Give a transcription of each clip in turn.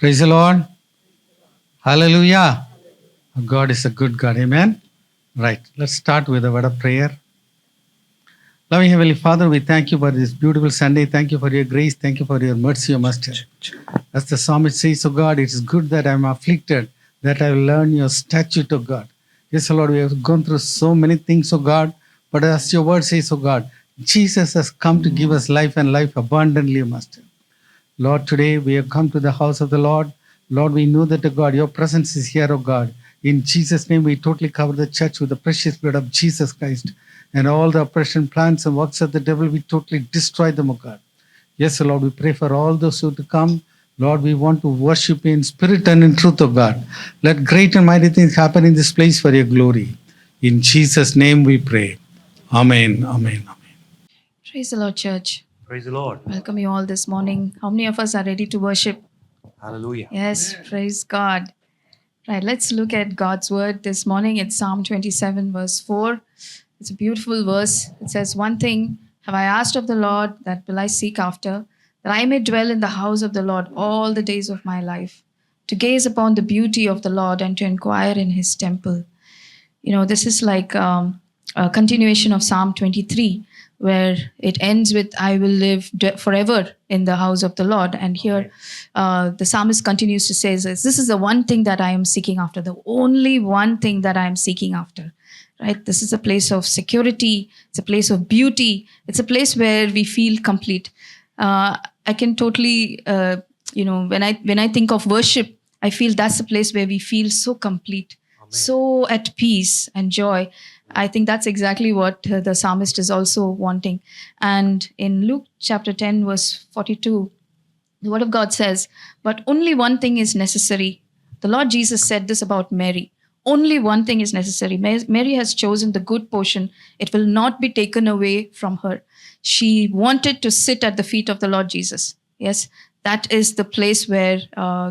Praise the Lord. Hallelujah. God is a good God. Amen. Right. Let's start with a word of prayer. Loving Heavenly Father, we thank you for this beautiful Sunday. Thank you for your grace. Thank you for your mercy, O Master. As the psalmist says, O God, it is good that I am afflicted, that I will learn your statute, O God. Yes, O Lord, we have gone through so many things, O God. But as your word says, O God, Jesus has come to give us life and life abundantly, O Master. Lord, today we have come to the house of the Lord. Lord, we know that, O God, your presence is here, O God. In Jesus' name, we totally cover the church with the precious blood of Jesus Christ. And all the oppression plans and works of the devil, we totally destroy them, O God. Yes, O Lord, we pray for all those who to come. Lord, we want to worship you in spirit and in truth, O God. Let great and mighty things happen in this place for your glory. In Jesus' name we pray. Amen, amen, amen. Praise the Lord, church. Praise the Lord. Welcome you all this morning. How many of us are ready to worship? Hallelujah. Yes, praise God. Right, let's look at God's word this morning. It's Psalm 27, verse 4. It's a beautiful verse. It says, "One thing have I asked of the Lord, that will I seek after, that I may dwell in the house of the Lord all the days of my life, to gaze upon the beauty of the Lord and to inquire in his temple." You know, this is like a continuation of Psalm 23, where it ends with, "I will live forever in the house of the Lord." And here the psalmist continues to say, "This is the one thing that I am seeking after, the only one thing that I am seeking after." Right? This is a place of security. It's a place of beauty. It's a place where we feel complete. I can totally, when I think of worship, I feel that's a place where we feel so complete, so at peace and joy. I think that's exactly what the psalmist is also wanting. And in Luke chapter 10, verse 42, the word of God says, "But only one thing is necessary." The Lord Jesus said this about Mary. Only one thing is necessary. Mary has chosen the good portion. It will not be taken away from her. She wanted to sit at the feet of the Lord Jesus. Yes, that is the place where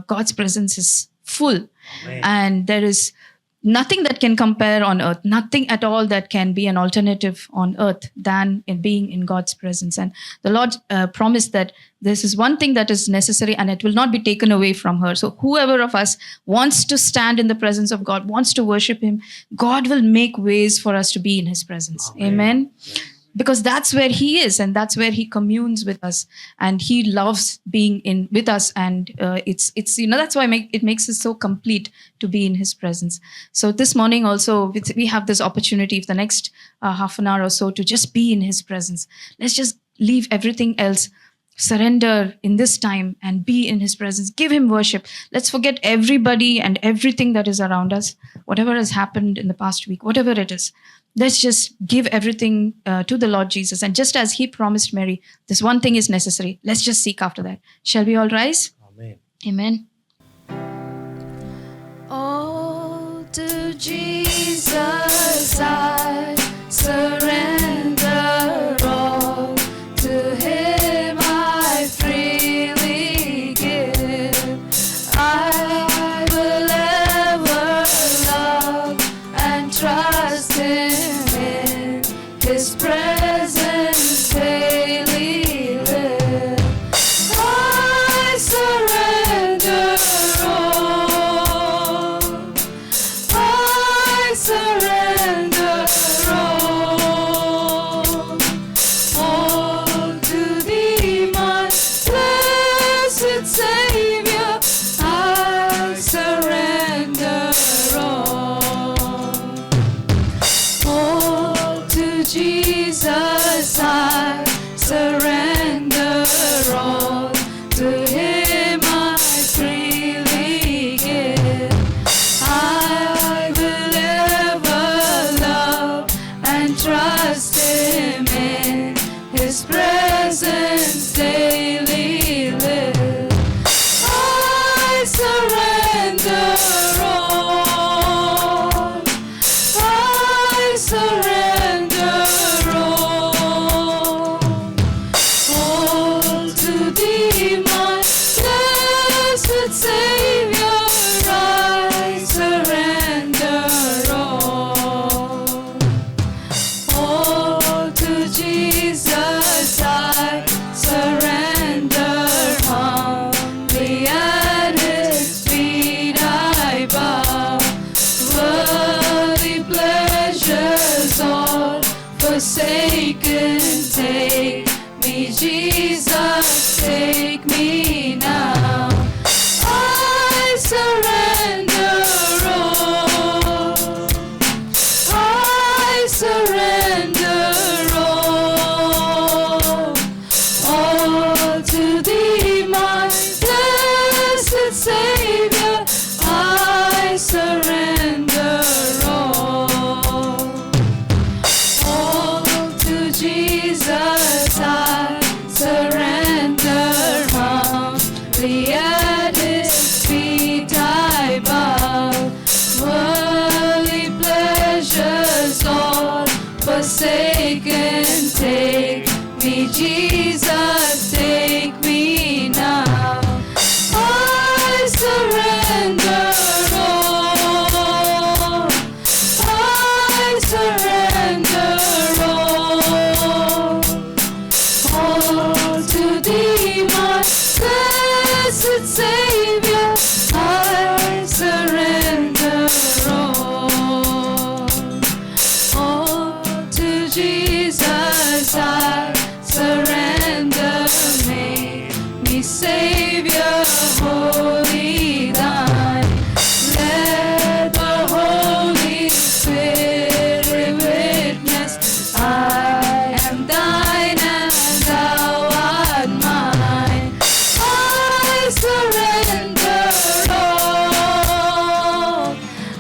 God's presence is full. Amen. And there is nothing that can compare on earth, nothing at all that can be an alternative on earth than in being in God's presence. And the Lord promised that this is one thing that is necessary and it will not be taken away from her. So whoever of us wants to stand in the presence of God, wants to worship him, God will make ways for us to be in his presence. Amen. Yes. Because that's where he is, and that's where he communes with us, and he loves being in with us. And it's that's why it makes us so complete to be in his presence. So this morning also we have this opportunity for the next half an hour or so to just be in his presence. Let's just leave everything else, surrender in this time and be in his presence. Give him worship. Let's forget everybody and everything that is around us, whatever has happened in the past week, whatever it is. Let's just give everything to the Lord Jesus. And just as he promised Mary, this one thing is necessary. Let's just seek after that. Shall we all rise? Amen. Amen. All to Jesus I surrender all. To him I freely give. I will ever love and trust him in his presence daily live. I surrender all. I surrender forsaken. Take me, Jesus, take me now. I surrender all. I surrender all to Thee, my blessed Savior. I surrender all to Jesus. I surrender. Make me Savior, wholly Thine. Let the Holy Spirit witness I am Thine and Thou art mine. I surrender all.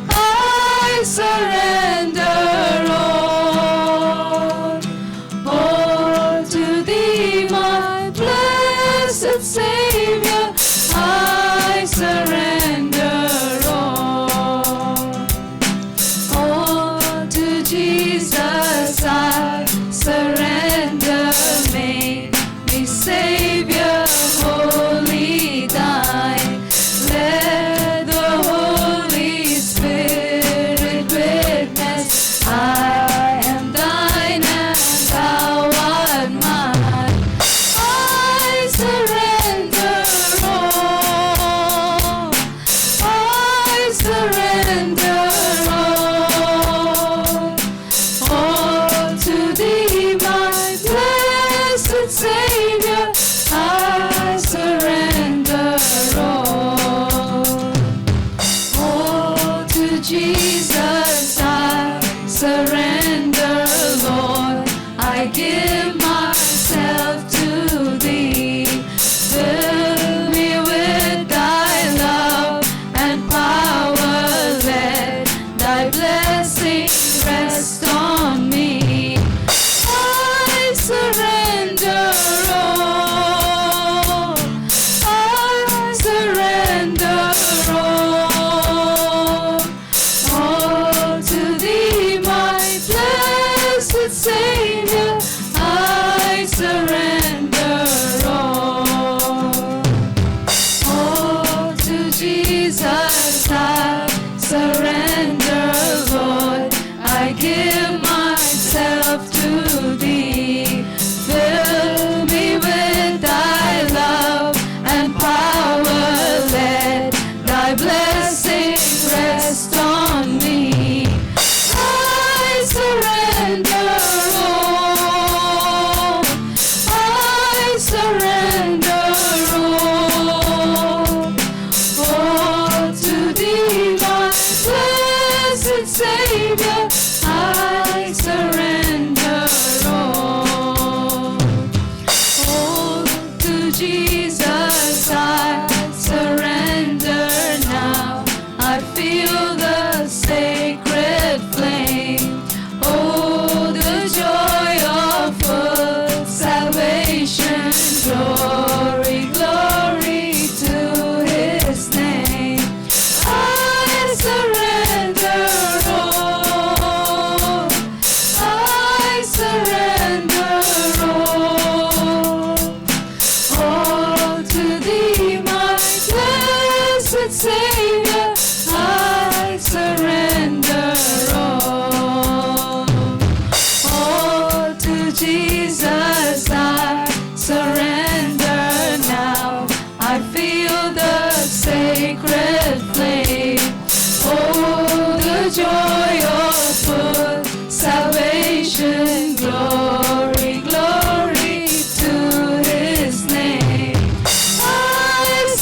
I surrender all to Thee, my blessed Savior. I surrender all to Jesus. I surrender. Make me Savior, wholly Thine. Let the Holy Spirit witness I am Thine and Thou art mine. I surrender all. I surrender all to Thee, my blessed Savior. I surrender all to Jesus. I surrender, Lord. I give myself to Thee. Fill me with Thy love and power. Let Thy blessing rest on me. I surrender all. I surrender all to Thee, my blessed Savior. I surrender all to Jesus. I surrender, Lord. I give myself to Thee. Fill me with Thy love and power. Let Thy blessing rest on me. I surrender all. I surrender all to Thee, my blessed Savior. I surrender all to Jesus. I surrender now. I feel the sacred flame. Oh, the joy of full salvation. Glory, glory to His name. I surrender all. I surrender all to Thee, my blessed Savior. I surrender all to Jesus. I surrender now. I feel the sacred flame. Oh, the joy of full salvation. Glory, glory to His name. I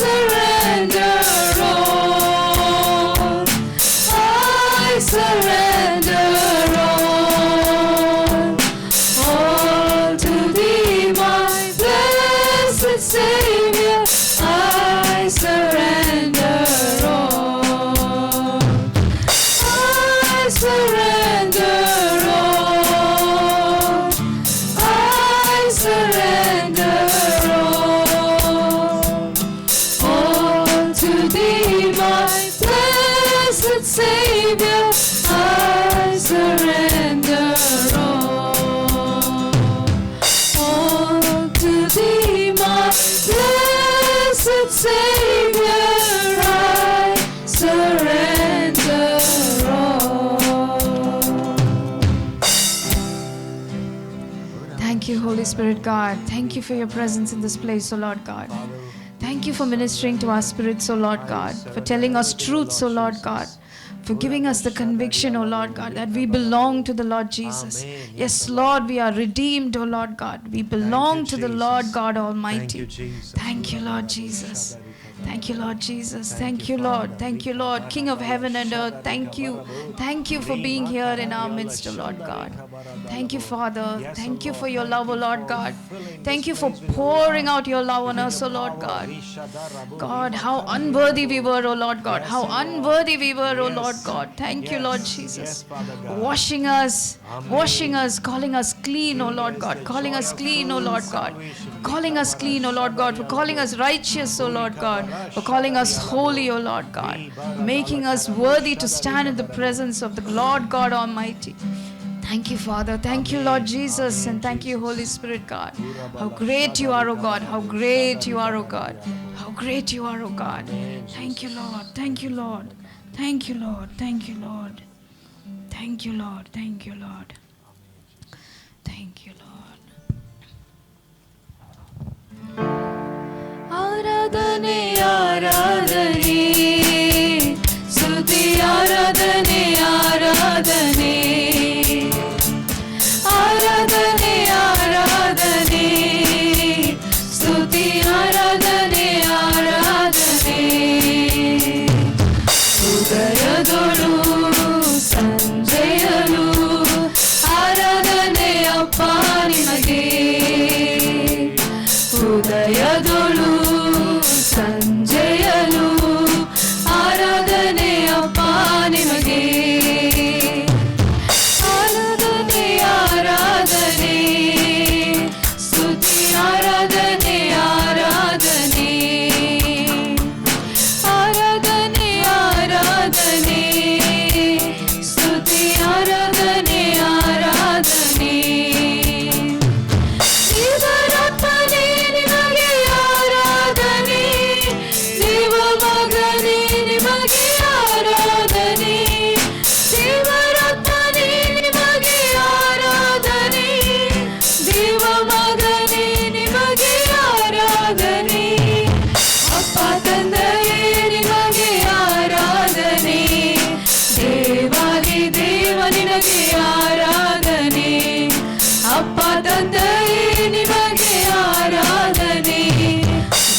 surrender all. I surrender all to Thee, my blessed Savior. I surrender all. I surrender all. I surrender all to Thee, my blessed Savior. I surrender all. Spirit God. Thank you for your presence in this place, O Lord God. Thank you for ministering to our spirits, O Lord God, for telling us truths, O Lord God, for giving us the conviction, O Lord God, that we belong to the Lord Jesus. Amen. Yes, Lord, we are redeemed, O Lord God. We belong to the Jesus. Lord God Almighty. Thank you, Jesus. Thank you, Lord Jesus. Thank you, Lord Jesus. Thank you, Lord. Thank you, Lord. King of heaven and earth, thank you. Thank you for being here in our midst, O Lord God. Thank you, Father. Thank you for your love, O Lord God. Thank you for pouring out your love on us, O Lord God. God, how unworthy we were, O Lord God. How unworthy we were, O Lord God. Thank you, Lord Jesus. Washing us, calling us clean, O Lord God. Calling us clean, O Lord God. Calling us clean, O Lord God. For calling us righteous, O Lord God. For calling us holy, O Lord God. Making us worthy to stand in the presence of the Lord God Almighty. Thank you, Father. Thank you, Lord Jesus. And thank you, Holy Spirit God. How great you are, O God. How great you are, O God. How great you are, O God. Thank you, Lord. Thank you, Lord. Thank you, Lord. Thank you, Lord. Thank you, Lord. Thank you, Lord. Thank you, Lord. ಆರಾಧನೆ ಆರಾಧನೆ ಸ್ತುತಿ ಆರಾಧನೆ ಆರಾಧನೆ ಆರಾಧನೆ ಆರಾಧನೆ ಸ್ತುತಿ ಆರಾಧನೆ ಆರಾಧನೆ ಉದಯದೊಳು ಸಂಜೆಯಲು ಆರಾಧನೆ ಅಪ್ಪ ನಿಮಗೆ ಉದಯದೊಳು ಸಂಜೆಯಲು ಆರಾಧನೆ ಅಪ್ಪ ನಿಮಗೆ ಆರಾಧನೆ ಆರಾಧನೆ ಸ್ತುತಿ ಆರಾಧನೆ ಆರಾಧನೆ ಆರಾಧನೆ ಆರಾಧನೆ ಸ್ತುತಿ ಆರಾಧನೆ ಆರಾಧನೆ ದೇವರಪ್ಪನೇ ನಿಮಗೆ ಆರಾಧನೆ ದೇವ ಮಗನೇ ನಿಮಗೆ ಆರಾಧನೆ ದೇವರಪ್ಪನೇ ನಿಮಗೆ ಆರಾಧನೆ ದೇವ ಮಗನೇ ನಿಮಗೆ ಆರಾಧನೆ ಅಪ್ಪ ತಂದೆಯೇ ನಿಮಗೆ ಆರಾಧನೆ ದೇವಾದಿ ದೇವ ನಿನಗೆ ಆರಾಧನೆ ಅಪ್ಪ ತಂದೆಯೇ ನಿಮಗೆ ಆರಾಧನೆ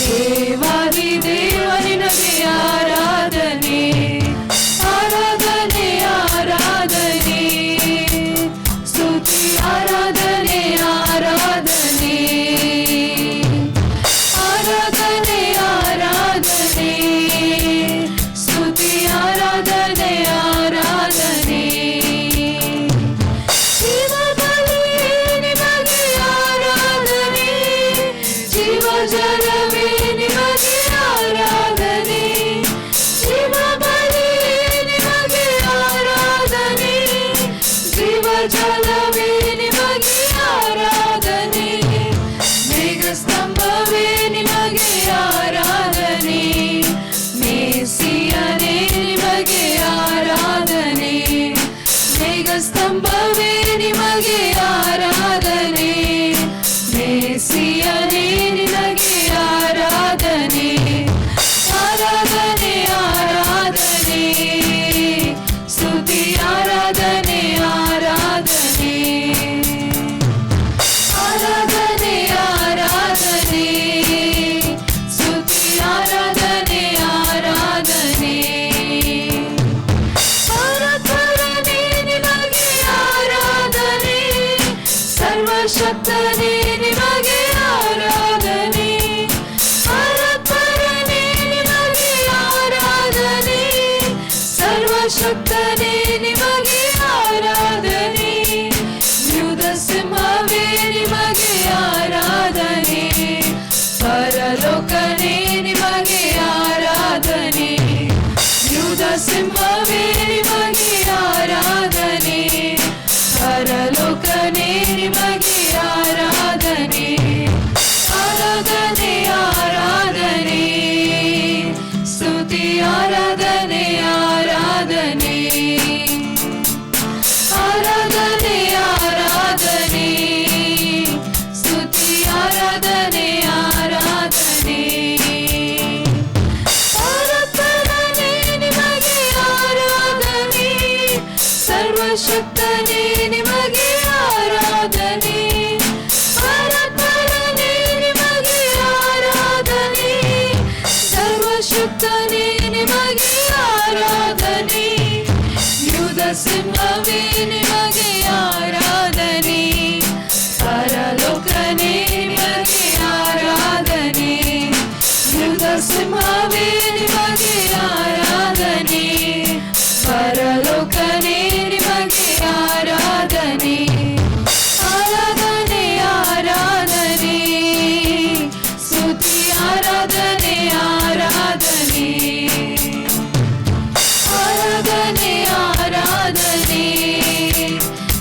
ದೇವಾದಿ ದೇವ ನಿನಗೆ ಆರಾಧನೆ ಆರಾಧನೆ ಆರಾಧನೆ ಸ್ತುತಿ ಆರಾಧನೆ ಆರಾಧನೆ ಆರಾಧನೆ ಆರಾಧನೆ ಸ್ತುತಿ ಆರಾಧನೆ ಆರಾಧನೆ ಜೀವಬಲಿಯೇ ನಿಮಗೆ ಆರಾಧನೆ ಜೀವ ಜಲವೇ ನಿಮಗೆ ಆರಾಧನೆ ಜೀವಬಲಿಯೇ ನಿಮಗೆ ಆರಾಧನೆ ಜೀವ ಜಲವೇ ನಿಮಗೆ ಆರಾಧನೆ ಮೇಘಸ್ತಂಭವೇ ನಿಮಗೆ ಆರಾಧನೆ ಮೇಸಿಯನೇ ನಿಮಗೆ ಆರಾಧನೆ ಮೇಘಸ್ತಂಭವೇ ನಿಮಗೆ ಆರಾಧನೆ ಮೇಸಿಯನೇ ನಿನಗೆ ಆರಾಧನೆ ಆರಾಧನೆ ಆರಾಧನೆ ಸ್ತುತಿ ಆರಾಧನೆ ಆರಾಧನೆ ಆರಾಧನೆ ಆರಾಧನೆ ಸ್ತುತಿ ಆರಾಧನೆ ಆರಾಧನೆ ಪರಾತ್ಪರನೇ ನಿಮಗೆ ಆರಾಧನೆ ಸರ್ವಶಕ್ತನೇ ನಿಮಗೆ ಆರಾಧನೆ ಪರಾತ್ಪರನೇ ನಿಮಗೆ ಆರಾಧನೆ ಸರ್ವಶಕ್ತನೇ ನಿಮಗೆ ಆರಾಧನೆ ಯುಧ ಸಿಂಹವೇ ನಿಮಗೆ ಆರಾಧನೆ ಪರಲೋಕನೇ ನಿಮಗೆ ಆರಾಧನೆ ಯುಧ ಸಿಂಹವೇ ನಿಮಗೆ ಆರಾಧನೆ ಪರಲೋಕನೇ ನಿಮಗೆ ಆರಾಧನೆ ಆರಾಧನೆ ಆರಾಧನೆ ಸ್ತುತಿ ಆರಾಧನೆ ಆರಾಧನೆ ಸರ್ವಶಕ್ತನೇ ನಿಮಗೆ ಆರಾಧನೆ, ಪರಾತ್ಪರನೇ ನಿಮಗೆ ಆರಾಧನೆ, ಸರ್ವಶಕ್ತನೇ ನಿಮಗೆ ಆರಾಧನೆ, ಯುಧ ಸಿಂಹವೇ ನಿಮಗೆ ಆರಾಧನೆ, ಪರಲೋಕನೇ ನಿಮಗೆ ಆರಾಧನೆ, ಯುಧ ಸಿಂಹವೇ ನಿಮಗೆ ಆರಾಧನೆ, ಪರಲೋಕನೇ ನಿಮಗೆ ಆರಾಧನೆ, ಆರಾಧನೆ ಆರಾಧನೆ, ಸ್ತುತಿ ಆರಾಧನೆ ಆರಾಧನೆ, ಆರಾಧನೆ ಆರಾಧನೆ,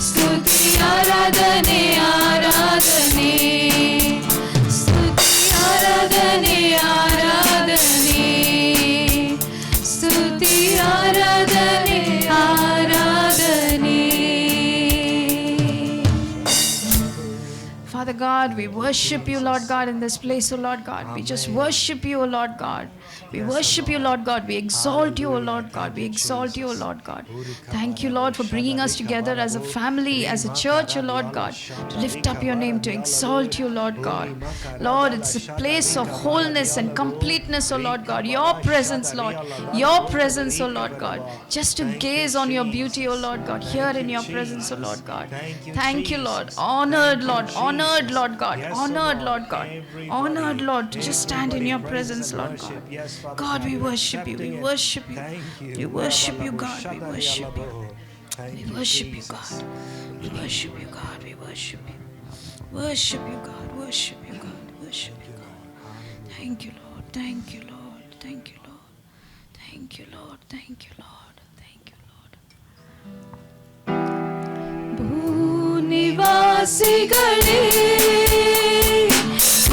ಸ್ತುತಿ ಆರಾಧನೆ ಆರಾಧನೆ, ಸ್ತುತಿ ಆರಾಧನೆ ಆರಾಧನೆ, ಸ್ತುತಿ ಆರಾಧನೆ ಆರಾಧನೆ. Father God, we worship you, Lord God, in this place, O Lord God. We just worship you, O Lord God. We worship you, Lord God. We exalt you, O Lord God. We exalt you, O Lord God. Thank you, Lord, for bringing us together as a family, as a church, O Lord God, to lift up your name, to exalt you, Lord God. Lord, it's a place of wholeness and completeness, O Lord God. Your presence, Lord. Your presence, O Lord God. Just to gaze on your beauty, O Lord God. Here in your presence, O Lord God. Thank you, Lord. Honored, Lord. Honored, Lord God. Honored, Lord God. Honored, Lord, to just stand in your presence, Lord God. God, we worship you. We worship you. We worship you, God. We worship you. We worship you, God. We worship you, God. We worship you. Worship you, God. Worship you, God. Worship you, God. Thank you, Lord. Thank you, Lord. Thank you, Lord. Thank you, Lord. Thank you, Lord. Thank you, Lord. ಭೂನಿವಾಸಿಗಳೇ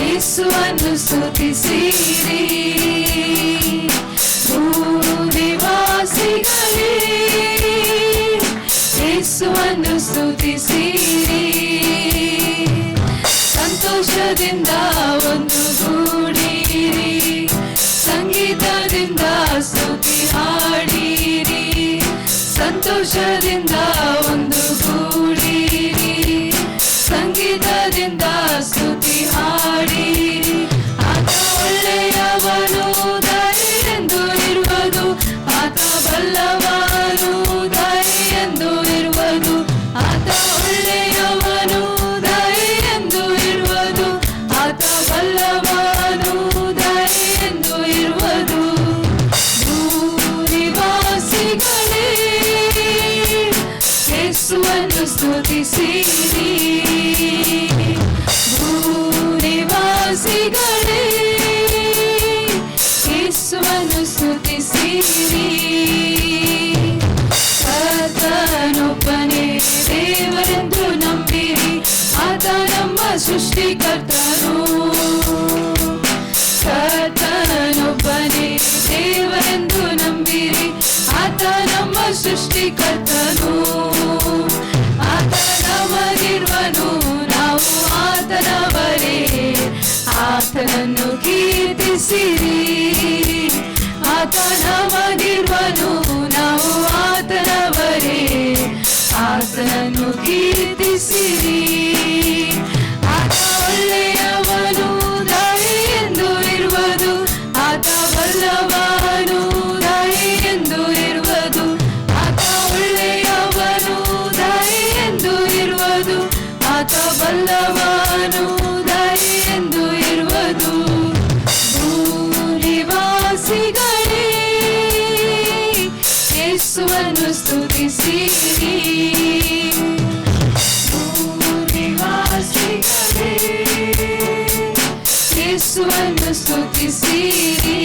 ಯೇಸುವನ್ನು ಸ್ತುತಿಸಿರಿ, ಭೂನಿವಾಸಿಗಳೇ ಯೇಸುವನ್ನು ಸ್ತುತಿಸಿರಿ, ಸಂತೋಷದಿಂದ ಒಂದುಗೂಡಿರಿ, ಸಂಗೀತದಿಂದ ಸ್ತುತಿ ಹಾಡಿರಿ, ಸಂತೋಷದಿಂದ ಒಂದುಗೂಡಿರಿ, ಸಂಗೀತದಿಂದ ಸ್ತುತಿ ಹಾಡಿರಿ. ಆತ ಒಳ್ಳೆಯವನು ದಯೆಯೆಂದು ಇರುವುದು, ಆತ ಬಲ್ಲವನು ದಯೆಯೆಂದು ಇರುವುದು, ಆತ ಒಳ್ಳೆಯವನು ದಯೆಯೆಂದು ಇರುವುದು, ಆತ ಬಲ್ಲವನು ದಯೆಯೆಂದು ಇರುವುದು. ಭೂನಿವಾಸಿಗಳೇ ಯೇಸುವನ್ನು ಸ್ತುತಿಸಿರಿ, ಭೂನಿವಾಸಿಗಳೇ ಯೇಸುವನ್ನು ಸ್ತುತಿಸಿರಿ, ಕರ್ತನೊಬ್ಬನೇ ದೇವರೆಂದು ನಂಬಿರಿ, ಆತ ನಮ್ಮ ಸೃಷ್ಟಿಕರ್ತನು, ಕರ್ತನೊಬ್ಬನೇ ದೇವರೆಂದು ನಂಬಿರಿ, ಆತ ನಮ್ಮ ಸೃಷ್ಟಿಕರ್ತನು, ಆತ ನಮಗಿರುವನು, ನಾವು ಆತನವರೇ, ಆತನನ್ನು ಕೀರ್ತಿಸಿರಿ, ಆತ ನಮಗಿರುವನು, ನಾವು ಆತನವರೇ, ಆತನನ್ನು ಕೀರ್ತಿಸಿರಿ. ಆತ ಒಳ್ಳೆಯವನು ದಯೆಯೆಂದು ಇರುವುದು, ಆತ ಬಲ್ಲವನು ದಯೆಯೆಂದು ಇರುವುದು, ಆತ ಒಳ್ಳೆಯವನು ದಯೆಯೆಂದು ಇರುವುದು, ಆತ ಬಲ್ಲವನು ದಯೆಯೆಂದು ಇರುವುದು. ಭೂನಿವಾಸಿಗಳೇ ಯೇಸುವನ್ನು ಸ್ತುತಿಸಿರಿ, ಭೂನಿವಾಸಿಗಳೇ ಯೇಸುವನ್ನು ಸ್ತುತಿಸಿರಿ,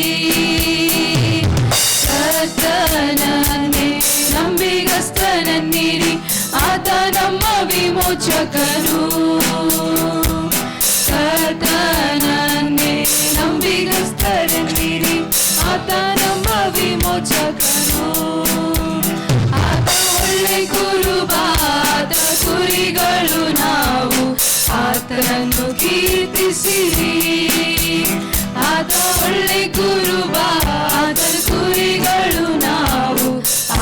ಕರ್ತನನ್ನೇ ನಂಬಿಗಸ್ತನನ್ನಿರಿ, ಆತ ನಮ್ಮ ವಿಮೋಚಕನು, ಕರ್ತನನ್ನೇ ನಂಬಿಗಸ್ತರನ್ನಿರಿ, ಆತ ನಮ್ಮ ವಿಮೋಚಕನು, ಆತ ಒಳ್ಳೆ ಕುರುಬಾದ ಕುರಿಗಳು ನಾವು, ಆತನನ್ನು ಕೀರ್ತಿಸಿರಿ, ಆತ ಒಳ್ಳೆ ಕುರುಬಾದ ಕುರಿಗಳು ನಾವು,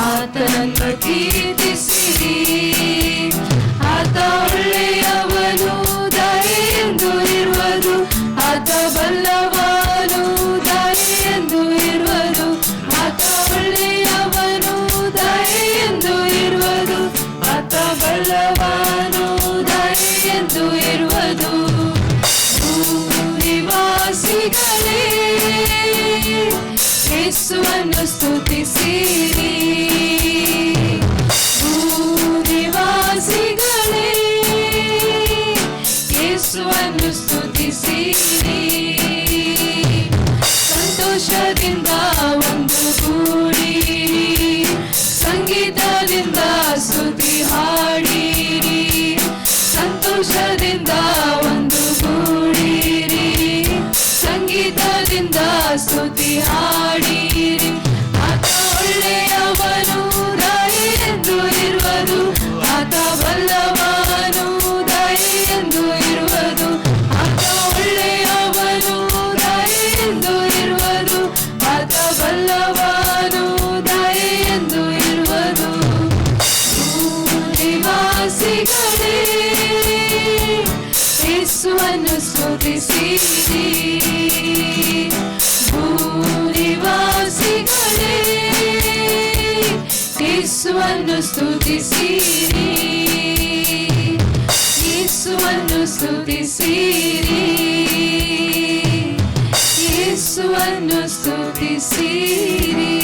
ಆತನನ್ನು ಕೀರ್ತಿಸಿರಿ. ಯೇಸುವನ್ನು ಸ್ತುತಿಸಿರಿ. ಭೂನಿವಾಸಿಗಳೇ ಯೇಸುವನ್ನು ಸ್ತುತಿಸಿರಿ. ಸಂತೋಷದಿಂದ ಒಂದು ಕೂಡಿರಿ, ಸಂಗೀತದಿಂದ ಸ್ತುತಿ ಹಾಡಿರಿ. ಸಂತೋಷದಿಂದ ಒಂದು ಕೂಡಿರಿ, ಸಂಗೀತದಿಂದ ಸ್ತುತಿ ಹಾಡಿರಿ. ಆತ ಒಳ್ಳೆಯವನು, ದಯೆಯೆಂದು ಇರುವುದು, ಆತ ಬಲ್ಲವನು, ದಯೆಯೆಂದು ಇರುವುದು. ಆತ ಒಳ್ಳೆಯವನು, ದಯೆಯೆಂದು ಇರುವುದು, ಆತ ಬಲ್ಲವನು, ದಯೆಯೆಂದು ಇರುವುದು. ನಿವಾಸಿಗಳೇ ಯೇಸುವನ್ನು ಸ್ತುತಿಸಿರಿ. ಭೂನಿವಾಸಿಗಳೇ ಯೇಸುವನ್ನು ಸ್ತುತಿಸಿರಿ. ಯೇಸುವನ್ನು ಸ್ತುತಿಸಿರಿ. ಯೇಸುವನ್ನು ಸ್ತುತಿಸಿರಿ.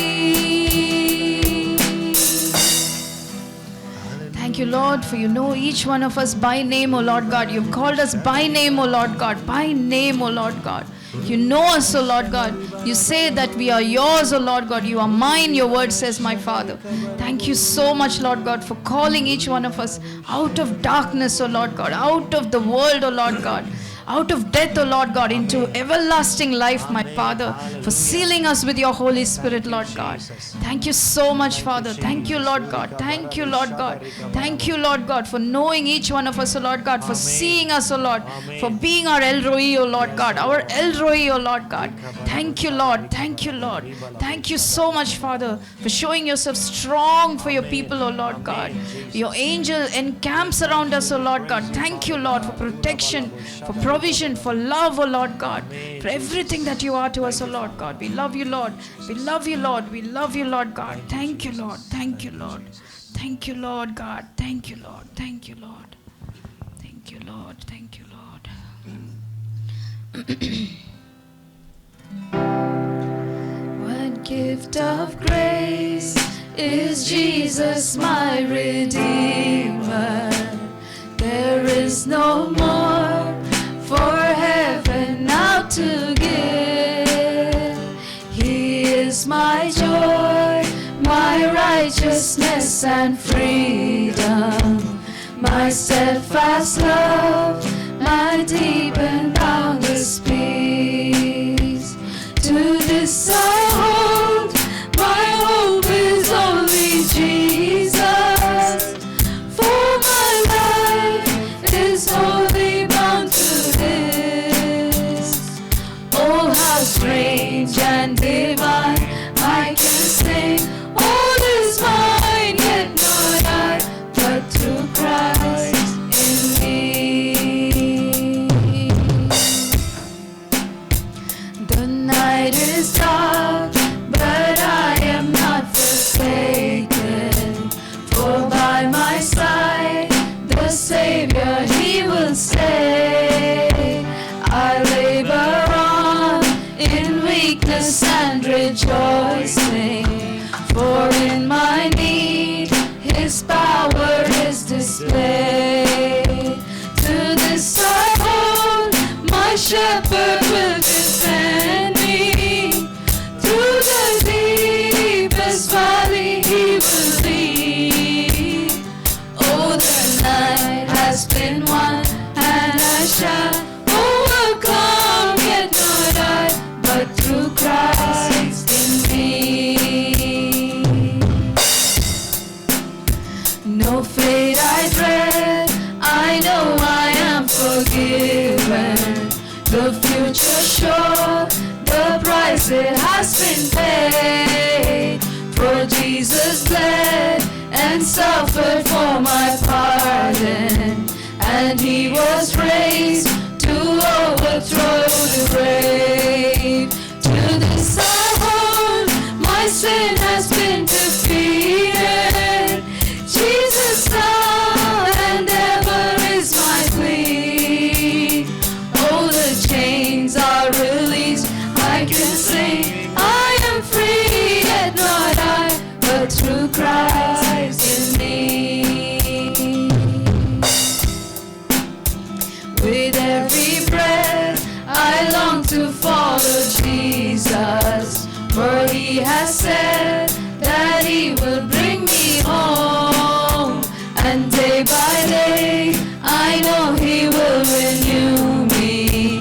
Thank you, Lord, for you know each one of us by name, O Lord God. You've called us by name, O Lord God. By name, O Lord God. You know us, O Lord God. You say that we are yours, O Lord God. You are mine, your word says, my Father. Thank you so much, Lord God, for calling each one of us out of darkness, O Lord God, out of the world, O Lord God, out of death, O Lord God, into everlasting life, my Father, for sealing us with your Holy Spirit, Lord God. Thank you so much, Father. Thank you, Lord God. Thank you, Lord God. Thank you, Lord God, for knowing each one of us, O Lord God, for seeing us, O Lord, for being our El Roi, O Lord God, our El Roi, O Lord God. Thank you, Lord. Thank you, Lord. Thank you so much, Father, for showing yourself strong for your people, O Lord God. Your angel encamps around us, O Lord God. Thank you, Lord, for protection, for provision, for love, O Lord God, for everything that you are to us, O Lord God. We love you, Lord. We love you, Lord. We love you, Lord God. Thank you, Lord. Thank you, Lord. Thank you, Lord God. Thank you, Lord. Thank you, Lord. Thank you, Lord. Thank you, Lord. What gift of grace is Jesus, my Redeemer? There is no more for heaven now to give. He is my joy, my righteousness and freedom, my steadfast love, my deep and boundless peace. To this I hold, my hope is only Jesus. For my life is wholly bound to this. Oh, how strange and divine, I can sing, all is mine, yet not I, but through Christ in me. The night is dark, but I am not forsaken, for by my side the Savior, He will stay. I labor on in weakness and rejoicing, for in my need His power is displayed. To this I hold, my shepherd will defend me. Through the deepest valley He will lead. Oh, the night has been won, and I shall overcome, yet not I, but through Christ in me. No fate I dread, I know I am forgiven. The future sure, the price it has been paid. For Jesus bled and suffered for my pardon, and He was raised to overthrow the grave. To this I hold, my sin has been defeated. Jesus now and ever is my plea. Oh, the chains are released, I can sing, I am free. He has said that He will bring me home. And day by day, I know He will renew me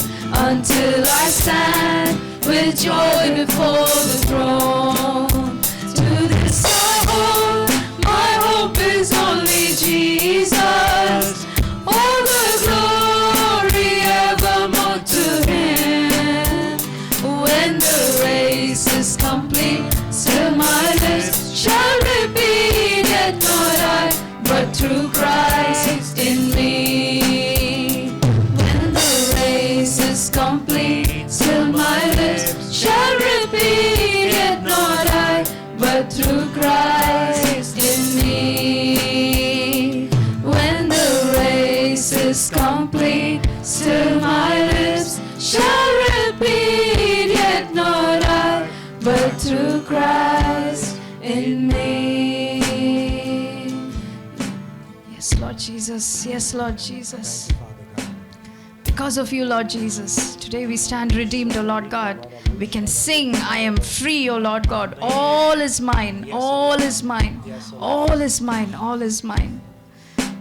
until I stand with joy before the throne. To this I hold, my hope is only Jesus. All the glory evermore to Him. When the race is complete, still my lips shall repeat, yet not I, but through Christ in me. When the race is complete, still my lips shall repeat, yet not I, but through Christ in me. When the race is complete, still my lips shall repeat, yet not I, but through Christ in me. Yes, Lord Jesus. Yes, Lord Jesus. Because of you, Lord Jesus, today we stand redeemed, O Lord God. We can sing, I am free, O Lord God. All is mine, all is mine, all is mine, all is mine.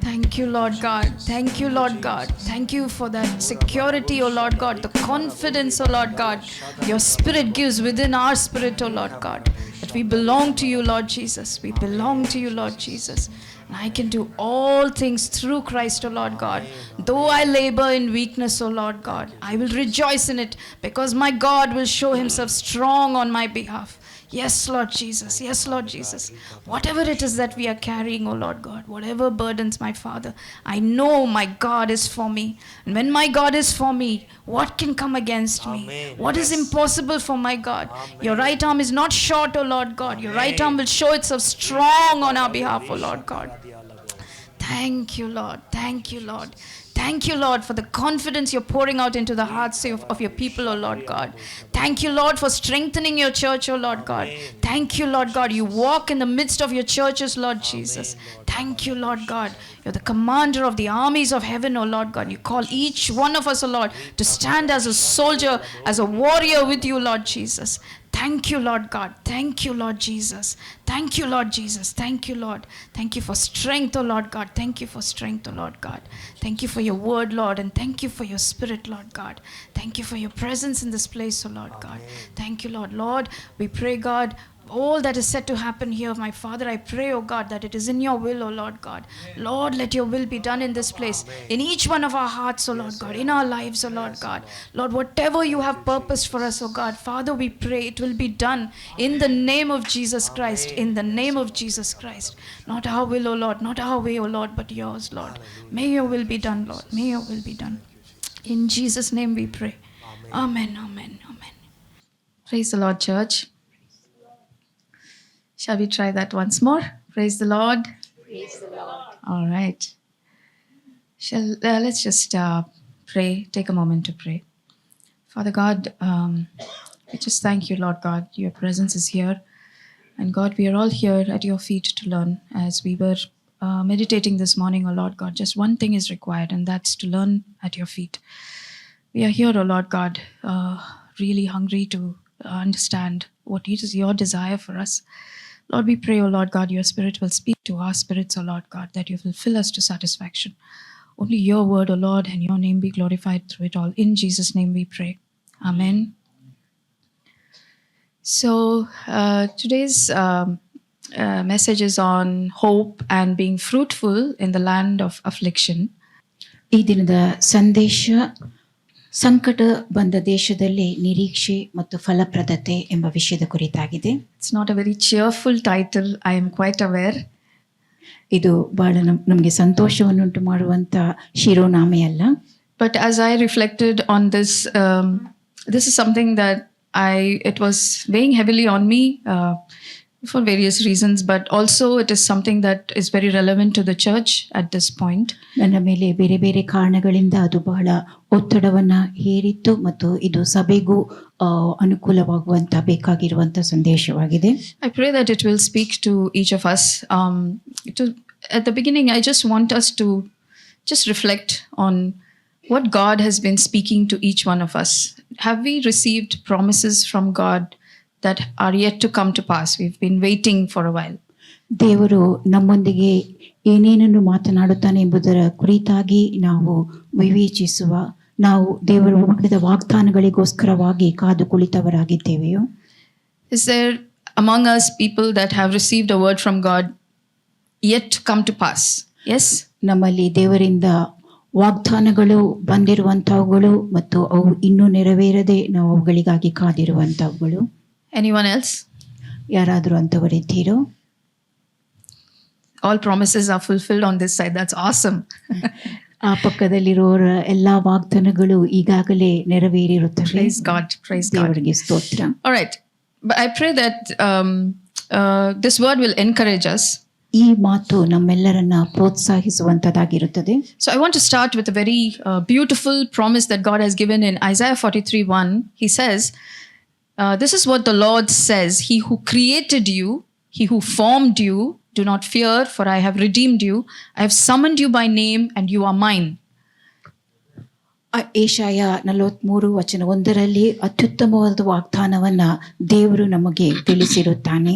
Thank you, Lord God. Thank you, Lord God. Thank you for that security, O Lord God, the confidence, O Lord God, your Spirit gives within our spirit, O Lord God, that we belong to you, Lord Jesus. We belong to you, Lord Jesus. And I can do all things through Christ, O Lord God. Though I labor in weakness, O Lord God, I will rejoice in it because my God will show Himself strong on my behalf. Yes, Lord Jesus. Yes, Lord Jesus. Whatever it is that we are carrying, oh Lord God, whatever burdens, my Father, I know my God is for me. And when my God is for me, what can come against me? What is impossible for my God? Your right arm is not short, oh Lord God. Your right arm will show itself strong on our behalf, oh Lord God. Thank you, Lord. Thank you, Lord. Thank you, Lord, for the confidence you're pouring out into the hearts of your people, oh Lord God. Thank you, Lord, for strengthening your church, oh Lord God. Thank you, Lord God. You walk in the midst of your churches, Lord Jesus. Thank you, Lord God. You're the commander of the armies of heaven, oh Lord God. You call each one of us, oh Lord, to stand as a soldier, as a warrior with you, Lord Jesus. Thank you, Lord God. Thank you, Lord Jesus. Thank you, Lord Jesus. Thank you, Lord. Thank you for strength, oh Lord God. Thank you for strength, oh Lord God. Thank you for your word, Lord, and thank you for your spirit, Lord God. Thank you for your presence in this place, oh Lord God. Thank you, Lord. Lord, we pray, God, all that is set to happen here, my Father, I pray, oh God, that it is in your will, oh Lord God. Lord, let your will be done in this place, in each one of our hearts, oh Lord God, in our lives, oh Lord God. Lord, whatever you have purposed for us, oh God, Father, we pray it will be done in the name of Jesus Christ, in the name of Jesus Christ. Not our will, oh Lord, not our way, oh Lord, but yours, Lord. May your will be done, Lord. May your will be done. In Jesus' name we pray. Amen, amen, amen. Praise the Lord, church. Shall we try that once more? Praise the Lord. Praise the Lord. All right. Let's just pray. Take a moment to pray. Father God, we just thank you, Lord God. Your presence is here. And God, we are all here at your feet to learn. As we were meditating this morning, oh Lord God, just one thing is required, and that's to learn at your feet. We are here, oh Lord God, really hungry to understand what it is your desire for us. Lord, we pray, oh Lord God, your Spirit will speak to our spirits, oh Lord God, that you will fill us to satisfaction. Only your word, O Lord, and your name be glorified through it all. In Jesus' name we pray. Amen. So today's message is on hope and being fruitful in the land of affliction. ಈ ದಿನದ ಸಂದೇಶ ಸಂಕಟ ಬಂದ ದೇಶದಲ್ಲಿ ನಿರೀಕ್ಷೆ ಮತ್ತು ಫಲಪ್ರದತೆ ಎಂಬ ವಿಷಯದ ಕುರಿತಾಗಿದೆ. It's not a very cheerful title, I am quite aware. ಇದು ಬಹಳ ನಮಗೆ ಸಂತೋಷವನ್ನುಂಟು ಮಾಡುವಂತ ಶಿರೋನಾಮೆಯಲ್ಲ. But as I reflected on this, this is something that it was weighing heavily on me for various reasons, but also it is something that is very relevant to the church at this point. ನನ್ನ ಮೇಲೆ ಬೇರೆ ಬೇರೆ ಕಾರಣಗಳಿಂದ ಅದು ಬಹಳ ಒತ್ತಡವನ್ನ ಹೇರಿತ್ತು ಮತ್ತು ಇದು ಸಭೆಗೂ ಅನುಕೂಲವಾಗುವಂತ ಬೇಕಾಗಿರುವಂತ ಸಂದೇಶವಾಗಿದೆ. I pray that it will speak to each of us. At the beginning, I just want us to just reflect on what God has been speaking to each one of us. Have we received promises from God that are yet to come to pass. We've been waiting for a while. ದೇವರು ನಮ್ಮೊಂದಿಗೆ ಏನೇನನ್ನು ಮಾತನಾಡುತ್ತಾನೆ ಎಂಬುದರ ಕುರಿತಾಗಿ ನಾವು ವಿವೇಚಿಸುವ, ನಾವು ದೇವರು ಮಾಡಿದ ವಾಗ್ದಾನಗಳಿಗೋಸ್ಕರವಾಗಿ ಕಾದು ಕುಳಿತವರಾಗಿದ್ದೇವೆಯೋ? Is there among us people that have received a word from God yet to come to pass? Yes? ನಮ್ಮಲ್ಲಿ ದೇವರಿಂದ ವಾಗ್ದಾನಗಳು ಬಂದಿರುವಂತಹವುಗಳು ಮತ್ತು ಅವು ಇನ್ನೂ ನೆರವೇರದೆ ನಾವು ಅವುಗಳಿಗಾಗಿ ಕಾದಿರುವಂತಹವುಗಳು. Anyone else? ಯಾರಾದರೂ ಅಂತವರಿದ್ದೀರೋ? All promises are fulfilled on this side. That's awesome. ಆ ಪಕ್ಕದಲ್ಲಿರೋರ ಎಲ್ಲಾ ವಾಗ್ದಾನಗಳು ಈಗಾಗಲೇ ನೆರವೇರಿರುತ್ತವೆ. Praise God. Praise God. ದೇವರಿಗೆ ಸ್ತೋತ್ರ. All right. But I pray that this word will encourage us. ಈ ಮಾತು ನಮ್ಮೆಲ್ಲರನ್ನ ಪ್ರೋತ್ಸಾಹಿಸುವಂತದಾಗಿರುತ್ತದೆ. So I want to start with a very beautiful promise that God has given in Isaiah 43:1. He says, this is what the Lord says, He who created you, He who formed you, do not fear, for I have redeemed you. I have summoned you by name, and you are mine. Yeshaya 43:1 ಅತ್ಯುತ್ತಮವಾದ ವಾಗ್ದಾನವನ್ನ ದೇವರು ನಮಗೆ ತಿಳಿಸಿರುತ್ತಾನೆ.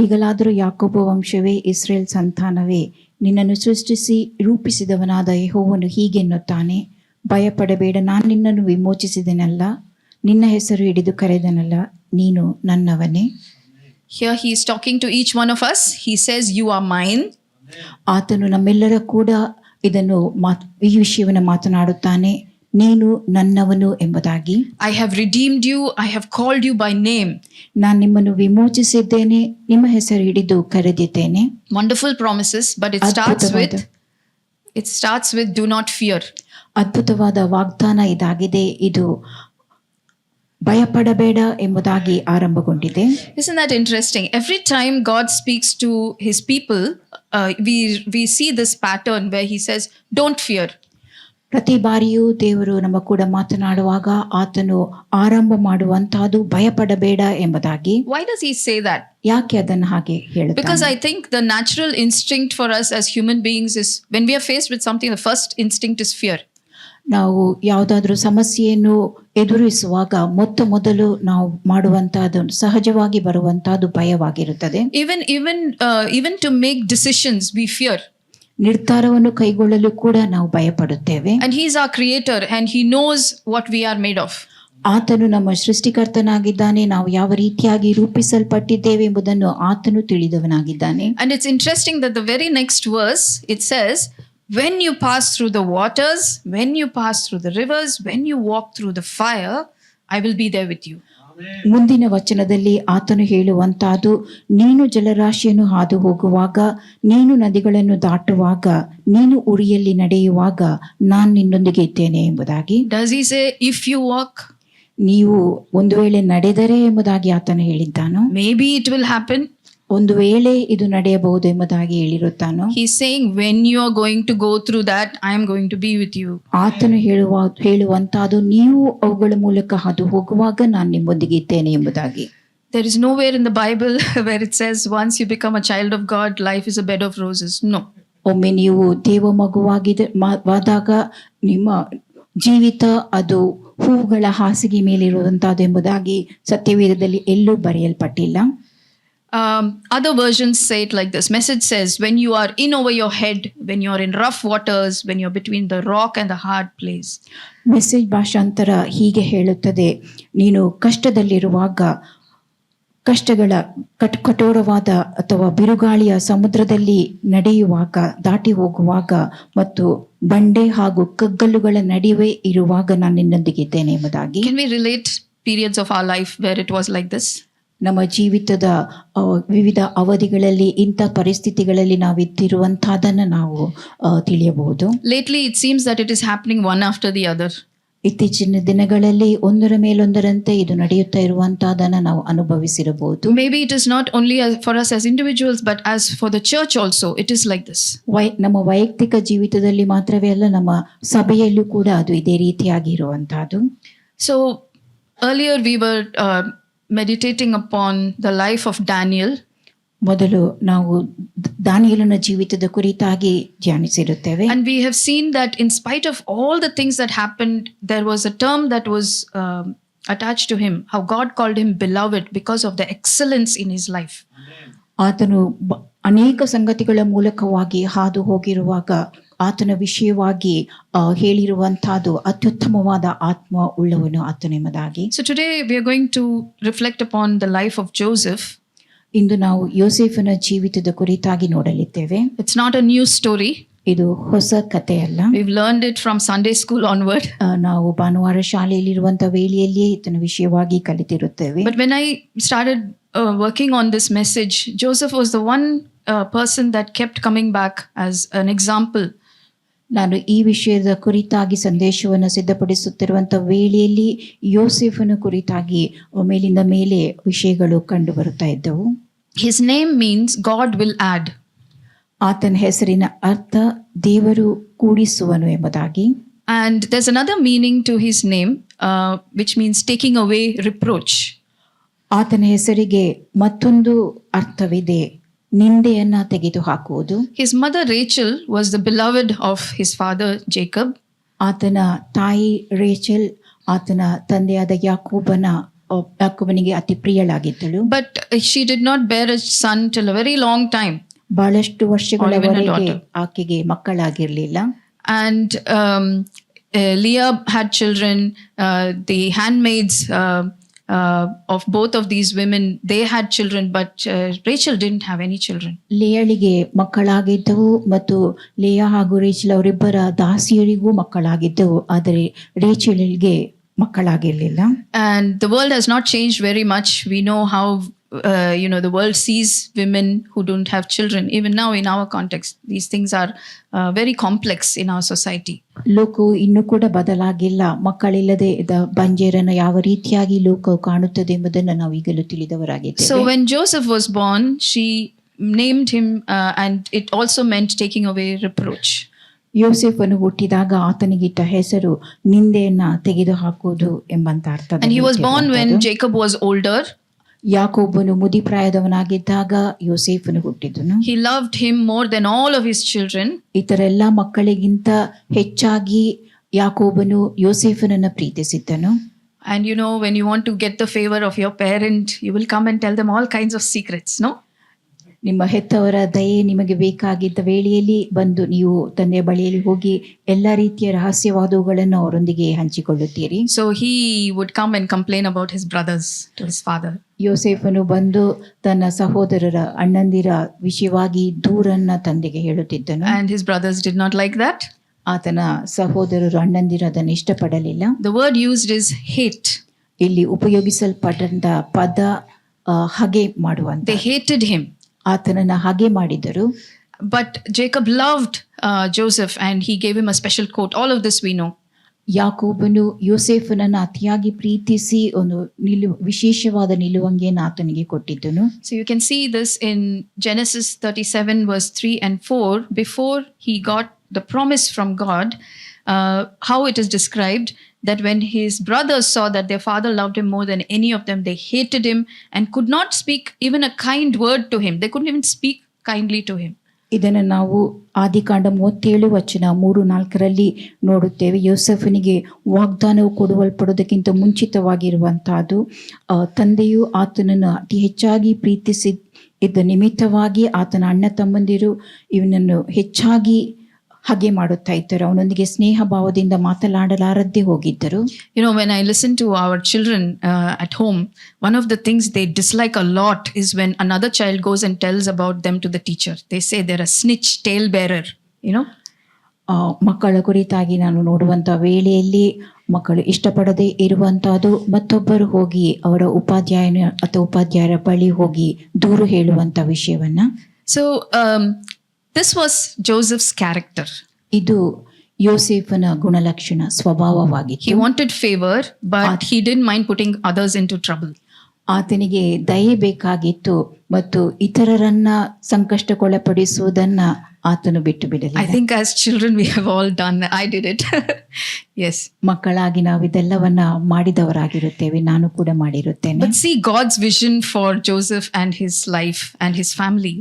ಈಗಲಾದರೂ ಯಾಕೋಬ ವಂಶವೇ, Israel ಸಂತಾನವೇ, ನಿನ್ನನ್ನು ಸೃಷ್ಟಿಸಿ ರೂಪಿಸಿದವನಾದ ಯೆಹೋವನು ಹೀಗೆನ್ನುತ್ತಾನೆ, ಭಯಪಡಬೇಡ, ನಾನು ನಿನ್ನನ್ನು ವಿಮೋಚಿಸಿದೆನಲ್ಲ, ನಿನ್ನ ಹೆಸರು ಹಿಡಿದು ಕರೆದನಲ್ಲ, ನೀನು ನನ್ನವನೇ. Here he is talking to each one of us. He says, you are mine. ಆತನು ನಮ್ಮೆಲ್ಲರ ಕೂಡ ಇದನ್ನು ಈ ವಿಷಯವನ್ನು ಮಾತನಾಡುತ್ತಾನೆ, ನೀನು ನನ್ನವನು ಎಂಬುದಾಗಿ. I have redeemed you. I have called you by name. ನಾನು ನಿಮ್ಮನ್ನು ವಿಮೋಚಿಸಿದ್ದೇನೆ, ನಿಮ್ಮ ಹೆಸರು ಹಿಡಿದು ಕರೆದಿದ್ದೇನೆ. Wonderful promises, but it starts with do not fear. ಅದ್ಭುತವಾದ ವಾಗ್ದಾನ ಇದಾಗಿದೆ. ಇದು ಭಯಪಡಬೇಡ ಎಂಬುದಾಗಿ ಆರಂಭಗೊಂಡಿದೆ. Isn't that interesting? Every time God speaks to his people, we see this pattern where he says, don't fear. ಪ್ರತಿ ಬಾರಿಯೂ ದೇವರು ನಮ್ಮ ಕೂಡ ಮಾತನಾಡುವಾಗ ಆತನು ಆರಂಭ ಮಾಡುವಂತಹದ್ದು ಭಯಪಡಬೇಡ ಎಂಬುದಾಗಿ. Why does he say that? ಯಾಕೆ ಅದನ್ನು ಹಾಗೆ ಹೇಳುತ್ತಾನೆ? Because I think the natural instinct for us as human beings is when we are faced with something, the first instinct is fear. ನಾವು ಯಾವುದಾದ್ರೂ ಸಮಸ್ಯೆಯನ್ನು ಎದುರಿಸುವಾಗ ಮೊದಲು ನಾವು ಮಾಡುವಂತಹದ್ದು ಸಹಜವಾಗಿ ಬರುವಂತಹದ್ದು ಭಯವಾಗಿರುತ್ತದೆ. Even to make decisions we fear. ನಿರ್ಧಾರವನ್ನು ಕೈಗೊಳ್ಳಲು ಕೂಡ ನಾವು ಭಯಪಡುತ್ತೇವೆ. And he is our creator and he knows what we are made of. ಆತನು ನಮ್ಮ ಸೃಷ್ಟಿಕರ್ತನಾಗಿದ್ದಾನೆ, ನಾವು ಯಾವ ರೀತಿಯಾಗಿ ರೂಪಿಸಲ್ಪಟ್ಟಿದ್ದೇವೆ ಎಂಬುದನ್ನು ಆತನು ತಿಳಿದವನಾಗಿದ್ದಾನೆ. And it's interesting that the very next verse it says, when you pass through the waters, when you pass through the rivers, when you walk through the fire, I will be there with you. ಮುಂದಿನ ವಚನದಲ್ಲಿ ಆತನು ಹೇಳುವಂತಹದ್ದು, ನೀನು ಜಲರಾಶಿಯನ್ನು ಹಾದು ಹೋಗುವಾಗ, ನೀನು ನದಿಗಳನ್ನು ದಾಟುವಾಗ, ನೀನು ಉರಿಯಲ್ಲಿ ನಡೆಯುವಾಗ ನಾನು ನಿನ್ನೊಂದಿಗೆ ಇದ್ದೇನೆ ಎಂಬುದಾಗಿ. Does he say if you walk? ನೀವು ಒಂದು ವೇಳೆ ನಡೆದರೆ ಎಂಬುದಾಗಿ ಆತನು ಹೇಳಿದ್ದಾನೋ? Maybe it will happen. ಒಂದು ವೇಳೆ ಇದು ನಡೆಯಬಹುದು ಎಂಬುದಾಗಿ ಹೇಳಿರುತ್ತಾನೋ? He's saying when you are going to go through that, I am going to be with you. ಆತನು ಹೇಳುವಂತಹದ್ದು, ನೀವು ಅವುಗಳ ಮೂಲಕ ಹಾದು ಹೋಗುವಾಗ ನಾನು ನಿಮ್ಮೊಂದಿಗೆ ಇದ್ದೇನೆ ಎಂಬುದಾಗಿ. There is nowhere in the Bible where it says once you become a child of God, life is a bed of roses. No. ಒಮ್ಮೆ ನೀವು ದೇವ ಮಗುವಾದಾಗ ನಿಮ್ಮ ಜೀವಿತ ಅದು ಹೂವುಗಳ ಹಾಸಿಗೆ ಮೇಲಿರುವಂತಹದ್ದು ಎಂಬುದಾಗಿ ಸತ್ಯವೇದದಲ್ಲಿ ಎಲ್ಲೂ ಬರೆಯಲ್ಪಟ್ಟಿಲ್ಲ. Other versions say it like this. Message says, when you are in over your head, when you are in rough waters, when you are between the rock and the hard place. Message ಭಾಷಾಂತರ ಹೀಗೆ ಹೇಳುತ್ತದೆ, ನೀನು ಕಷ್ಟದಲ್ಲಿರುವಾಗ, ಕಷ್ಟಗಳ ಕಠೋರವಾದ ಅಥವಾ ಬಿರುಗಾಳಿಯ ಸಮುದ್ರದಲ್ಲಿ ನಡೆಯುವಾಗ, ದಾಟಿ ಹೋಗುವಾಗ ಮತ್ತು ಬಂಡೆ ಹಾಗೂ ಕಗ್ಗಲ್ಲುಗಳ ನಡುವೆ ಇರುವಾಗ ನಾನು ನಿನ್ನೊಂದಿಗಿದ್ದೇನೆ ಎಂಬುದಾಗಿ. Can we relate periods of our life where it was like this? ನಮ್ಮ ಜೀವಿತದ ವಿವಿಧ ಅವಧಿಗಳಲ್ಲಿ ಇಂಥ ಪರಿಸ್ಥಿತಿಗಳಲ್ಲಿ ನಾವಿದ್ದಿರುವಂತಹದನ್ನು ನಾವು ತಿಳಿಯಬಹುದು. Lately it seems that it is happening one after the other. ಇತ್ತೀಚಿನ ದಿನಗಳಲ್ಲಿ ಒಂದರ ಮೇಲೊಂದರಂತೆ ಇದು ನಡೆಯುತ್ತಾ ಇರುವಂತಹದನ್ನು ನಾವು ಅನುಭವಿಸಿರಬಹುದು. Maybe it is not only for us as individuals but as for the church also it is like this. ನಮ್ಮ ವೈಯಕ್ತಿಕ ಜೀವಿತದಲ್ಲಿ ಮಾತ್ರವೇ ಅಲ್ಲ, ನಮ್ಮ ಸಭೆಯಲ್ಲೂ ಕೂಡ ಅದು ಇದೇ ರೀತಿಯಾಗಿ ಇರುವಂತಹದ್ದು. So earlier we were meditating upon the life of Daniel. ಮೊದಲು ನಾವು ದಾನಿಯೇಲನ ಜೀವಿತದ ಕುರಿತಾಗಿ ಧ್ಯಾನಿಸಿರುತ್ತೇವೆ. And we have seen that in spite of all the things that happened, there was a term that was attached to him, how God called him beloved because of the excellence in his life. ಆತನು ಅನೇಕ ಸಂಗತಿಗಳ ಮೂಲಕವಾಗಿ ಹಾದು ಹೋಗಿರುವಾಗ ಆತನ ವಿಷಯವಾಗಿ ಹೇಳಿರುವಂತಹದ್ದು ಅತ್ಯುತ್ತಮವಾದ ಆತ್ಮ ಉಳ್ಳವನು ಆತನೆಂಬುದಾಗಿ. So today we are going to reflect upon the life of Joseph. ಇಂದು ನಾವು ಯೋಸೇಫನ ಜೀವಿತದ ಕುರಿತಾಗಿ ನೋಡಲಿದ್ದೇವೆ. It's not a new story. ಇದು ಹೊಸ ಕಥೆಯಲ್ಲ. We've learned it from Sunday school onward. ನಾವು ಭಾನುವಾರ ಶಾಲೆಯಲ್ಲಿರುವಂತಹ ವೇಳೆಯಲ್ಲಿಯೇ ಇದನ್ನ ವಿಷಯವಾಗಿ ಕಲಿತಿರುತ್ತೇವೆ. But when I started working on this message, Joseph was the one person that kept coming back as an example. ನಾನು ಈ ವಿಷಯದ ಕುರಿತಾಗಿ ಸಂದೇಶವನ್ನು ಸಿದ್ಧಪಡಿಸುತ್ತಿರುವಂತ ವೇಳೆಯಲ್ಲಿ ಯೋಸೇಫನ ಕುರಿತಾಗಿ ಮೇಲಿಂದ ಮೇಲೆ ವಿಷಯಗಳು ಕಂಡು ಬರುತ್ತಾ ಇದ್ದವು. His name means God will add. ಆತನ ಹೆಸರಿನ ಅರ್ಥ ದೇವರು ಕೂಡಿಸುವನು ಎಂಬುದಾಗಿ. And there's another meaning to his name, which means taking away reproach. ಆತನ ಹೆಸರಿಗೆ ಮತ್ತೊಂದು ಅರ್ಥವಿದೆ, ನಿಂದೆಯನ್ನ ತೆಗೆದು ಹಾಕುವುದು. His mother Rachel was the beloved of his father Jacob. ಆತನ ತಾಯಿ ರೇಚಲ್ ಆತನ ತಂದೆಯಾದ ಯಾಕೋಬನಿಗೆ ಅತಿ ಪ್ರಿಯಳಾಗಿದ್ದಳು. But she did not bear a son till a very long time. ಬಹಳಷ್ಟು ವರ್ಷಗಳವರೆಗೆ ಆಕೆಗೆ ಮಕ್ಕಳಾಗಿರ್ಲಿಲ್ಲ. And Leah had children. The handmaids of both of these women, they had children, but Rachel didn't have any children. ಲೇಯಳಿಗೆ ಮಕ್ಕಳಾಗಿದ್ದವು ಮತ್ತು Leah ಹಾಗೂ Rachel ಅವರಿಬ್ಬರ ದಾಸಿಯರಿಗೂ ಮಕ್ಕಳಾಗಿದ್ದವು, ಆದರೆ ರೇಚಲ್ಗೆ ಮಕ್ಕಳಾಗಿರ್ಲಿಲ್ಲ. And the world has not changed very much. We know how the world sees women who don't have children. Even now in our context, these things are very complex in our society. ಲೋಕವು ಇನ್ನೂ ಕೂಡ ಬದಲಾಗಿಲ್ಲ. ಮಕ್ಕಳಿಲ್ಲದೆ ಬಂಜೇರನ್ನು ಯಾವ ರೀತಿಯಾಗಿ ಲೋಕವು ಕಾಣುತ್ತದೆ ಎಂಬುದನ್ನು ನಾವು ಈಗಲೂ ತಿಳಿದವರಾಗಿದ್ದೇವೆ. So when Joseph was born, she named him and it also meant taking away reproach. ಯೋಸೇಫನು ಹುಟ್ಟಿದಾಗ ಆತನಿಗಿಟ್ಟ ಹೆಸರು ನಿಂದೆಯನ್ನ ತೆಗೆದು ಹಾಕುವುದು ಎಂಬಂತ ಅರ್ಥ. And he was born when Jacob was older. ಯಾಕೋಬನು ಮುದಿಪ್ರಾಯದವನಾಗಿದ್ದಾಗ ಯೋಸೇಫನು ಹುಟ್ಟಿದನು. He loved him more than all of his children. ಇತರ ಎಲ್ಲ ಮಕ್ಕಳಿಗಿಂತ ಹೆಚ್ಚಾಗಿ ಯಾಕೋಬನು ಯೋಸೇಫನನ್ನ ಪ್ರೀತಿಸಿದ್ದನು. And when you want to get the favor of your parent, you will come and tell them all kinds of secrets, no? ನಿಮ್ಮ ಹೆತ್ತವರ ದಯೆ ನಿಮಗೆ ಬೇಕಾಗಿದ್ದ ವೇಳೆಯಲ್ಲಿ ಬಂದು ನೀವು ತಂದೆಯ ಬಳಿಯಲ್ಲಿ ಹೋಗಿ ಎಲ್ಲ ರೀತಿಯ ರಹಸ್ಯವಾದವುಗಳನ್ನು ಅವರೊಂದಿಗೆ ಹಂಚಿಕೊಳ್ಳುತ್ತೀರಿ. So he would come and complain about his brothers to his father. ಯೋಸೇಫನು ಬಂದು ತನ್ನ ಸಹೋದರರ ಅಣ್ಣಂದಿರ ವಿಷಯವಾಗಿ ದೂರನ್ನ ತಂದೆಗೆ ಹೇಳುತ್ತಿದ್ದನು. And his brothers did not like that. ಆತನ ಸಹೋದರರು ಅಣ್ಣಂದಿರು ಅದನ್ನು ಇಷ್ಟಪಡಲಿಲ್ಲ. The word used is hate. ಇಲ್ಲಿ ಉಪಯೋಗಿಸಲ್ಪಟ್ಟಂತ ಪದ ಹಗೆ ಮಾಡುವಂತ. They hated him. ಆತನನ್ನ ಹಾಗೆ ಮಾಡಿದರು. But Jacob loved Joseph and he gave him a special coat. All of this we know. ಯಾಕೋಬನು ಯೋಸೇಫನನ್ನು ಅತಿಯಾಗಿ ಪ್ರೀತಿಸಿ ಒಂದು ವಿಶೇಷವಾದ ನಿಲುವಂಗಿಯನ್ನು ಆತನಿಗೆ ಕೊಟ್ಟಿದ್ದನು. So you can see this in Genesis 37 verse 3 and 4. Before he got the promise from God, how it is described that when his brothers saw that their father loved him more than any of them, they hated him and could not speak even a kind word to him. They couldn't even speak kindly to him. ಇದನ್ನು ನಾವು ಆದಿಕಾಂಡ 37:3-4 ನೋಡುತ್ತೇವೆ. ಯೋಸೇಫನಿಗೆ ವಾಗ್ದಾನವು ಕೊಡುವಲ್ಪಡೋದಕ್ಕಿಂತ ಮುಂಚಿತವಾಗಿರುವಂತಹದ್ದು. ತಂದೆಯು ಆತನನ್ನು ಅತಿ ಹೆಚ್ಚಾಗಿ ಪ್ರೀತಿಸಿದ್ದ ನಿಮಿತ್ತವಾಗಿ ಆತನ ಅಣ್ಣ ತಮ್ಮಂದಿರು ಇವನನ್ನು ಹೆಚ್ಚಾಗಿ ಹಾಗೆ ಮಾಡುತ್ತಾ ಇದ್ದರು. ಅವನೊಂದಿಗೆ ಸ್ನೇಹ ಭಾವದಿಂದ ಮಾತನಾಡಲಾರದೆ ಹೋಗಿದ್ದರು. When I listen to our children at home, one of the things they dislike a lot is when another child goes and tells about them to the teacher. They say they're a snitch, tale bearer, ಮಕ್ಕಳ ಕುರಿತಾಗಿ ನಾನು ನೋಡುವಂತ ವೇಳೆಯಲ್ಲಿ ಮಕ್ಕಳು ಇಷ್ಟಪಡದೆ ಇರುವಂತಹದ್ದು ಮತ್ತೊಬ್ಬರು ಹೋಗಿ ಅವರ ಉಪಾಧ್ಯಾಯನ ಅಥವಾ ಉಪಾಧ್ಯಾಯರ ಬಳಿ ಹೋಗಿ ದೂರು ಹೇಳುವಂತ ವಿಷಯವನ್ನ. So this was Joseph's character. ಇದು ಯೋಸೇಫನ ಗುಣಲಕ್ಷಣ, ಸ್ವಭಾವವಾಗಿತ್ತು. He wanted favor, but he didn't mind putting others into trouble. ಆತನಿಗೆ ದಯೆ ಬೇಕಾಗಿತ್ತು ಮತ್ತು ಇತರರನ್ನ ಸಂಕಷ್ಟಕ್ಕೊಳಪಡಿಸುವುದನ್ನ ಆತನು ಬಿಟ್ಟು ಬಿಡಲಿಲ್ಲ. I think as children we have all done. I did it. Yes. ಮಕ್ಕಳಾಗಿ ನಾವು ಇದೆಲ್ಲವನ್ನ ಮಾಡಿದವರಾಗಿರುತ್ತೇವೆ, ನಾನು ಕೂಡ ಮಾಡಿರುತ್ತೇನೆ. But see God's vision for Joseph and his life and his family.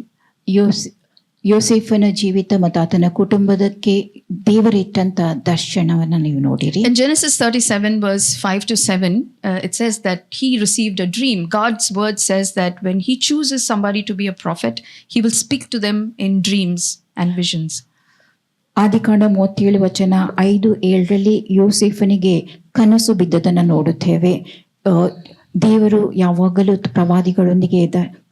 ಯೋಸೇಫನ ಜೀವಿತ ಮತ್ತು ಆತನ ಕುಟುಂಬದಕ್ಕೆ ದೇವರಿಟ್ಟಂತ ದರ್ಶನವನ್ನ ನೀವು ನೋಡಿರಿ. In Genesis 37, verse 5 to 7, it says that he received a dream. God's word says that when he chooses somebody to be a prophet, he will speak to them in dreams and visions. ಆದಿಕಾಂಡ 37:5-7 ಯೋಸೇಫನಿಗೆ ಕನಸು ಬಿದ್ದದನ್ನು ನೋಡುತ್ತೇವೆ. ದೇವರು ಯಾವಾಗಲೂ ಪ್ರವಾದಿಗಳೊಂದಿಗೆ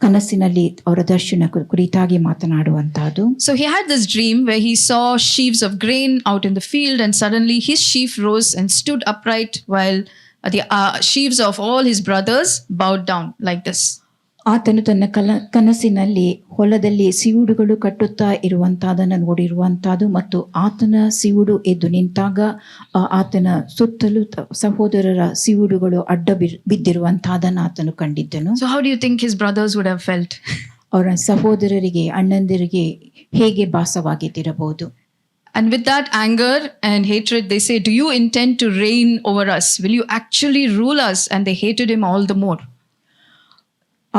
ಕನಸಿನಲ್ಲಿ ಅವರ ದರ್ಶನ ಕುರಿತಾಗಿ ಮಾತನಾಡುವಂತಹದ್ದು. So he had this dream where he saw sheaves of grain out in the field, and suddenly his sheaf rose and stood upright while the sheaves of all his brothers bowed down like this. ಆತನು ತನ್ನ ಕನಸಿನಲ್ಲಿ ಹೊಲದಲ್ಲಿ ಸಿವುಡುಗಳು ಕಟ್ಟುತ್ತಾ ಇರುವಂತಹದನ್ನು ನೋಡಿರುವಂತಹದ್ದು ಮತ್ತು ಆತನ ಸಿವುಡು ಎದ್ದು ನಿಂತಾಗ ಆತನ ಸುತ್ತಲೂ ಸಹೋದರರ ಸಿವುಡುಗಳು ಅಡ್ಡ ಬಿದ್ದಿರುವಂತಹದನ್ನು ಆತನು ಕಂಡಿದ್ದನು. So how do you think his brothers would have felt? ಅವರ ಸಹೋದರರಿಗೆ ಅಣ್ಣಂದಿರಿಗೆ ಹೇಗೆ ಭಾಸವಾಗಿದ್ದಿರಬಹುದು? And with that anger and hatred, they say, "Do you intend to reign over us? Will you actually rule us?" And they hated him all the more.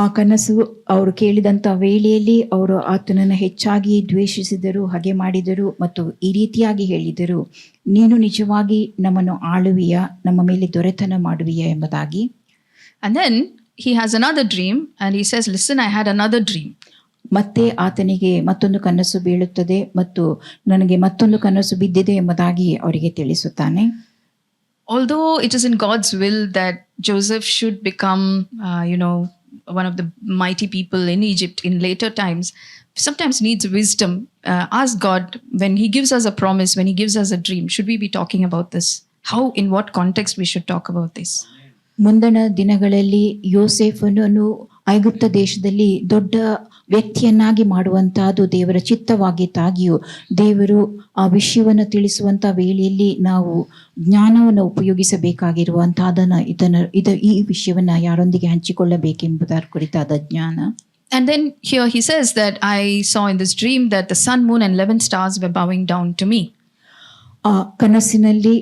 ಆ ಕನಸು ಅವರು ಕೇಳಿದಂಥ ವೇಳೆಯಲ್ಲಿ ಅವರು ಆತನನ್ನು ಹೆಚ್ಚಾಗಿ ದ್ವೇಷಿಸಿದರು, ಹಾಗೆ ಮಾಡಿದರು ಮತ್ತು ಈ ರೀತಿಯಾಗಿ ಹೇಳಿದರು, ನೀನು ನಿಜವಾಗಿ ನಮ್ಮನ್ನು ಆಳುವಿಯಾ, ನಮ್ಮ ಮೇಲೆ ದೊರೆತನ ಮಾಡುವಿಯಾ ಎಂಬುದಾಗಿ. And then he has another dream and he says, "Listen, I had another dream." ಮತ್ತೆ ಆತನಿಗೆ ಮತ್ತೊಂದು ಕನಸು ಬೀಳುತ್ತದೆ ಮತ್ತು ನನಗೆ ಮತ್ತೊಂದು ಕನಸು ಬಿದ್ದಿದೆ ಎಂಬುದಾಗಿ ಅವರಿಗೆ ತಿಳಿಸುತ್ತಾನೆ. Although it is in God's will that Joseph should become, one of the mighty people in Egypt in later times, sometimes needs wisdom. Ask God, when he gives us a promise, when he gives us a dream, should we be talking about this? How, in what context we should talk about this? ಮುಂದಿನ ದಿನಗಳಲ್ಲಿ ಯೋಸೇಫನನ್ನು ಐಗುಪ್ತ ದೇಶದಲ್ಲಿ ದೊಡ್ಡ ವ್ಯಕ್ತಿಯನ್ನಾಗಿ ಮಾಡುವಂತಹದ್ದು ದೇವರ ಚಿತ್ತವಾಗಿದ್ದಾಗಿಯೂ ದೇವರು ಆ ವಿಷಯವನ್ನು ತಿಳಿಸುವಂತ ವೇಳೆಯಲ್ಲಿ ನಾವು ಜ್ಞಾನವನ್ನು ಉಪಯೋಗಿಸಬೇಕಾಗಿರುವಂತಹದನ್ನ ಈ ವಿಷಯವನ್ನ ಯಾರೊಂದಿಗೆ ಹಂಚಿಕೊಳ್ಳಬೇಕೆಂಬುದರ ಕುರಿತಾದ ಜ್ಞಾನ. And then here he says that I saw in this dream that the sun, moon and 11 stars were bowing down to me. ಆ ಕನಸಿನಲ್ಲಿ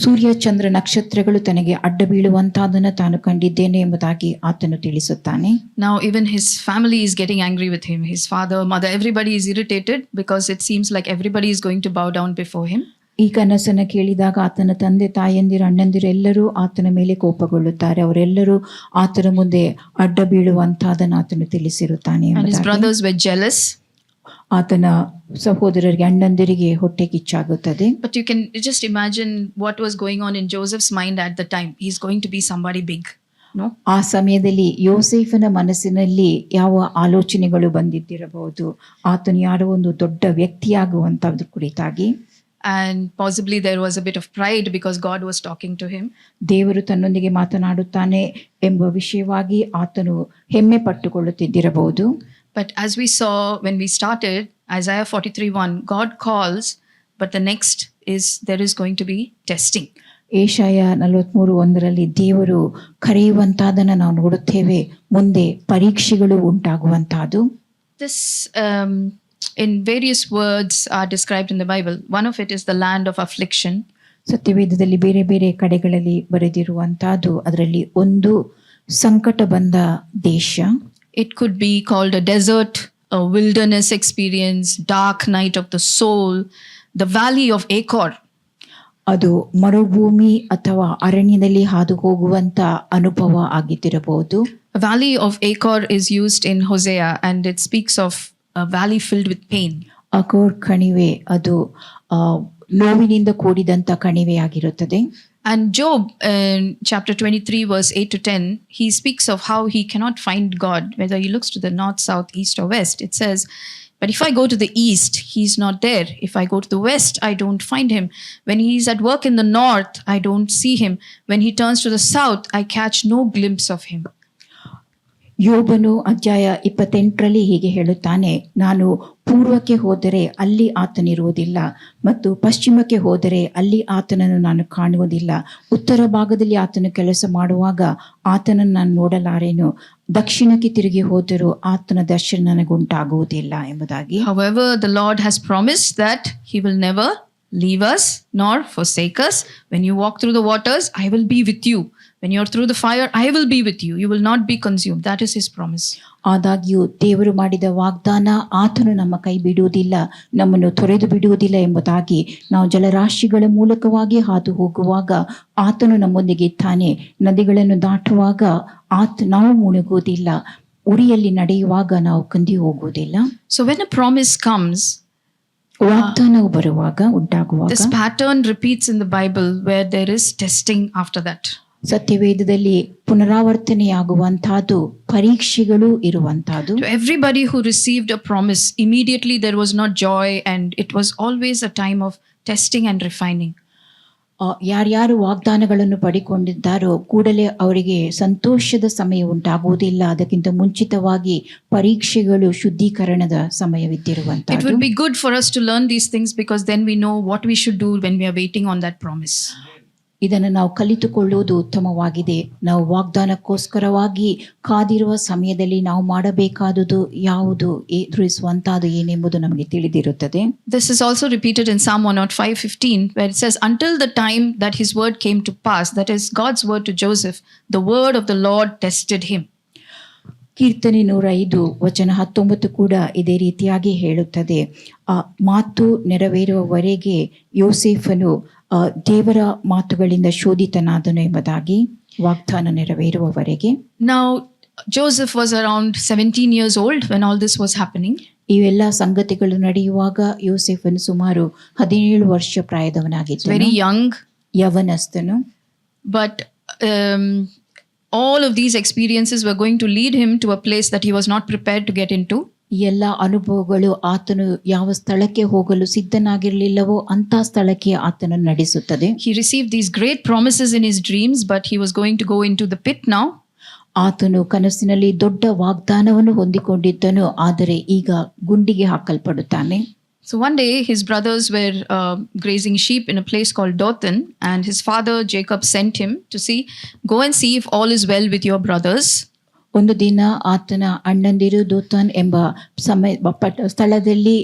ಸೂರ್ಯ ಚಂದ್ರ ನಕ್ಷತ್ರಗಳು ತನಗೆ ಅಡ್ಡ ಬೀಳುವಂತಹದನ್ನ ತಾನು ಕಂಡಿದ್ದೇನೆ ಎಂಬುದಾಗಿ ಆತನು ತಿಳಿಸುತ್ತಾನೆ. Now even his family is getting angry with him. His father, mother, everybody is irritated because it seems like everybody is going to bow down before him. ಈ ಕನಸನ್ನು ಕೇಳಿದಾಗ ಆತನ ತಂದೆ ತಾಯಂದಿರು ಅಣ್ಣಂದಿರು ಎಲ್ಲರೂ ಆತನ ಮೇಲೆ ಕೋಪಗೊಳ್ಳುತ್ತಾರೆ. ಅವರೆಲ್ಲರೂ ಆತನ ಮುಂದೆ ಅಡ್ಡ ಬೀಳುವಂತಹದನ್ನು ಆತನು ತಿಳಿಸಿರುತ್ತಾನೆ. And his brothers were jealous. ಆತನ ಸಹೋದರರಿಗೆ ಅಣ್ಣಂದಿರಿಗೆ ಹೊಟ್ಟೆ ಕಿಚ್ಚಾಗುತ್ತದೆ. But you can just imagine what was going on in Joseph's mind at the time. He's going to be somebody big, no? ಆ ಸಮಯದಲ್ಲಿ ಯೋಸೇಫನ ಮನಸ್ಸಿನಲ್ಲಿ ಯಾವ ಆಲೋಚನೆಗಳು ಬಂದಿದ್ದಿರಬಹುದು, ಆತನು ಯಾರೋ ಒಂದು ದೊಡ್ಡ ವ್ಯಕ್ತಿಯಾಗುವಂತಹದ್ದು ಕುರಿತಾಗಿ. And possibly there was a bit of pride because God was talking to him. ದೇವರು ತನ್ನೊಂದಿಗೆ ಮಾತನಾಡುತ್ತಾನೆ ಎಂಬ ವಿಷಯವಾಗಿ ಆತನು ಹೆಮ್ಮೆ ಪಟ್ಟುಕೊಳ್ಳುತ್ತಿದ್ದಿರಬಹುದು. But as we saw when we started, Isaiah 43:1, God calls, but the next is there is going to be testing. Yeshaya 43:1 ದೇವರು ಕರೆಯುವಂತಹದನ್ನು ನಾವು ನೋಡುತ್ತೇವೆ, ಮುಂದೆ ಪರೀಕ್ಷೆಗಳು ಉಂಟಾಗುವಂತಹದ್ದು. This in various words are described in the Bible. One of it is the land of affliction. ಸತ್ಯವೇದದಲ್ಲಿ ಬೇರೆ ಬೇರೆ ಕಡೆಗಳಲ್ಲಿ ಬರೆದಿರುವಂತಹದ್ದು, ಅದರಲ್ಲಿ ಒಂದು ಸಂಕಟ ಬಂದ ದೇಶ. It could be called a desert, a wilderness experience, dark night of the soul, the valley of Achor. ಅದು ಮರುಭೂಮಿ ಅಥವಾ ಅರಣ್ಯದಲ್ಲಿ ಹಾದು ಹೋಗುವಂತ ಅನುಭವ ಆಗಿದ್ದಿರಬಹುದು. A valley of Achor is used in Hosea and it speaks of a valley filled with pain. ಅಕೋರ್ ಕಣಿವೆ ಅದು ನೋವಿನಿಂದ ಕೂಡಿದಂತ ಕಣಿವೆಯಾಗಿರುತ್ತದೆ. And Job in chapter 23 verse 8 to 10, he speaks of how he cannot find God, whether he looks to the north, south, east or west. It says, "But if I go to the east, he's not there. If I go to the west, I don't find him. When he's at work in the north, I don't see him. When he turns to the south, I catch no glimpse of him." ಯೋಬನು ಅಧ್ಯಾಯ 28 ಹೀಗೆ ಹೇಳುತ್ತಾನೆ, ನಾನು ಪೂರ್ವಕ್ಕೆ ಹೋದರೆ ಅಲ್ಲಿ ಆತನಿರುವುದಿಲ್ಲ ಮತ್ತು ಪಶ್ಚಿಮಕ್ಕೆ ಹೋದರೆ ಅಲ್ಲಿ ಆತನನ್ನು ನಾನು ಕಾಣುವುದಿಲ್ಲ. ಉತ್ತರ ಭಾಗದಲ್ಲಿ ಆತನು ಕೆಲಸ ಮಾಡುವಾಗ ಆತನನ್ನು ನಾನು ನೋಡಲಾರೆನು. ದಕ್ಷಿಣಕ್ಕೆ ತಿರುಗಿ ಹೋದರೂ ಆತನ ದರ್ಶನ ನನಗುಂಟಾಗುವುದಿಲ್ಲ ಎಂಬುದಾಗಿ. However, the Lord has promised that he will never leave us nor forsake us. When you walk through the waters, I will be with you. When you're through the fire, I will be with you. You will not be consumed. That is his promise. ಆದಾಗ್ಯೂ ದೇವರು ಮಾಡಿದ ವಾಗ್ದಾನ, ಆತನು ನಮ್ಮ ಕೈ ಬಿಡುವುದಿಲ್ಲ, ನಮ್ಮನ್ನು ತೊರೆದು ಬಿಡುವುದಿಲ್ಲ ಎಂಬುದಾಗಿ. ನಾವು ಜಲರಾಶಿಗಳ ಮೂಲಕವಾಗಿ ಹಾದು ಹೋಗುವಾಗ ಆತನು ನಮ್ಮೊಂದಿಗೆ ಇದ್ದಾನೆ. ನದಿಗಳನ್ನು ದಾಟುವಾಗ ನಾವು ಮುಳುಗುವುದಿಲ್ಲ. ಉರಿಯಲ್ಲಿ ನಡೆಯುವಾಗ ನಾವು ಕಂದಿ ಹೋಗುವುದಿಲ್ಲ. So when a promise comes, ವಾಗ್ದಾನವು ಬರುವಾಗ, ಉಂಟಾಗುವಾಗ, this pattern repeats in the Bible where there is testing after that. ಸತ್ಯವೇದದಲ್ಲಿ ಪುನರಾವರ್ತನೆಯಾಗುವಂತಹದ್ದು, ಪರೀಕ್ಷೆಗಳು ಇರುವಂತಹದ್ದು. To everybody who received a promise, immediately there was not joy, and it was always a time of testing and refining. ಯಾರ್ಯಾರು ವಾಗ್ದಾನಗಳನ್ನು ಪಡಿಕೊಂಡಿದ್ದಾರೋ ಕೂಡಲೇ ಅವರಿಗೆ ಸಂತೋಷದ ಸಮಯ ಉಂಟಾಗುವುದಿಲ್ಲ. ಅದಕ್ಕಿಂತ ಮುಂಚಿತವಾಗಿ ಪರೀಕ್ಷೆಗಳು, ಶುದ್ಧೀಕರಣದ ಸಮಯವಿದ್ದಿರುವಂತಹ. It would be good for us to learn these things, because then we know what we should do when we are waiting on that promise. ಇದನ್ನು ನಾವು ಕಲಿತುಕೊಳ್ಳುವುದು ಉತ್ತಮವಾಗಿದೆ. ನಾವು ವಾಗ್ದಾನಕ್ಕೋಸ್ಕರವಾಗಿ ಕಾದಿರುವ ಸಮಯದಲ್ಲಿ ನಾವು ಮಾಡಬೇಕಾದುದು ಯಾವುದು, ಎದುರಿಸುವಂತಹದ್ದು ಏನೆಂಬುದು ನಮಗೆ ತಿಳಿದಿರುತ್ತದೆ. This is also repeated in Psalm 105:15, where it says, until the time that his word came to pass, that is God's word to Joseph, the word of the Lord tested him. ಕೀರ್ತನೆ 105:19 ಕೂಡ ಇದೇ ರೀತಿಯಾಗಿ ಹೇಳುತ್ತದೆ. ಆ ಮಾತು ನೆರವೇರುವವರೆಗೆ ಯೋಸೇಫನು ದೇವರ ಮಾತುಗಳಿಂದ ಶೋಧಿತನಾದನು ಎಂಬುದಾಗಿ. ವಾಗ್ದಾನ ನೆರವೇರುವವರೆಗೆ. Now Joseph was around 17 years old when all this was happening. ಇವೆಲ್ಲ ಸಂಗತಿಗಳು ನಡೆಯುವಾಗ ಯೋಸೇಫನು ಸುಮಾರು 17 ವರ್ಷ ಪ್ರಾಯದವನಾಗಿದ್ದನು. Very young. ಯವನಸ್ಥನು. But all of these experiences were going to lead him to a place that he was not prepared to get into. ಎಲ್ಲ ಅನುಭವಗಳು ಆತನು ಯಾವ ಸ್ಥಳಕ್ಕೆ ಹೋಗಲು ಸಿದ್ಧನಾಗಿರಲಿಲ್ಲವೋ ಅಂತ ಸ್ಥಳಕ್ಕೆ ಆತನನ್ನು ನಡೆಸುತ್ತದೆ. He received these great promises in his dreams, but he was going to go into the pit now. ಆತನು ಕನಸಿನಲ್ಲಿ ದೊಡ್ಡ ವಾಗ್ದಾನವನ್ನು ಹೊಂದಿಕೊಂಡಿದ್ದನು, ಆದರೆ ಈಗ ಗುಂಡಿಗೆ ಹಾಕಲ್ಪಡುತ್ತಾನೆ. So one day his brothers were grazing sheep in a place called Dothan, and his father Jacob sent him to go and see if all is well with your brothers. ಒಂದು ದಿನ ಆತನ ಅಣ್ಣಂದಿರು ದೋತಾನ್ ಎಂಬ ಸ್ಥಳದಲ್ಲಿ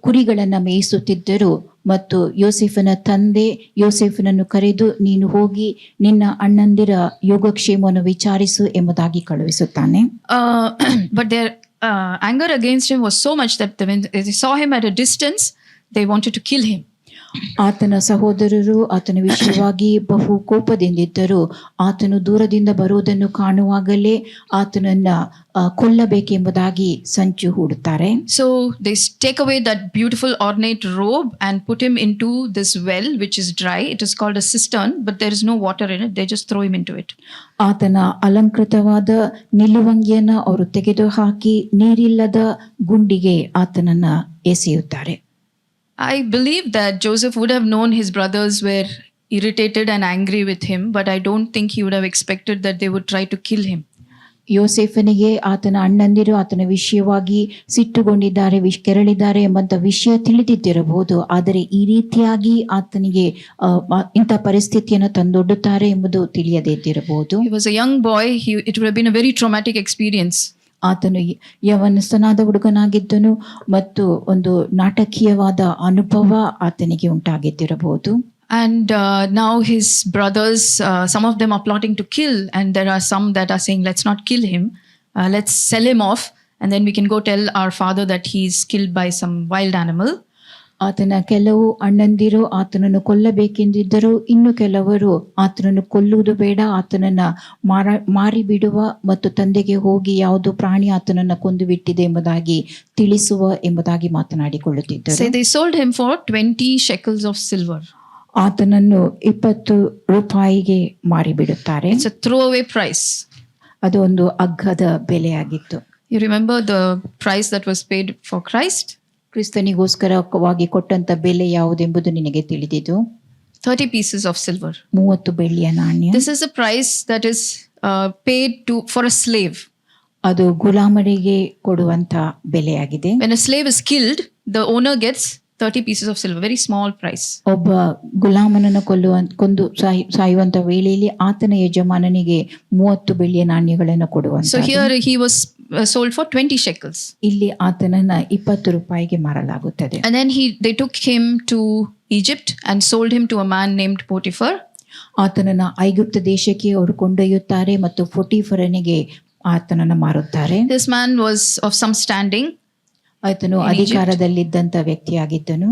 ಕುರಿಗಳನ್ನು ಮೇಯಿಸುತ್ತಿದ್ದರು, ಮತ್ತು ಯೋಸೇಫನ ತಂದೆ ಯೋಸೇಫನನ್ನು ಕರೆದು, ನೀನು ಹೋಗಿ ನಿನ್ನ ಅಣ್ಣಂದಿರ ಯೋಗಕ್ಷೇಮವನ್ನು ವಿಚಾರಿಸು ಎಂಬುದಾಗಿ ಕಳುಹಿಸುತ್ತಾನೆ. But their anger against him was so much that when they saw him at a distance, they wanted to kill him. ಆತನ ಸಹೋದರರು ಆತನ ವಿಷಯವಾಗಿ ಬಹು ಕೋಪದಿಂದಿದ್ದರು. ಆತನು ದೂರದಿಂದ ಬರುವುದನ್ನು ಕಾಣುವಾಗಲೇ ಆತನನ್ನ ಕೊಲ್ಲಬೇಕೆಂಬುದಾಗಿ ಸಂಚು ಹೂಡುತ್ತಾರೆ. So they take away that beautiful ornate robe and put him into this well which is dry. It is called a cistern, but there is no water in it. They just throw him into it. ಆತನ ಅಲಂಕೃತವಾದ ನಿಲುವಂಗಿಯನ್ನು ಅವರು ತೆಗೆದು ಹಾಕಿ ನೀರಿಲ್ಲದ ಗುಂಡಿಗೆ ಆತನನ್ನ ಎಸೆಯುತ್ತಾರೆ. I believe that Joseph would have known his brothers were irritated and angry with him, but I don't think he would have expected that they would try to kill him. ಯೋಸೇಫನಿಗೆ ಆತನ ಅಣ್ಣಂದಿರು ಆತನ ವಿಷಯವಾಗಿ ಸಿಟ್ಟುಗೊಂಡಿದ್ದಾರೆ, ಕೆರಳಿದ್ದಾರೆ ಎಂಬಂತ ವಿಷಯ ತಿಳಿದಿದ್ದಿರಬಹುದು, ಆದರೆ ಈ ರೀತಿಯಾಗಿ ಆತನಿಗೆ ಇಂಥ ಪರಿಸ್ಥಿತಿಯನ್ನು ತಂದೊಡ್ಡುತ್ತಾರೆ ಎಂಬುದು ತಿಳಿಯದೇ ಇದ್ದಿರಬಹುದು. He was a young boy. It would have been a very traumatic experience. ಆತನು ಯವನಸ್ಥನಾದ ಹುಡುಗನಾಗಿದ್ದನು, ಮತ್ತು ಒಂದು ನಾಟಕೀಯವಾದ ಅನುಭವ ಆತನಿಗೆ ಉಂಟಾಗಿದ್ದಿರಬಹುದು. And now his brothers, some of them are plotting to kill, and there are some that are saying, let's not kill him, let's sell him off, and then we can go tell our father that he's killed by some wild animal. ಆತನ ಕೆಲವು ಅಣ್ಣಂದಿರು ಆತನನ್ನು ಕೊಲ್ಲಬೇಕೆಂದಿದ್ದರು, ಇನ್ನು ಕೆಲವರು ಆತನನ್ನು ಕೊಲ್ಲುವುದು ಬೇಡ, ಆತನನ್ನ ಮಾರಿ ಬಿಡುವ ಮತ್ತು ತಂದೆಗೆ ಹೋಗಿ ಯಾವುದು ಪ್ರಾಣಿ ಆತನನ್ನ ಕೊಂದು ಬಿಟ್ಟಿದೆ ಎಂಬುದಾಗಿ ತಿಳಿಸುವ ಎಂಬುದಾಗಿ ಮಾತನಾಡಿಕೊಳ್ಳುತ್ತಿದ್ದರು. So they sold him for 20 shekels of silver. ಆತನನ್ನು 20 ರೂಪಾಯಿಗೆ ಮಾರಿಬಿಡುತ್ತಾರೆ. It's a throwaway price. ಅದು ಒಂದು ಅಗ್ಗದ ಬೆಲೆಯಾಗಿತ್ತು. You remember the price that was paid for Christ? ಕ್ರಿಸ್ತನಿಗೋಸ್ಕರವಾಗಿ ಕೊಟ್ಟಂತ ಬೆಲೆ ಯಾವುದೆಂಬುದು ನಿನಗೆ ತಿಳಿದಿದ್ದು. 30 pieces of silver. 30 ಬೆಳ್ಳಿಯ ನಾಣ್ಯ. This is a price that is paid for a slave. ಅದು ಗುಲಾಮರಿಗೆ ಕೊಡುವಂತ ಬೆಲೆಯಾಗಿದೆ. When a slave is killed, the owner gets 30 pieces of silver, very small price. ಒಬ್ಬ ಗುಲಾಮನನ್ನು ಕೊಂದು ಸಾಯುವಂತ ವೇಳೆಯಲ್ಲಿ ಆತನ ಯಜಮಾನನಿಗೆ 30 ಬೆಳ್ಳಿಯ ನಾಣ್ಯಗಳನ್ನು ಕೊಡುವಂತ. So here he was sold for 20 shekels. ಇಲ್ಲಿ ಆತನನ್ನ 20 ರೂಪಾಯಿಗೆ ಮಾರಲಾಗುತ್ತದೆ. And then they took him to Egypt and sold him to a man named Potiphar. ಆತನನ್ನ ಐಗುಪ್ತ ದೇಶಕ್ಕೆ ಅವರು ಕೊಂಡೊಯ್ಯುತ್ತಾರೆ ಮತ್ತು ಪೊಟೀಫರನಿಗೆ ಆತನನ್ನ ಮಾರುತ್ತಾರೆ. This man was of some standing. ಆತನು In Egypt. ಅಧಿಕಾರದಲ್ಲಿದ್ದಂಥ ವ್ಯಕ್ತಿಯಾಗಿದ್ದನು.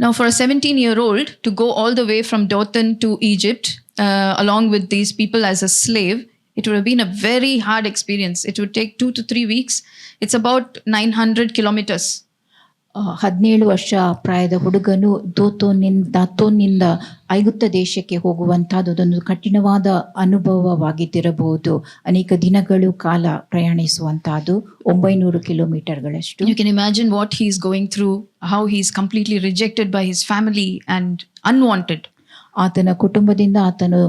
Now, for a 17-year-old to go all the way from Dothan to Egypt along with these people as a slave, it would have been a very hard experience. It would take 2 to 3 weeks. It's about 900 kilometers. 17 ವರ್ಷ ಪ್ರಾಯದ ಹುಡುಗನು ದಾತೋನ್ನಿಂದ ಐಗುಪ್ತ ದೇಶಕ್ಕೆ ಹೋಗುವಂತಹದ್ದು ಅದೊಂದು ಕಠಿಣವಾದ ಅನುಭವವಾಗಿದ್ದಿರಬಹುದು. ಅನೇಕ ದಿನಗಳು ಕಾಲ ಪ್ರಯಾಣಿಸುವಂತಹದ್ದು, 900 ಕಿಲೋಮೀಟರ್ಗಳಷ್ಟು. You can imagine what he's going through, how he's completely rejected by his family and unwanted. ಆತನ ಕುಟುಂಬದಿಂದ ಆತನು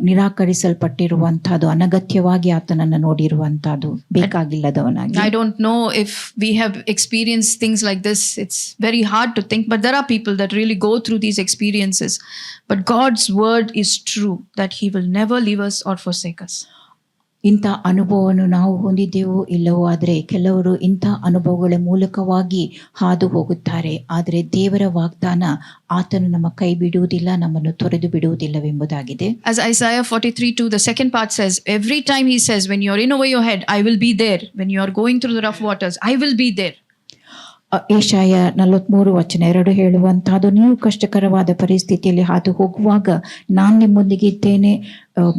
ನಿರಾಕರಿಸಲ್ಪಟ್ಟಿರುವಂತಹದ್ದು, ಅನಗತ್ಯವಾಗಿ ಆತನನ್ನು ನೋಡಿರುವಂತಹದ್ದು, ಬೇಕಾಗಿಲ್ಲದವನಾಗಿ. I don't know if we have experienced things like this. It's very hard to think, but there are people that really go through these experiences. But God's word is true, that he will never leave us or forsake us. ಇಂಥ ಅನುಭವವನ್ನು ನಾವು ಹೊಂದಿದ್ದೆವೋ ಇಲ್ಲವೋ, ಆದರೆ ಕೆಲವರು ಇಂಥ ಅನುಭವಗಳ ಮೂಲಕವಾಗಿ ಹಾದು ಹೋಗುತ್ತಾರೆ. ಆದರೆ ದೇವರ ವಾಗ್ದಾನ, ಆತನು ನಮ್ಮ ಕೈ ಬಿಡುವುದಿಲ್ಲ, ನಮ್ಮನ್ನು ತೊರೆದು ಬಿಡುವುದಿಲ್ಲವೆಂಬುದಾಗಿದೆ. As Isaiah 43:2, the second part says, every time he says, when you're in over your head, I will be there. When you're going through the rough waters, I will be there. Yeshaya 43:2 ಹೇಳುವಂತಹದ್ದು, ನೀವು ಕಷ್ಟಕರವಾದ ಪರಿಸ್ಥಿತಿಯಲ್ಲಿ ಹಾದು ಹೋಗುವಾಗ ನಾನು ನಿಮ್ಮೊಂದಿಗೆ ಇದ್ದೇನೆ,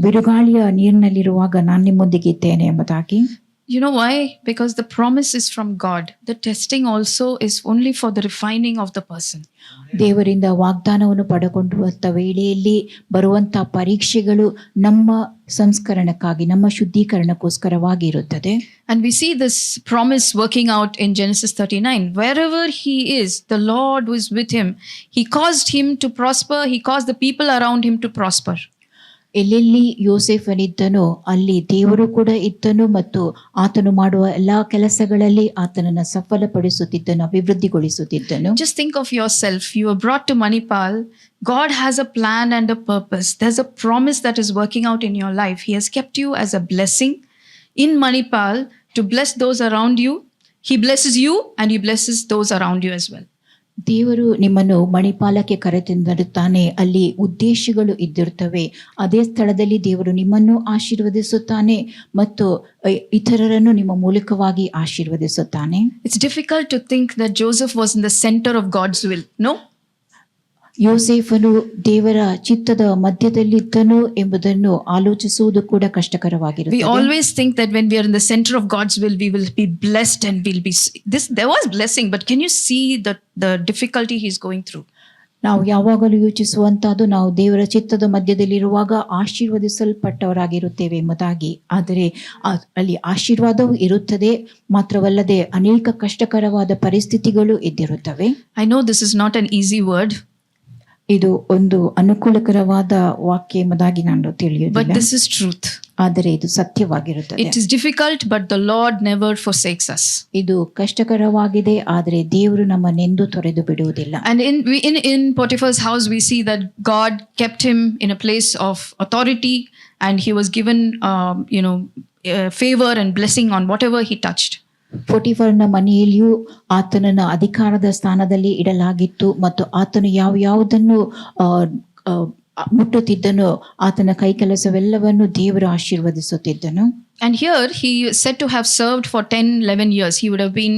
ಬಿರುಗಾಳಿಯ ನೀರಿನಲ್ಲಿರುವಾಗ ನಾನು ನಿಮ್ಮೊಂದಿಗೆ ಇದ್ದೇನೆ ಎಂಬುದಾಗಿ. You know why? Because the promise is from God. The testing also is only for the refining of the person. ದೇವರಿಂದ ವಾಗ್ದಾನವನ್ನು ಪಡೆದುಕೊಳ್ಳುವಂಥ ವೇಳೆಯಲ್ಲಿ ಬರುವಂತಹ ಪರೀಕ್ಷೆಗಳು ನಮ್ಮ ಸಂಸ್ಕರಣಕ್ಕಾಗಿ, ನಮ್ಮ ಶುದ್ಧೀಕರಣಕ್ಕೋಸ್ಕರವಾಗಿ ಇರುತ್ತದೆ. And we see this promise working out in Genesis 39. Wherever he is, the Lord was with him. He caused him to prosper. He caused the people around him to prosper. ಎಲ್ಲೆಲ್ಲಿ ಯೋಸೇಫನಿದ್ದನೋ ಅಲ್ಲಿ ದೇವರು ಕೂಡ ಇದ್ದನು ಮತ್ತು ಆತನು ಮಾಡುವ ಎಲ್ಲಾ ಕೆಲಸಗಳಲ್ಲಿ ಆತನನ್ನು ಸಫಲಪಡಿಸುತ್ತಿದ್ದನು, ಅಭಿವೃದ್ಧಿಗೊಳಿಸುತ್ತಿದ್ದನು. Just think of yourself. You were brought to Manipal. God has a plan and a purpose. There's a promise that is working out in your life. He has kept you as a blessing in Manipal to bless those around you. He blesses you and he blesses those around you as well. ದೇವರು ನಿಮ್ಮನ್ನು ಮಣಿಪಾಲಕ್ಕೆ ಕರೆತಂದಿರುತ್ತಾನೆ. ಅಲ್ಲಿ ಉದ್ದೇಶಗಳು ಇದ್ದಿರ್ತವೆ. ಅದೇ ಸ್ಥಳದಲ್ಲಿ ದೇವರು ನಿಮ್ಮನ್ನು ಆಶೀರ್ವದಿಸುತ್ತಾನೆ ಮತ್ತು ಇತರರನ್ನು ನಿಮ್ಮ ಮೂಲಕವಾಗಿ ಆಶೀರ್ವದಿಸುತ್ತಾನೆ. It's difficult to think that Joseph was in the center of God's will. No? ಯೋಸೇಫನು ದೇವರ ಚಿತ್ತದ ಮಧ್ಯದಲ್ಲಿದ್ದನು ಎಂಬುದನ್ನು ಆಲೋಚಿಸುವುದು ಕೂಡ ಕಷ್ಟಕರವಾಗಿರುತ್ತದೆ. We always think that when we are in the center of God's will, we will be blessed and we'll be this. There was blessing, but can you see the difficulty he's going through? ನಾವು ಯಾವಾಗಲೂ ಯೋಚಿಸುವಂತಹದ್ದು, ನಾವು ದೇವರ ಚಿತ್ತದ ಮಧ್ಯದಲ್ಲಿರುವಾಗ ಆಶೀರ್ವದಿಸಲ್ಪಟ್ಟವರಾಗಿರುತ್ತೇವೆ ಎಂಬುದಾಗಿ. ಆದರೆ ಅಲ್ಲಿ ಆಶೀರ್ವಾದವೂ ಇರುತ್ತದೆ, ಮಾತ್ರವಲ್ಲದೆ ಅನೇಕ ಕಷ್ಟಕರವಾದ ಪರಿಸ್ಥಿತಿಗಳು ಇದ್ದಿರುತ್ತವೆ. I know this is not an easy word. ಇದು ಒಂದು ಅನುಕೂಲಕರವಾದ ವಾಕ್ಯ ಎಂಬುದಾಗಿ ನಾನು But ತಿಳಿಯುವುದಿಲ್ಲ, this is truth. ಆದರೆ ಇದು ಸತ್ಯವಾಗಿರುತ್ತದೆ. It is difficult, but the Lord never forsakes us. ಇದು ಕಷ್ಟಕರವಾಗಿದೆ, ಆದರೆ ದೇವರು ನಮ್ಮನ್ನೆಂದೂ ತೊರೆದು ಬಿಡುವುದಿಲ್ಲ. And in Potiphar's house, we see that God kept him in a place of authority, and he was given, favor and blessing on whatever he touched. ಪೊಟಿಫರನ ಮನೆಯಲ್ಲಿಯೂ ಆತನನ್ನ ಅಧಿಕಾರದ ಸ್ಥಾನದಲ್ಲಿ ಇಡಲಾಗಿತ್ತು ಮತ್ತು ಆತನು ಯಾವುದನ್ನು ಮುಟ್ಟುತ್ತಿದ್ದನೋ ಆತನ ಕೈ ಕೆಲಸವೆಲ್ಲವನ್ನು ದೇವರು ಆಶೀರ್ವದಿಸುತ್ತಿದ್ದನು. And here he is said to have served for 10-11 years. He would have been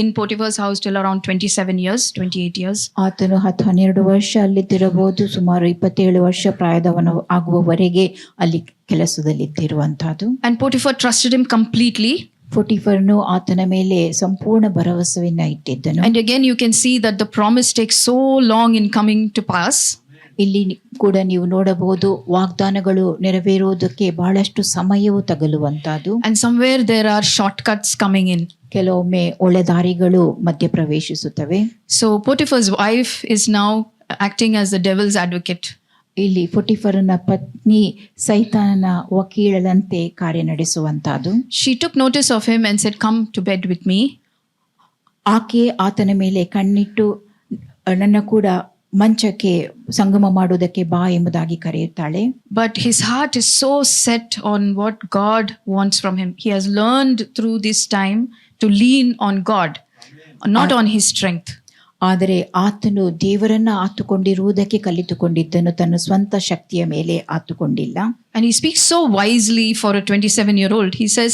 in Potiphar's house till around 27 years, 28 years. ಆತನು 12 ವರ್ಷ ಅಲ್ಲಿದ್ದಿರಬಹುದು, ಸುಮಾರು 27 ವರ್ಷ ಪ್ರಾಯದವನು ಆಗುವವರೆಗೆ ಅಲ್ಲಿ ಕೆಲಸದಲ್ಲಿದ್ದಿರುವಂತಹದ್ದು. And Potiphar trusted him completely. ಪೊಟಿಫರನು ಆತನ ಮೇಲೆ ಸಂಪೂರ್ಣ ಭರವಸೆಯನ್ನ ಇಟ್ಟಿದ್ದನು. And again you can see that the promise takes so long in coming to pass. ಇಲ್ಲಿ ಕೂಡ ನೀವು ನೋಡಬಹುದು, ವಾಗ್ದಾನಗಳು ನೆರವೇರುವುದಕ್ಕೆ ಬಹಳಷ್ಟು ಸಮಯವು ತಗಲುವಂತಹದ್ದು. And somewhere there are shortcuts coming in. ಕೆಲವೊಮ್ಮೆ ಒಳ್ಳೆದಾರಿಗಳು ಮಧ್ಯ ಪ್ರವೇಶಿಸುತ್ತವೆ. So Potiphar's wife is now acting as the devil's advocate. ಇಲ್ಲಿ ಪೊಟಿಫರನ ಪತ್ನಿ ಸೈತಾನನ ವಕೀಲರಂತೆ ಕಾರ್ಯನಡೆಸುವಂತಹದ್ದು. She took notice of him and said, "Come to bed with me." ಆಕೆ ಆತನ ಮೇಲೆ ಕಣ್ಣಿಟ್ಟು ನನ್ನ ಕೂಡ ಮಂಚಕ್ಕೆ ಸಂಗಮ ಮಾಡುವುದಕ್ಕೆ ಬಾ ಎಂಬುದಾಗಿ ಕರೆಯುತ್ತಾಳೆ. But his heart is so set on what God wants from him. He has learned through this time to lean on God, not on his strength. ಆದರೆ ಆತನು ದೇವರನ್ನ ಆತುಕೊಂಡಿರುವುದಕ್ಕೆ ಕಲಿತುಕೊಂಡಿದ್ದನು, ತನ್ನ ಸ್ವಂತ ಶಕ್ತಿಯ ಮೇಲೆ ಆತುಕೊಂಡಿಲ್ಲ. And he speaks so wisely for a 27-year-old. He says,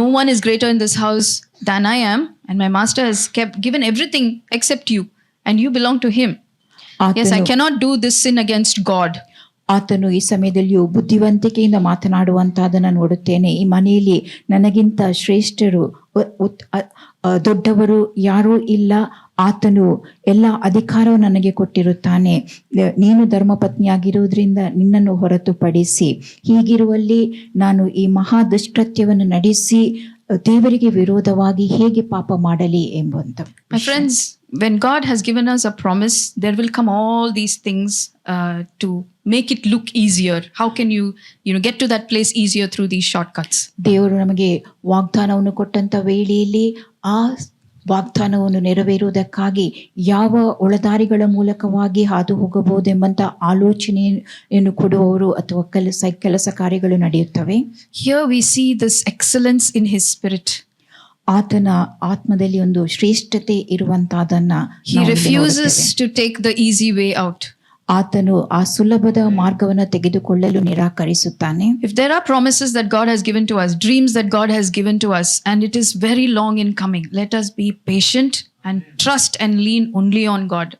"No one is greater in this house than I am, and my master has given everything except you, and you belong to him. Yes, I cannot do this sin against God." ಆತನು ಈ ಸಮಯದಲ್ಲಿಯೂ ಬುದ್ಧಿವಂತಿಕೆಯಿಂದ ಮಾತನಾಡುವಂತಾದನ್ನು ನೋಡುತ್ತೇನೆ. ಈ ಮನೆಯಲ್ಲಿ ನನಗಿಂತ ಶ್ರೇಷ್ಠರು ದೊಡ್ಡವರು ಯಾರೂ ಇಲ್ಲ. ಆತನು ಎಲ್ಲ ಅಧಿಕಾರವು ನನಗೆ ಕೊಟ್ಟಿರುತ್ತಾನೆ. ನೀನು ಧರ್ಮಪತ್ನಿಯಾಗಿರುವುದರಿಂದ ನಿನ್ನನ್ನು ಹೊರತುಪಡಿಸಿ, ಹೀಗಿರುವಲ್ಲಿ ನಾನು ಈ ಮಹಾ ದುಷ್ಕೃತ್ಯವನ್ನು ನಡೆಸಿ ದೇವರಿಗೆ ವಿರೋಧವಾಗಿ ಹೇಗೆ ಪಾಪ ಮಾಡಲಿ ಎಂಬಂತ. My friends, when God has given us a promise, there will come all these things to make it look easier. How can you get to that place easier through these shortcuts? ದೇವರು ನಮಗೆ ವಾಗ್ದಾನವನ್ನು ಕೊಟ್ಟಂತ ವೇಳೆಯಲ್ಲಿ ಆ ವಾಗ್ದಾನವನ್ನು ನೆರವೇರುವುದಕ್ಕಾಗಿ ಯಾವ ಒಳದಾರಿಗಳ ಮೂಲಕವಾಗಿ ಹಾದು ಹೋಗಬಹುದೆಂಬಂತ ಆಲೋಚನೆಯನ್ನು ಕೊಡುವವರು ಅಥವಾ ಕೆಲಸ ಕಾರ್ಯಗಳು ನಡೆಯುತ್ತವೆ. Here we see this excellence in his spirit. ಆತನ ಆತ್ಮದಲ್ಲಿ ಒಂದು ಶ್ರೇಷ್ಠತೆ ಇರುವಂತಹದನ್ನ He refuses to take the easy way out. ಆತನು ಆ ಸುಲಭದ ಮಾರ್ಗವನ್ನು ತೆಗೆದುಕೊಳ್ಳಲು ನಿರಾಕರಿಸುತ್ತಾನೆ. If there are promises that God has given to us, dreams that God has given to us, and it is very long in coming, let us be patient and trust and lean only on God.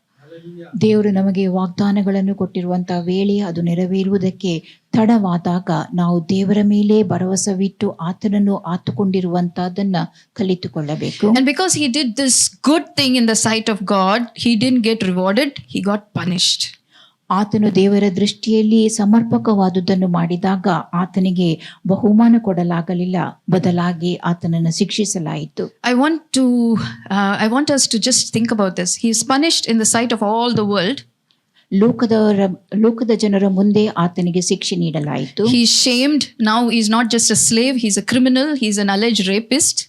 ದೇವರು ನಮಗೆ ವಾಗ್ದಾನಗಳನ್ನು ಕೊಟ್ಟಿರುವಂತಹ ವೇಳೆ ಅದು ನೆರವೇರುವುದಕ್ಕೆ ತಡವಾದಾಗ ನಾವು ದೇವರ ಮೇಲೆ ಭರವಸವಿಟ್ಟು ಆತನನ್ನು ಆತುಕೊಂಡಿರುವಂತಹದನ್ನ ಕಲಿತುಕೊಳ್ಳಬೇಕು. And because he did this good thing in the sight of God, he didn't get rewarded, he got punished. ಆತನು ದೇವರ ದೃಷ್ಟಿಯಲ್ಲಿ ಸಮರ್ಪಕವಾದುದನ್ನು ಮಾಡಿದಾಗ ಆತನಿಗೆ ಬಹುಮಾನ ಕೊಡಲಾಗಲಿಲ್ಲ, ಬದಲಾಗಿ ಆತನನ್ನು ಶಿಕ್ಷಿಸಲಾಯಿತು. I want us to just think about this. He is punished in the sight of all the world. ಲೋಕದ ಜನರ ಮುಂದೆ ಆತನಿಗೆ ಶಿಕ್ಷೆ ನೀಡಲಾಯಿತು. He is shamed. Now he is not just a slave, he is a criminal, he is an alleged rapist.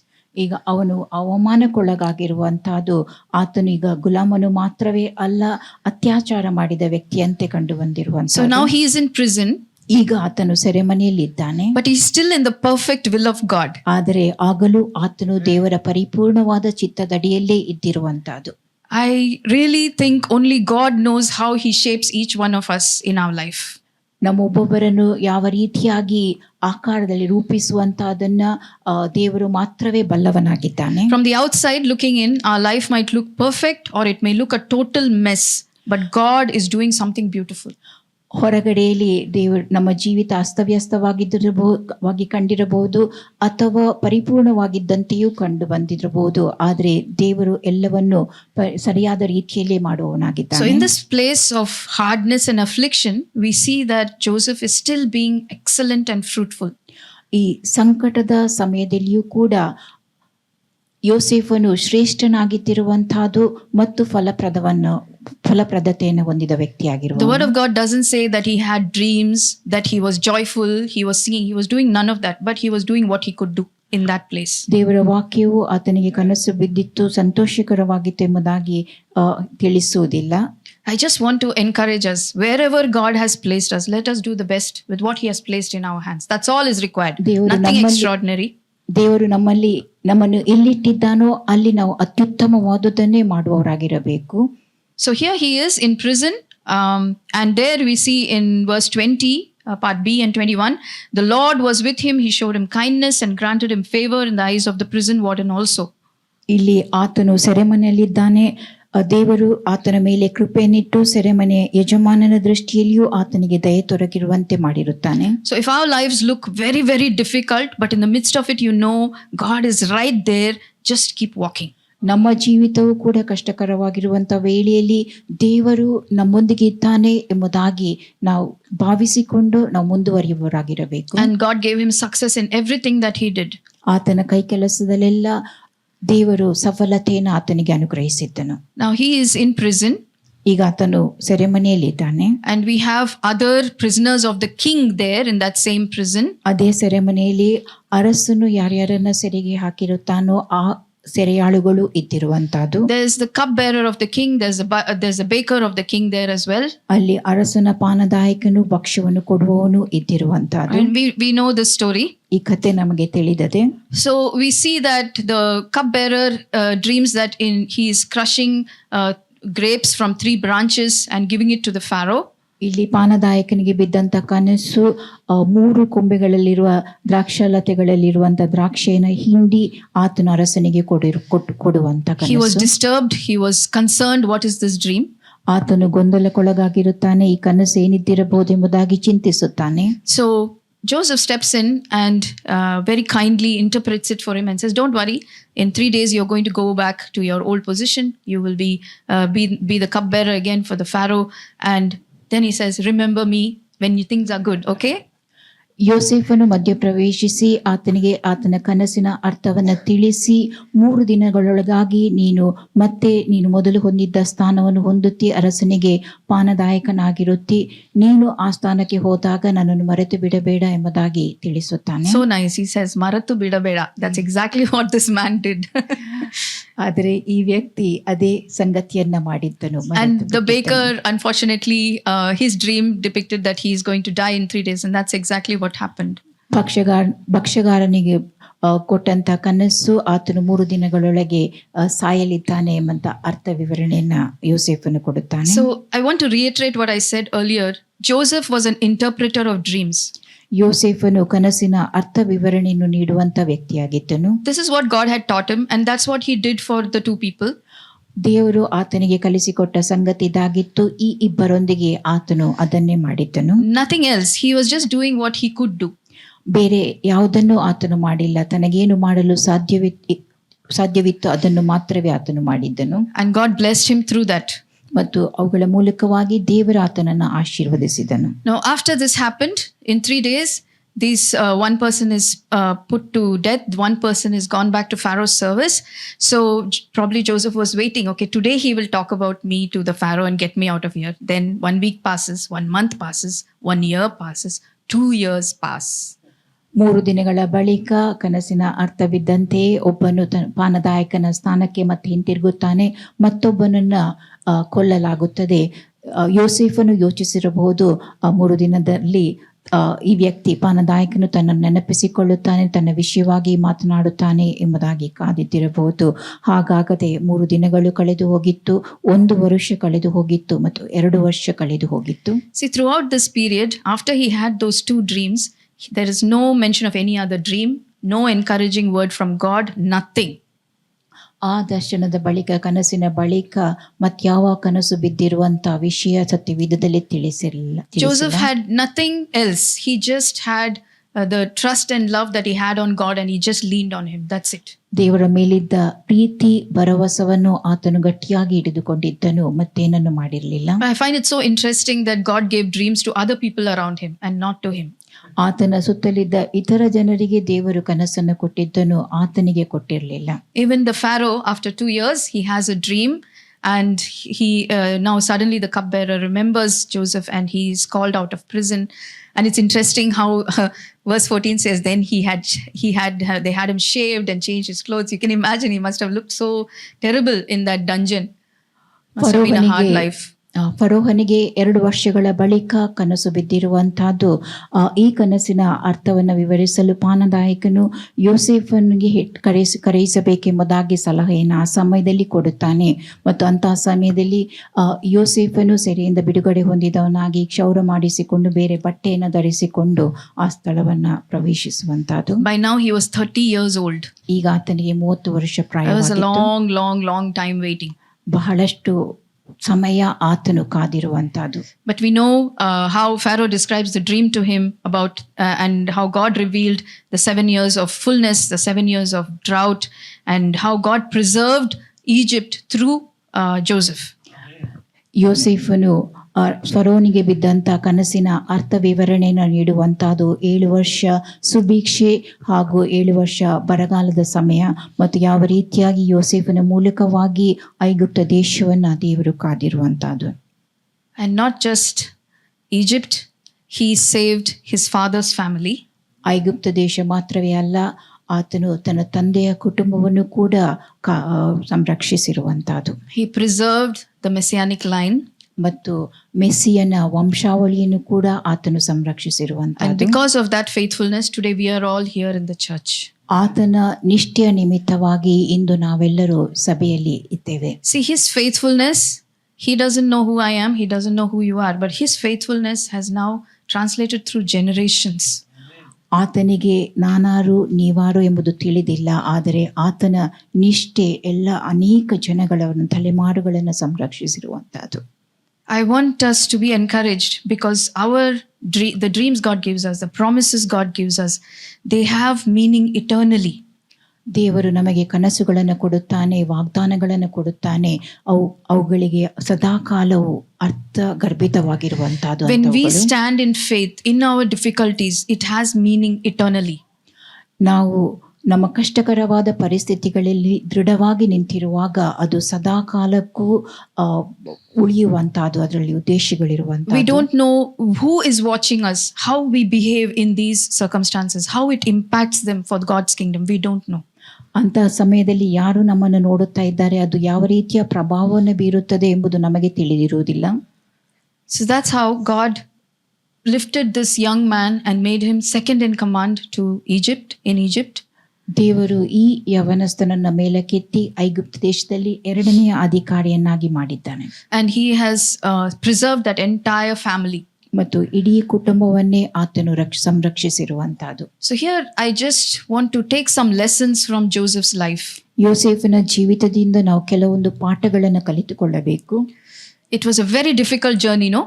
ಈಗ ಅವನು ಅವಮಾನಕ್ಕೊಳಗಾಗಿರುವಂತಹದ್ದು, ಆತನು ಈಗ ಗುಲಾಮನು ಮಾತ್ರವೇ ಅಲ್ಲ, ಅತ್ಯಾಚಾರ ಮಾಡಿದ ವ್ಯಕ್ತಿಯಂತೆ ಕಂಡು ಬಂದಿರುವಂತ. So now he is in prison. ಈಗ ಆತನು ಸೆರೆಮನೆಯಲ್ಲಿದ್ದಾನೆ. But he is still in the perfect will of God. ಆದರೆ ಆಗಲೂ ಆತನು ದೇವರ ಪರಿಪೂರ್ಣವಾದ ಚಿತ್ತದಡಿಯಲ್ಲೇ ಇದ್ದಿರುವಂತಹದ್ದು. I really think only God knows how he shapes each one of us in our life. ನಮ್ಮೊಬ್ಬೊಬ್ಬರನ್ನು ಯಾವ ರೀತಿಯಾಗಿ ಆಕಾರದಲ್ಲಿ ರೂಪಿಸುವಂತಹದನ್ನ ದೇವರು ಮಾತ್ರವೇ ಬಲ್ಲವನಾಗಿದ್ದಾನೆ. From the outside looking in, our life might look perfect or it may look a total mess, but God is doing something beautiful. ಹೊರಗಡೆಯಲ್ಲಿ ದೇವರು ನಮ್ಮ ಜೀವಿತ ಅಸ್ತವ್ಯಸ್ತವಾಗಿದ್ದಿರಬಹುದು ಕಂಡಿರಬಹುದು, ಅಥವಾ ಪರಿಪೂರ್ಣವಾಗಿದ್ದಂತೆಯೂ ಕಂಡು ಬಂದಿರಬಹುದು. ಆದರೆ ದೇವರು ಎಲ್ಲವನ್ನು ಸರಿಯಾದ ರೀತಿಯಲ್ಲೇ ಮಾಡುವವನಾಗಿದ್ದಾನೆ. So in this place of hardness and affliction, we see that Joseph is still being excellent and fruitful. ಈ ಸಂಕಟದ ಸಮಯದಲ್ಲಿಯೂ ಕೂಡ ಯೋಸೇಫನು ಶ್ರೇಷ್ಠನಾಗಿದ್ದಿರುವಂತಹದ್ದು ಮತ್ತು ಫಲಪ್ರದತೆಯನ್ನು ಹೊಂದಿದ ವ್ಯಕ್ತಿಯಾಗಿರುವ. The word of God doesn't say that he had dreams, that he was joyful, he was singing, he was doing none of that, but he was doing what he could do in that place. ದೇವರ ವಾಕ್ಯವು ಆತನಿಗೆ ಕನಸು ಬಿದ್ದಿತ್ತು, ಸಂತೋಷಕರವಾಗಿತ್ತು ಎಂಬುದಾಗಿ ತಿಳಿಸುವುದಿಲ್ಲ. I just want to encourage us, wherever God has placed us, let us do the best with what he has placed in our hands. That's all is required. Nothing extraordinary. ದೇವರು ನಮ್ಮನ್ನು ಎಲ್ಲಿಟ್ಟಿದ್ದಾನೋ ಅಲ್ಲಿ ನಾವು ಅತ್ಯುತ್ತಮವಾದುದನ್ನೇ ಮಾಡುವವರಾಗಿರಬೇಕು. So here he is in prison, and there we see in verse 20, part B and 21, the Lord was with him, he showed him kindness and granted him favor in the eyes of the prison warden also. ಇಲ್ಲಿ ಆತನು ಸೆರೆಮನೆಯಲ್ಲಿದ್ದಾನೆ, ದೇವರು ಆತನ ಮೇಲೆ ಕೃಪೆಯನ್ನಿಟ್ಟು ಸೆರೆಮನೆ ಯಜಮಾನನ ದೃಷ್ಟಿಯಲ್ಲಿಯೂ ಆತನಿಗೆ ದಯೆ ತೊರಗಿರುವಂತೆ ಮಾಡಿರುತ್ತಾನೆ. So if our lives look very, very difficult, but in the midst of it, God is right there, just keep walking. ನಮ್ಮ ಜೀವಿತವು ಕೂಡ ಕಷ್ಟಕರವಾಗಿರುವಂತ ವೇಳೆಯಲ್ಲಿ ದೇವರು ನಮ್ಮೊಂದಿಗೆ ಇದ್ದಾನೆ ಎಂಬುದಾಗಿ ನಾವು ಭಾವಿಸಿಕೊಂಡು ನಾವು ಮುಂದುವರಿಯುವವರಾಗಿರಬೇಕು. And God gave him success in everything that he did. ಆತನ ಕೈ ಕೆಲಸದಲ್ಲೆಲ್ಲ ದೇವರು ಸಫಲತೆಯನ್ನು ಆತನಿಗೆ ಅನುಗ್ರಹಿಸಿದ್ದನು. Now he is in prison. ಈಗ ಆತನು ಸೆರೆಮನೆಯಲ್ಲಿದ್ದಾನೆ. And we have other prisoners of the king there in that same prison. ಅದೇ ಸೆರೆಮನೆಯಲ್ಲಿ ಅರಸನು ಯಾರ್ಯಾರನ್ನ ಸೆರೆಗೆ ಹಾಕಿರುತ್ತಾನೋ ಆ ಸೆರೆಯಾಳುಗಳು ಇದ್ದಿರುವಂತಹದ್ದು. There's the cup bearer of the king, there's a baker of the king there as well. ಅಲ್ಲಿ ಅರಸನ ಪಾನದಾಯಕನು ಭಕ್ಷ್ಯವನ್ನು ಕೊಡುವವನು ಇದ್ದಿರುವಂತಹದ್ದು. And we know this story. ಈ ಕಥೆ ನಮಗೆ ತಿಳಿದದೆ. So we see that the cup bearer dreams that he is crushing grapes from 3 branches and giving it to the Pharaoh. ಇಲ್ಲಿ ಪಾನದಾಯಕನಿಗೆ ಬಿದ್ದಂತ ಕನಸು 3 ಕೊಂಬೆಗಳಲ್ಲಿರುವ ದ್ರಾಕ್ಷಾಲತೆಗಳಲ್ಲಿರುವಂತ ದ್ರಾಕ್ಷಿಯನ್ನು ಹಿಂಡಿ ಆತನ ಅರಸನಿಗೆ ಕೊಡುವಂತ He was ಕನಸು. disturbed. He was concerned. What is this dream? ಆತನು ಗೊಂದಲಕ್ಕೊಳಗಾಗಿರುತ್ತಾನೆ. ಈ ಕನಸು ಏನಿದ್ದಿರಬಹುದೆಂಬುದಾಗಿ ಚಿಂತಿಸುತ್ತಾನೆ. So Joseph steps in and very kindly interprets it for him and says, "Don't worry. In 3 days, you're going to go back to your old position. You will be the cupbearer again for the Pharaoh." And then he says, "Remember me when things are good." Okay. ಯೋಸೇಫನು ಮಧ್ಯಪ್ರವೇಶಿಸಿ ಆತನಿಗೆ ಆತನ ಕನಸಿನ ಅರ್ಥವನ್ನ ತಿಳಿಸಿ 3 ದಿನಗಳೊಳಗಾಗಿ ನೀನು ಮೊದಲು ಹೊಂದಿದ್ದ ಸ್ಥಾನವನ್ನು ಹೊಂದುತ್ತಿ ಅರಸನಿಗೆ ಪಾನದಾಯಕನಾಗಿರುತ್ತಿ. ನೀನು ಆ ಸ್ಥಾನಕ್ಕೆ ಹೋದಾಗ ನನ್ನನ್ನು ಮರೆತು ಬಿಡಬೇಡ ಎಂಬುದಾಗಿ ತಿಳಿಸುತ್ತಾನೆ. So nice. He says, "Maratu bidabeda." That's exactly what this man did. ಆದರೆ ಈ ವ್ಯಕ್ತಿ ಅದೇ ಸಂಗತಿಯನ್ನ ಮಾಡಿದ್ದನು. And the baker, unfortunately, his dream depicted that he is going to die in 3 days, and that's exactly what happened. ಭಕ್ಷ್ಯಗಾರನಿಗೆ ಕೊಟ್ಟಂತ ಕನಸು ಆತನು 3 ದಿನಗಳೊಳಗೆ ಸಾಯಲಿದ್ದಾನೆ ಎಂಬಂತ ಅರ್ಥ ವಿವರಣೆಯನ್ನ ಯೋಸೇಫನು ಕೊಡುತ್ತಾನೆ. So I want to reiterate what I said earlier. Joseph was an interpreter of dreams. ಯೋಸೇಫನು ಕನಸಿನ ಅರ್ಥ ವಿವರಣೆಯನ್ನು ನೀಡುವಂತ ವ್ಯಕ್ತಿಯಾಗಿದ್ದನು. This is what God had taught him, and that's what he did for the 2 people. ದೇವರು ಆತನಿಗೆ ಕಲಿಸಿಕೊಟ್ಟ ಸಂಗತಿ ಇದಾಗಿತ್ತು. ಈ ಇಬ್ಬರೊಂದಿಗೆ ಆತನು ಅದನ್ನೇ ಮಾಡಿದ್ದನು. Nothing else. He was just doing what he could do. ಬೇರೆ ಯಾವುದನ್ನು ಆತನು ಮಾಡಿಲ್ಲ. ತನಗೇನು ಮಾಡಲು ಸಾಧ್ಯವಿತ್ತು ಅದನ್ನು ಮಾತ್ರವೇ ಆತನು ಮಾಡಿದ್ದನು. And God blessed him through that. ಮತ್ತು ಅವುಗಳ ಮೂಲಕವಾಗಿ ದೇವರು ಆತನನ್ನು ಆಶೀರ್ವದಿಸಿದನು. Now after this happened, in 3 days, one person is put to death. One person is gone back to Pharaoh's service. So probably Joseph was waiting. Okay, today he will talk about me to the Pharaoh and get me out of here. Then 1 week passes, 1 month passes, 1 year passes, 2 years pass. 3 ದಿನಗಳ ಬಳಿಕ ಕನಸಿನ ಅರ್ಥವಿದ್ದಂತೆ ಒಬ್ಬನು ಪಾನದಾಯಕನ ಸ್ಥಾನಕ್ಕೆ ಮತ್ತೆ ಹಿಂತಿರುಗುತ್ತಾನೆ. ಮತ್ತೊಬ್ಬನನ್ನ ಕೊಲ್ಲಲಾಗುತ್ತದೆ. ಯೋಸೇಫನು ಯೋಚಿಸಿರಬಹುದು 3 ದಿನದಲ್ಲಿ ಈ ವ್ಯಕ್ತಿ ಪಾನದಾಯಕನು ತನ್ನನ್ನು ನೆನಪಿಸಿಕೊಳ್ಳುತ್ತಾನೆ, ತನ್ನ ವಿಷಯವಾಗಿ ಮಾತನಾಡುತ್ತಾನೆ ಎಂಬುದಾಗಿ ಕಾದಿದ್ದಿರಬಹುದು. ಹಾಗಾಗದೆ 3 ದಿನಗಳು ಕಳೆದು ಹೋಗಿತ್ತು, 1 ವರ್ಷ ಕಳೆದು ಹೋಗಿತ್ತು ಮತ್ತು 2 ವರ್ಷ ಕಳೆದು ಹೋಗಿತ್ತು. See, throughout this period, after he had those 2 dreams, there is no mention of any other dream, no encouraging word from God, nothing. ಆ ದರ್ಶನದ ಬಳಿಕ, ಕನಸಿನ ಬಳಿಕ ಮತ್ಯಾವ ಕನಸು ಬಿದ್ದಿರುವಂತ ವಿಷಯ ಸತ್ಯವೇದದಲ್ಲಿ ತಿಳಿಸಿರಲಿಲ್ಲ. Joseph had nothing else. He just had the trust and love that he had on God, and he just leaned on him. That's it. ದೇವರ ಮೇಲಿದ್ದ ಪ್ರೀತಿ ಭರವಸವನ್ನು ಆತನು ಗಟ್ಟಿಯಾಗಿ ಹಿಡಿದುಕೊಂಡಿದ್ದನು, ಮತ್ತೇನನ್ನು ಮಾಡಿರಲಿಲ್ಲ. I find it so interesting that God gave dreams to other people around him and not to him. ಆತನ ಸುತ್ತಲಿದ್ದ ಇತರ ಜನರಿಗೆ ದೇವರು ಕನಸನ್ನು ಕೊಟ್ಟಿದ್ದನು, ಆತನಿಗೆ ಕೊಟ್ಟಿರಲಿಲ್ಲ. Even the Pharaoh, after 2 years, he has a dream, and he now suddenly the cupbearer remembers Joseph, and he is called out of prison. And it's interesting how verse 14 says, then they had him shaved and changed his clothes. You can imagine he must have looked so terrible in that dungeon. Must have been a hard life. ಫರೋಹನಿಗೆ 2 ವರ್ಷಗಳ ಬಳಿಕ ಕನಸು ಬಿದ್ದಿರುವಂತಹದ್ದು. ಈ ಕನಸಿನ ಅರ್ಥವನ್ನು ವಿವರಿಸಲು ಪಾನದಾಯಕನು ಯೋಸೇಫನಿಗೆ ಕರೆಯಿಸಬೇಕೆಂಬುದಾಗಿ ಸಲಹೆಯನ್ನು ಆ ಸಮಯದಲ್ಲಿ ಕೊಡುತ್ತಾನೆ. ಮತ್ತು ಅಂತಹ ಸಮಯದಲ್ಲಿ ಯೋಸೇಫನು ಸೆರೆಯಿಂದ ಬಿಡುಗಡೆ ಹೊಂದಿದವನಾಗಿ ಕ್ಷೌರ ಮಾಡಿಸಿಕೊಂಡು ಬೇರೆ ಬಟ್ಟೆಯನ್ನು ಧರಿಸಿಕೊಂಡು ಆ ಸ್ಥಳವನ್ನ ಪ್ರವೇಶಿಸುವಂತಹದ್ದು. By now he was 30 years old. ಈಗ ಆತನಿಗೆ 30 ವರ್ಷ ಪ್ರಾಯ. It was a long time waiting. ಬಹಳಷ್ಟು ಸಮಯ ಆತನು ಕಾದಿರುವಂತಹದ್ದು. But we know how Pharaoh describes the dream to him about and how God revealed the 7 years of fullness, the 7 years of drought, and how God preserved Egypt through Joseph. ಯೋಸೇಫನು ಫರೋನಿಗೆ ಬಿದ್ದಂತ ಕನಸಿನ ಅರ್ಥ ವಿವರಣೆಯನ್ನು ನೀಡುವಂತಹದ್ದು 7 ವರ್ಷ ಸುಭಿಕ್ಷೆ ಹಾಗೂ 7 ವರ್ಷ ಬರಗಾಲದ ಸಮಯ, ಮತ್ತು ಯಾವ ರೀತಿಯಾಗಿ ಯೋಸೇಫನ ಮೂಲಕವಾಗಿ ಐಗುಪ್ತ ದೇಶವನ್ನ ದೇವರು ಕಾದಿರುವಂತಹದ್ದು. And not just Egypt, he saved his father's family. ಐಗುಪ್ತ ದೇಶ ಮಾತ್ರವೇ ಅಲ್ಲ, ಆತನು ತನ್ನ ತಂದೆಯ ಕುಟುಂಬವನ್ನು ಕೂಡ ಸಂರಕ್ಷಿಸಿರುವಂತಹದ್ದು. He preserved the messianic line. ಮತ್ತು ಮೆಸ್ಸಿಯನ ವಂಶಾವಳಿಯನ್ನು ಕೂಡ ಆತನು ಸಂರಕ್ಷಿಸಿರುವಂತಹದ್ದು. And because of that faithfulness, today we are all here in the church. ಆತನ ನಿಷ್ಠೆಯ ನಿಮಿತ್ತವಾಗಿ ಇಂದು ನಾವೆಲ್ಲರೂ ಸಭೆಯಲ್ಲಿ ಇದ್ದೇವೆ. See, his faithfulness He doesn't know who I am, he doesn't know who you are, but his faithfulness has now translated through generations. ಆತನಿಗೆ ನಾನಾರು ನೀವಾರು ಎಂಬುದು ತಿಳಿದಿಲ್ಲ, ಆದರೆ ಆತನ ನಿಷ್ಠೆ ಎಲ್ಲ ಅನೇಕ ಜನಗಳನ್ನು ತಲೆಮಾರುಗಳನ್ನು ಸಂರಕ್ಷಿಸಿರುವಂತಹದ್ದು. I want us to be encouraged because the dreams God gives us, the promises God gives us, they have meaning eternally. ದೇವರು ನಮಗೆ ಕನಸುಗಳನ್ನು ಕೊಡುತ್ತಾನೆ, ವಾಗ್ದಾನಗಳನ್ನು ಕೊಡುತ್ತಾನೆ, ಅವುಗಳಿಗೆ ಸದಾಕಾಲವು ಅರ್ಥ ಗರ್ಭಿತವಾಗಿರುವಂತಹದ್ದು. When we stand in faith in our difficulties, it has meaning eternally. ನಾವು ನಮ್ಮ ಕಷ್ಟಕರವಾದ ಪರಿಸ್ಥಿತಿಗಳಲ್ಲಿ ದೃಢವಾಗಿ ನಿಂತಿರುವಾಗ ಅದು ಸದಾಕಾಲಕ್ಕೂ ಉಳಿಯುವಂತಹದ್ದು, ಅದರಲ್ಲಿ ಉದ್ದೇಶಗಳಿರುವಂತಹದ್ದು. We don't know who is watching us, how we behave in these circumstances, how it impacts them for God's kingdom. We don't know. ಅಂತಹ ಸಮಯದಲ್ಲಿ ಯಾರು ನಮ್ಮನ್ನು ನೋಡುತ್ತಾ ಇದ್ದಾರೆ, ಅದು ಯಾವ ರೀತಿಯ ಪ್ರಭಾವವನ್ನು ಬೀರುತ್ತದೆ ಎಂಬುದು ನಮಗೆ ತಿಳಿದಿರುವುದಿಲ್ಲ. So that's how God lifted this young man and made him second in command to in Egypt. ದೇವರು ಈ ಯವನಸ್ಥನನ್ನ ಮೇಲಕ್ಕೆತ್ತಿ ಐಗುಪ್ತ ದೇಶದಲ್ಲಿ ಎರಡನೆಯ ಅಧಿಕಾರಿಯನ್ನಾಗಿ ಮಾಡಿದ್ದಾನೆ. And he has preserved that entire family. ಮತ್ತು ಇಡೀ ಕುಟುಂಬವನ್ನೇ ಆತನು ಸಂರಕ್ಷಿಸಿರುವಂತಹದ್ದು. So here I just want to take some lessons from Joseph's life. ಯೋಸೇಫನ ಜೀವಿತದಿಂದ ನಾವು ಕೆಲವೊಂದು ಪಾಠಗಳನ್ನು ಕಲಿತುಕೊಳ್ಳಬೇಕು. It was a very difficult journey, no?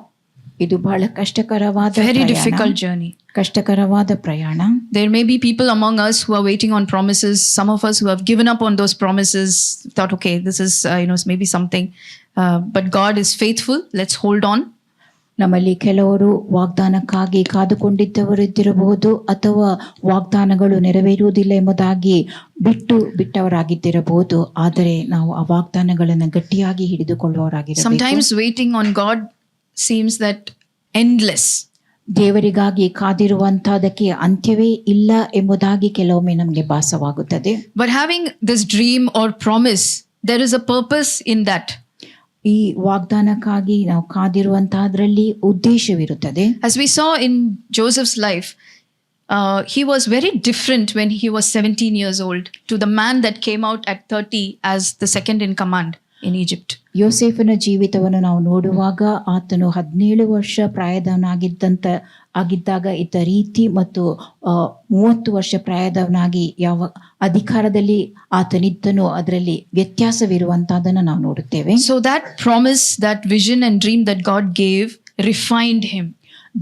ಇದು ಬಹಳ ಕಷ್ಟಕರವಾದ very difficult journey. ಕಷ್ಟಕರವಾದ ಪ್ರಯಾಣ. There may be people among us who are waiting on promises. Some of us who have given up on those promises, thought, okay, this is maybe something, but God is faithful. Let's hold on. ನಮ್ಮಲ್ಲಿ ಕೆಲವರು ವಾಗ್ದಾನಕ್ಕಾಗಿ ಕಾದುಕೊಂಡಿದ್ದವರಿದ್ದಿರಬಹುದು, ಅಥವಾ ವಾಗ್ದಾನಗಳು ನೆರವೇರುವುದಿಲ್ಲ ಎಂಬುದಾಗಿ ಬಿಟ್ಟವರಾಗಿದ್ದಿರಬಹುದು. ಆದರೆ ನಾವು ಆ ವಾಗ್ದಾನಗಳನ್ನು ಗಟ್ಟಿಯಾಗಿ ಹಿಡಿದುಕೊಳ್ಳುವವರಾಗಿರಬೇಕು. Sometimes waiting on God seems that endless. ದೇವರಿಗಾಗಿ ಕಾದಿರುವಂತಹದಕ್ಕೆ ಅಂತ್ಯವೇ ಇಲ್ಲ ಎಂಬುದಾಗಿ ಕೆಲವೊಮ್ಮೆ ನಮಗೆ ಭಾಸವಾಗುತ್ತದೆ. But having this dream or promise, there is a purpose in that. ಈ ವಾಗ್ದಾನಕ್ಕಾಗಿ ನಾವು ಕಾದಿರುವಂತಹದ್ರಲ್ಲಿ ಉದ್ದೇಶವಿರುತ್ತದೆ. As we saw in Joseph's life, he was very different when he was 17 years old to the man that came out at 30 as the second in command in Egypt. ಯೋಸೇಫನ ಜೀವಿತವನ್ನು ನಾವು ನೋಡುವಾಗ ಆತನು 17 ವರ್ಷ ಆಗಿದ್ದಾಗ ಇದ್ದ ರೀತಿ ಮತ್ತು 30 ವರ್ಷ ಪ್ರಾಯದವನಾಗಿ ಯಾವ ಅಧಿಕಾರದಲ್ಲಿ ಆತನಿದ್ದನೋ ಅದರಲ್ಲಿ ವ್ಯತ್ಯಾಸವಿರುವಂತಹದನ್ನು ನಾವು ನೋಡುತ್ತೇವೆ. So that promise, that vision and dream that God gave refined him.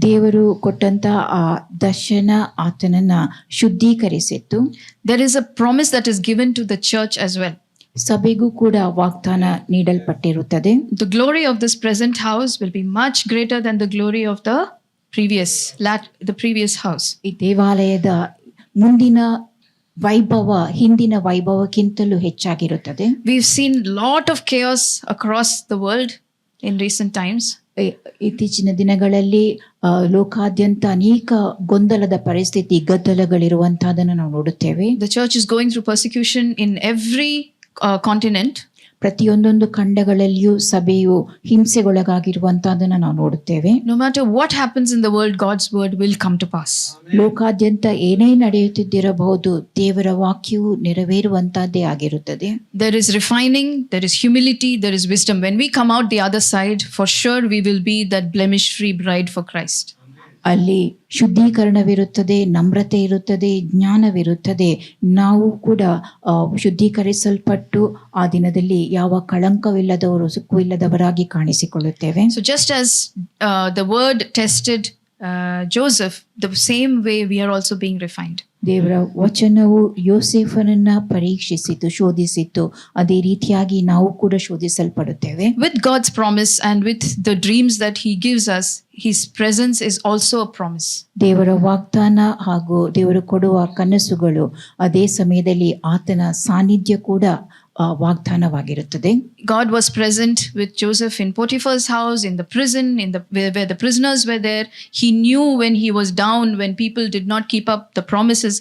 ದೇವರು ಕೊಟ್ಟಂತ ಆ ದರ್ಶನ ಆತನನ್ನ ಶುದ್ಧೀಕರಿಸಿತ್ತು. There is a promise that is given to the church as well. ಸಭೆಗೂ ಕೂಡ ವಾಗ್ದಾನ ನೀಡಲ್ಪಟ್ಟಿರುತ್ತದೆ. The glory of this present house will be much greater than the glory of the previous house. ಈ ದೇವಾಲಯದ ಮುಂದಿನ ವೈಭವ ಹಿಂದಿನ ವೈಭವಕ್ಕಿಂತಲೂ ಹೆಚ್ಚಾಗಿರುತ್ತದೆ. We've seen lot of chaos across the world in recent times. ಇತ್ತೀಚಿನ ದಿನಗಳಲ್ಲಿ ಲೋಕಾದ್ಯಂತ ಅನೇಕ ಗೊಂದಲದ ಪರಿಸ್ಥಿತಿ, ಗದ್ದಲಗಳಿರುವಂತಹದನ್ನು ನಾವು ನೋಡುತ್ತೇವೆ. The church is going through persecution in every continent. ಪ್ರತಿಯೊಂದೊಂದು ಖಂಡಗಳಲ್ಲಿಯೂ ಸಭೆಯು ಹಿಂಸೆಗೊಳಗಾಗಿರುವಂತಹದನ್ನು ನಾವು ನೋಡುತ್ತೇವೆ. No matter what happens in the world, God's word will come to pass. ಲೋಕಾದ್ಯಂತ ಏನೇ ನಡೆಯುತ್ತಿದ್ದಿರಬಹುದು, ದೇವರ ವಾಕ್ಯವು ನೆರವೇರುವಂತಹದ್ದೇ ಆಗಿರುತ್ತದೆ. There is refining, there is humility, there is wisdom. When we come out the other side, for sure we will be that blemish-free bride for Christ. ಅಲ್ಲಿ ಶುದ್ಧೀಕರಣವಿರುತ್ತದೆ, ನಮ್ರತೆ ಇರುತ್ತದೆ, ಜ್ಞಾನವಿರುತ್ತದೆ. ನಾವು ಕೂಡ ಶುದ್ಧೀಕರಿಸಲ್ಪಟ್ಟು ಆ ದಿನದಲ್ಲಿ ಯಾವ ಕಳಂಕವಿಲ್ಲದವರು, ಸುಖವಿಲ್ಲದವರಾಗಿ ಕಾಣಿಸಿಕೊಳ್ಳುತ್ತೇವೆ. So just as the word tested Joseph, the same way we are also being refined. ದೇವರ ವಚನವು ಯೋಸೇಫನನ್ನ ಪರೀಕ್ಷಿಸಿತು, ಶೋಧಿಸಿತು. ಅದೇ ರೀತಿಯಾಗಿ ನಾವು ಕೂಡ ಶೋಧಿಸಲ್ಪಡುತ್ತೇವೆ. With God's promise and with the dreams that he gives us, his presence is also a promise. ದೇವರ ವಾಗ್ದಾನ ಹಾಗೂ ದೇವರು ಕೊಡುವ ಕನಸುಗಳು, ಅದೇ ಸಮಯದಲ್ಲಿ ಆತನ ಸಾನ್ನಿಧ್ಯ ಕೂಡ ವಾಗ್ದಾನವಾಗಿರುತ್ತದೆ. God was present with Joseph in Potiphar's house, in the prison, where the prisoners were there. He knew when he was down, when people did not keep up the promises.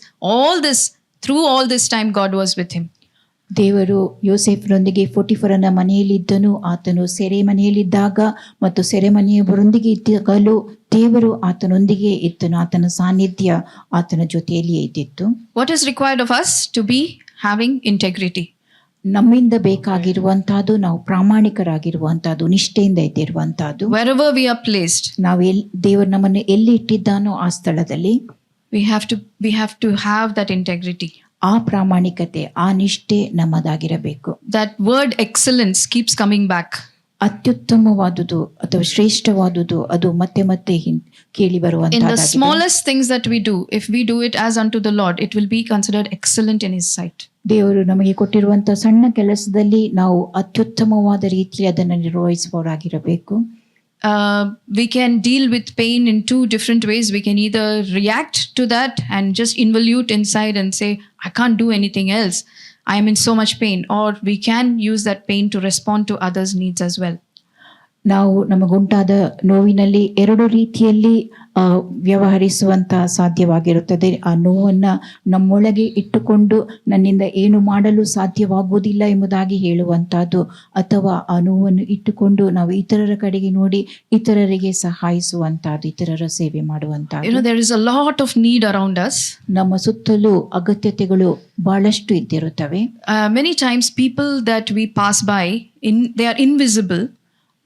Through all this time, God was with him. ದೇವರು ಯೋಸೇಫನೊಂದಿಗೆ ಪೊಟಿಫರನ ಮನೆಯಲ್ಲಿದ್ದನು. ಆತನು ಸೆರೆಮನೆಯಲ್ಲಿದ್ದಾಗ ಮತ್ತು ಸೆರೆಮನೆಯವರೊಂದಿಗೆ ಇದ್ದಾಗಲೂ ದೇವರು ಆತನೊಂದಿಗೆ ಇದ್ದನು. ಆತನ ಸಾನ್ನಿಧ್ಯ ಆತನ ಜೊತೆಯಲ್ಲಿಯೇ ಇದ್ದಿತ್ತು. What is required of us? To be having integrity. ನಮ್ಮಿಂದ ಬೇಕಾಗಿರುವಂತಹದ್ದು ನಾವು ಪ್ರಾಮಾಣಿಕರಾಗಿರುವಂತಹದ್ದು, ನಿಷ್ಠೆಯಿಂದ ಇದ್ದಿರುವಂತಹದ್ದು. Wherever we are placed, ನಾವು ದೇವರು ನಮ್ಮನ್ನು ಎಲ್ಲಿ ಇಟ್ಟಿದ್ದಾನೋ ಆ ಸ್ಥಳದಲ್ಲಿ we have to have that integrity. ಆ ಪ್ರಾಮಾಣಿಕತೆ, ಆ ನಿಷ್ಠೆ ನಮ್ಮದಾಗಿರಬೇಕು. That word excellence keeps coming back. ಅತ್ಯುತ್ತಮವಾದುದು ಅಥವಾ ಶ್ರೇಷ್ಠವಾದುದು ಅದು ಮತ್ತೆ ಮತ್ತೆ ಕೇಳಿ In the ಬರುವಂತಹದ್ದಾಗಿದೆ. smallest things that we do, if we do it as unto the Lord, it will be considered excellent in His sight. ದೇವರು ನಮಗೆ ಕೊಟ್ಟಿರುವಂತಹ ಸಣ್ಣ ಕೆಲಸದಲ್ಲಿ ನಾವು ಅತ್ಯುತ್ತಮವಾದ ರೀತಿಯಲ್ಲಿ ಅದನ್ನು ನಿರ್ವಹಿಸುವವರಾಗಿರಬೇಕು. We can deal with pain in two different ways. We can either react to that and just involute inside and say, I can't do anything else, I am in so much pain. Or we can use that pain to respond to others' needs as well. ನಾವು ನಮಗುಂಟಾದ ನೋವಿನಲ್ಲಿ ಎರಡು ರೀತಿಯಲ್ಲಿ ವ್ಯವಹರಿಸುವಂತ ಸಾಧ್ಯವಾಗಿರುತ್ತದೆ. ಆ ನೋವನ್ನ ನಮ್ಮೊಳಗೆ ಇಟ್ಟುಕೊಂಡು ನನ್ನಿಂದ ಏನು ಮಾಡಲು ಸಾಧ್ಯವಾಗುವುದಿಲ್ಲ ಎಂಬುದಾಗಿ ಹೇಳುವಂತಹದ್ದು, ಅಥವಾ ಆ ನೋವನ್ನು ಇಟ್ಟುಕೊಂಡು ನಾವು ಇತರರ ಕಡೆಗೆ ನೋಡಿ ಇತರರಿಗೆ ಸಹಾಯಿಸುವಂತಹದ್ದು, ಇತರರ ಸೇವೆ ಮಾಡುವಂತಹದ್ದು. There is a lot of need around us. ನಮ್ಮ ಸುತ್ತಲೂ ಅಗತ್ಯತೆಗಳು ಬಹಳಷ್ಟು ಇದ್ದಿರುತ್ತವೆ. Many times people that we pass by, they are invisible.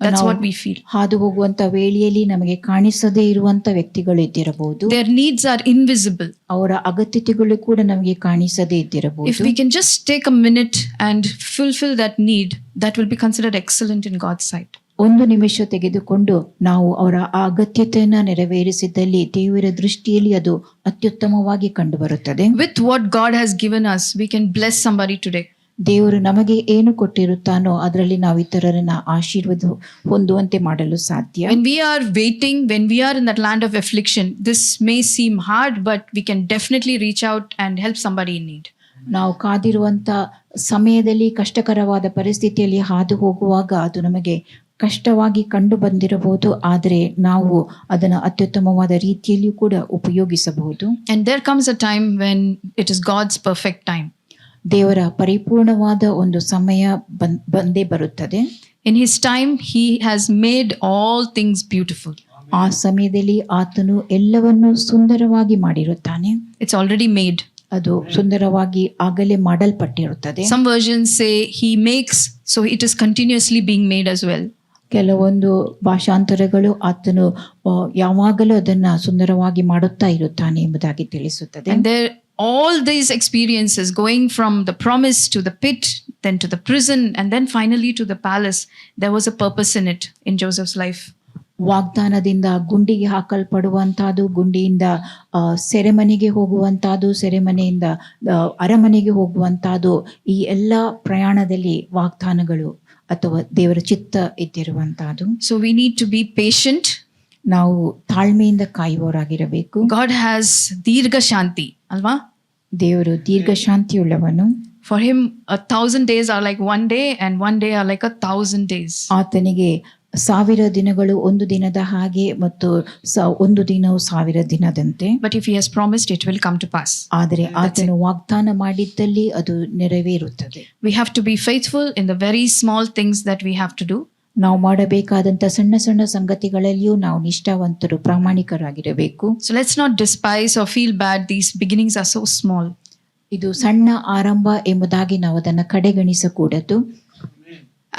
That's what we feel. ಹಾದು ಹೋಗುವಂತ ವೇಳೆಯಲ್ಲಿ ನಮಗೆ ಕಾಣಿಸದೇ ಇರುವಂತ ವ್ಯಕ್ತಿಗಳು ಇದ್ದಿರಬಹುದು. Their needs are invisible. ಅವರ ಅಗತ್ಯತೆಗಳು ಕೂಡ ನಮಗೆ ಕಾಣಿಸದೇ ಇದ್ದಿರಬಹುದು. If we can just take a minute and fulfill that need, that will be considered excellent in God's sight. ಒಂದು ನಿಮಿಷ ತೆಗೆದುಕೊಂಡು ನಾವು ಅವರ ಆ ಅಗತ್ಯತೆಯನ್ನ ನೆರವೇರಿಸಿದಲ್ಲಿ ದೇವರ ದೃಷ್ಟಿಯಲ್ಲಿ ಅದು ಅತ್ಯುತ್ತಮವಾಗಿ ಕಂಡುಬರುತ್ತದೆ. With what God has given us, we can bless somebody today. ದೇವರು ನಮಗೆ ಏನು ಕೊಟ್ಟಿರುತ್ತಾನೋ ಅದರಲ್ಲಿ ನಾವು ಇತರರನ್ನ ಆಶೀರ್ವಾದ ಹೊಂದುವಂತೆ ಮಾಡಲು ಸಾಧ್ಯ. When we are waiting, when we are in that land of affliction, this may seem hard, but we can definitely reach out and help somebody in need. ನಾವು ಕಾದಿರುವಂತ ಸಮಯದಲ್ಲಿ, ಕಷ್ಟಕರವಾದ ಪರಿಸ್ಥಿತಿಯಲ್ಲಿ ಹಾದು ಹೋಗುವಾಗ ಅದು ನಮಗೆ ಕಷ್ಟವಾಗಿ ಕಂಡು ಬಂದಿರಬಹುದು, ಆದರೆ ನಾವು ಅದನ್ನು ಅತ್ಯುತ್ತಮವಾದ ರೀತಿಯಲ್ಲಿಯೂ ಕೂಡ ಉಪಯೋಗಿಸಬಹುದು. And there comes a time when it is God's perfect time. ದೇವರ ಪರಿಪೂರ್ಣವಾದ ಒಂದು ಸಮಯ ಬಂದೇ ಬರುತ್ತದೆ. In His time, He has made all things beautiful. ಆ ಸಮಯದಲ್ಲಿ ಆತನು ಎಲ್ಲವನ್ನೂ ಸುಂದರವಾಗಿ ಮಾಡಿರುತ್ತಾನೆ. It's already made. ಅದು ಸುಂದರವಾಗಿ ಆಗಲೇ ಮಾಡಲ್ಪಟ್ಟಿರುತ್ತದೆ. Some versions say He makes, so it is continuously being made as well. ಕೆಲವೊಂದು ಭಾಷಾಂತರಗಳು ಆತನು ಯಾವಾಗಲೂ ಅದನ್ನ ಸುಂದರವಾಗಿ ಮಾಡುತ್ತಾ ಇರುತ್ತಾನೆ ಎಂಬುದಾಗಿ ತಿಳಿಸುತ್ತದೆ. And there all these experiences, going from the promise to the pit, then to the prison, and then finally to the palace, there was a purpose in it in Joseph's life. ವಾಗ್ದಾನದಿಂದ ಗುಂಡಿಗೆ ಹಾಕಲ್ಪಡುವಂತಹದ್ದು, ಗುಂಡಿಯಿಂದ ಸೆರೆಮನೆಗೆ ಹೋಗುವಂತಹದ್ದು, ಸೆರೆಮನೆಯಿಂದ ಅರಮನೆಗೆ ಹೋಗುವಂತಹದ್ದು, ಈ ಎಲ್ಲ ಪ್ರಯಾಣದಲ್ಲಿ ವಾಗ್ದಾನಗಳು ಅಥವಾ ದೇವರ ಚಿತ್ತ ಇದ್ದಿರುವಂತಹದ್ದು. So we need to be patient. ನಾವು ತಾಳ್ಮೆಯಿಂದ ಕಾಯುವವರಾಗಿರಬೇಕು. God has Dirgha Shanti, alva? ದೇವರು ದೀರ್ಘ ಶಾಂತಿಯುಳ್ಳವನು. For Him, 1,000 days are like one day, and one day are like 1,000 days. ಆತನಿಗೆ 1000 ದಿನಗಳು ಒಂದು ದಿನದ ಹಾಗೆ, ಮತ್ತು ಒಂದು ದಿನವು 1000 ದಿನದಂತೆ. But if He has promised, it will come to pass. ಆದರೆ ಆತನು ವಾಗ್ದಾನ ಮಾಡಿದ್ದಲ್ಲಿ ಅದು ನೆರವೇರುತ್ತದೆ. We have to be faithful in the very small things that we have to do. ನಾವು ಮಾಡಬೇಕಾದಂತ ಸಣ್ಣ ಸಣ್ಣ ಸಂಗತಿಗಳಲ್ಲಿಯೂ ನಾವು ನಿಷ್ಠಾವಂತರು, ಪ್ರಾಮಾಣಿಕರಾಗಿರಬೇಕು. So let's not despise or feel bad. These beginnings are so small. ಇದು ಸಣ್ಣ ಆರಂಭ ಎಂಬುದಾಗಿ ನಾವು ಅದನ್ನು ಕಡೆಗಣಿಸಕೂಡದು.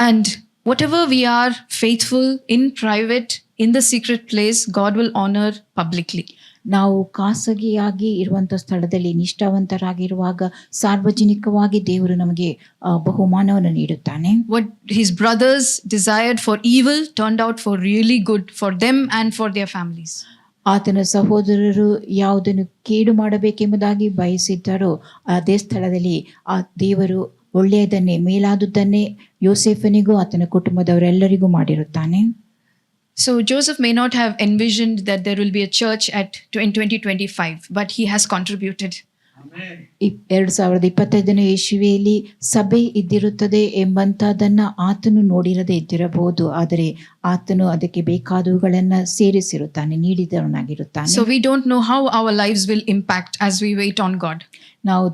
And whatever we are faithful in private, in the secret place, God will honor publicly. ನಾವು ಖಾಸಗಿಯಾಗಿ ಇರುವಂತ ಸ್ಥಳದಲ್ಲಿ ನಿಷ್ಠಾವಂತರಾಗಿರುವಾಗ ಸಾರ್ವಜನಿಕವಾಗಿ ದೇವರು ನಮಗೆ ಬಹುಮಾನವನ್ನು ನೀಡುತ್ತಾನೆ. What His brothers desired for evil turned out for really good for them and for their families. ಆತನ ಸಹೋದರರು ಯಾವುದನ್ನು ಕೇಡು ಮಾಡಬೇಕೆಂಬುದಾಗಿ ಬಯಸಿದ್ದರೋ ಅದೇ ಸ್ಥಳದಲ್ಲಿ ಆ ದೇವರು ಒಳ್ಳೆಯದನ್ನೇ, ಮೇಲಾದುದನ್ನೇ ಯೋಸೇಫನಿಗೂ ಆತನ ಕುಟುಂಬದವರೆಲ್ಲರಿಗೂ ಮಾಡಿರುತ್ತಾನೆ. So Joseph may not have envisioned that there will be a church in 2025, but he has contributed. 2025ನೇ ಇಸವಿಯಲ್ಲಿ ಸಭೆ ಇದ್ದಿರುತ್ತದೆ ಎಂಬಂತದನ್ನ ಆತನು ನೋಡಿರದೇ ಇದ್ದಿರಬಹುದು, ಆದರೆ ಆತನು ಅದಕ್ಕೆ ಬೇಕಾದವುಗಳನ್ನ ಸೇರಿಸಿರುತ್ತಾನೆ, ನೀಡಿದವನಾಗಿರುತ್ತಾನೆ. So we don't know how our lives will impact as we wait on God. ನಾವು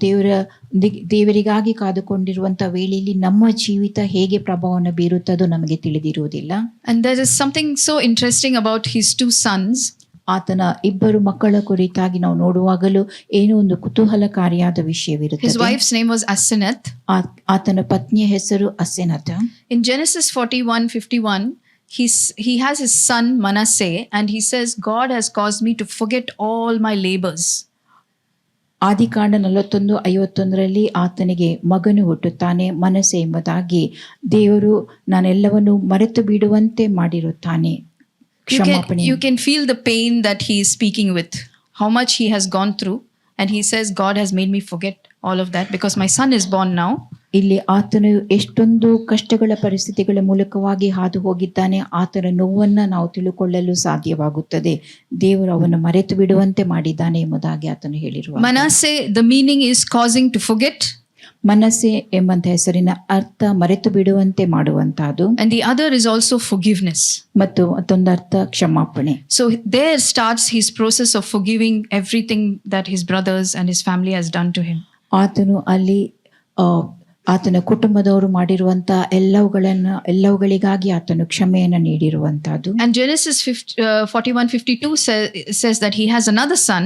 ದೇವರಿಗಾಗಿ ಕಾದುಕೊಂಡಿರುವಂತ ವೇಳೆಯಲ್ಲಿ ನಮ್ಮ ಜೀವಿತ ಹೇಗೆ ಪ್ರಭಾವವನ್ನು ಬೀರುತ್ತದೋ ನಮಗೆ ತಿಳಿದಿರುವುದಿಲ್ಲ. And there is something so interesting about his two sons. ಆತನ ಇಬ್ಬರು ಮಕ್ಕಳ ಕುರಿತಾಗಿ ನಾವು ನೋಡುವಾಗಲೂ ಏನೋ ಒಂದು ಕುತೂಹಲಕಾರಿಯಾದ His ವಿಷಯವಿರುತ್ತದೆ. wife's name was Asenath. ಆತನ ಪತ್ನಿಯ ಹೆಸರು ಅಸೆನತ. In Genesis 41:51, he has his son Manasseh, and he says, God has caused me to forget all my labors. ಆದಿಕಾಂಡ 41:51 ಆತನಿಗೆ ಮಗನು ಹುಟ್ಟುತ್ತಾನೆ, ಮನಸ್ಸೆ ಎಂಬುದಾಗಿ. ದೇವರು ನಾನೆಲ್ಲವನ್ನು ಮರೆತು ಬಿಡುವಂತೆ ಮಾಡಿರುತ್ತಾನೆ. ಕ್ಷಮಾಪಣೆ. You can feel the pain that he is speaking with, how much he has gone through, and he says, God has made me forget all of that because my son is born now. ಇಲ್ಲಿ ಆತನು ಎಷ್ಟೊಂದು ಕಷ್ಟಗಳ ಪರಿಸ್ಥಿತಿಗಳ ಮೂಲಕವಾಗಿ ಹಾದು ಹೋಗಿದ್ದಾನೆ. ಆತನ ನೋವನ್ನು ನಾವು ತಿಳುಕೊಳ್ಳಲು ಸಾಧ್ಯವಾಗುತ್ತದೆ. ದೇವರು ಅವನು ಮರೆತು ಬಿಡುವಂತೆ ಮಾಡಿದ್ದಾನೆ ಎಂಬುದಾಗಿ ಆತನು ಹೇಳಿರುವ. Manasseh, the meaning is causing to forget. ಮನಸ್ಸೆ ಎಂಬಂತ ಹೆಸರಿನ ಅರ್ಥ ಮರೆತು ಬಿಡುವಂತೆ ಮಾಡುವಂತಹದ್ದು. And the other is also forgiveness. ಮತ್ತು ಮತ್ತೊಂದು ಅರ್ಥ ಕ್ಷಮಾಪಣೆ. So there starts his process of forgiving everything that his brothers and his family has done to him. ಆತನು ಅಲ್ಲಿ ಆತನ ಕುಟುಂಬದವರು ಮಾಡಿರುವಂತ ಎಲ್ಲವುಗಳಿಗಾಗಿ ಆತನು ಕ್ಷಮೆಯನ್ನು ನೀಡಿರುವಂತಹದ್ದು. And Genesis 41:52 says that he has another son.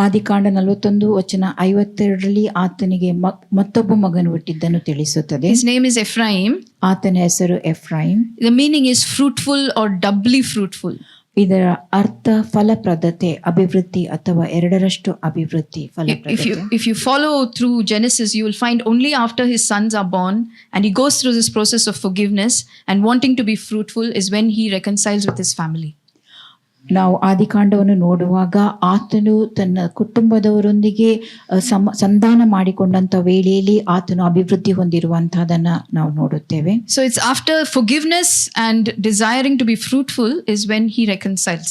ಆದಿಕಾಂಡ 41:52 ಆತನಿಗೆ ಮತ್ತೊಬ್ಬ ಮಗನು ಹುಟ್ಟಿದ್ದನ್ನು ತಿಳಿಸುತ್ತದೆ. His name is Ephraim. ಆತನ ಹೆಸರು Ephraim. The meaning is fruitful or doubly fruitful. ಇದರ ಅರ್ಥ ಫಲಪ್ರದತೆ, ಅಭಿವೃದ್ಧಿ ಅಥವಾ ಎರಡರಷ್ಟು ಅಭಿವೃದ್ಧಿ, ಫಲಪ್ರದತೆ. If you follow through Genesis, you will find only after his sons are born and he goes through this process of forgiveness and wanting to be fruitful is when he reconciles with his family. ನಾವು ಆದಿಕಾಂಡವನ್ನು ನೋಡುವಾಗ ಆತನು ತನ್ನ ಕುಟುಂಬದವರೊಂದಿಗೆ ಸಂಧಾನ ಮಾಡಿಕೊಂಡಂತ ವೇಳೆಯಲ್ಲಿ ಆತನು ಅಭಿವೃದ್ಧಿ ಹೊಂದಿರುವಂತಹದನ್ನ ನಾವು ನೋಡುತ್ತೇವೆ. So it's after forgiveness and desiring to be fruitful is when he reconciles.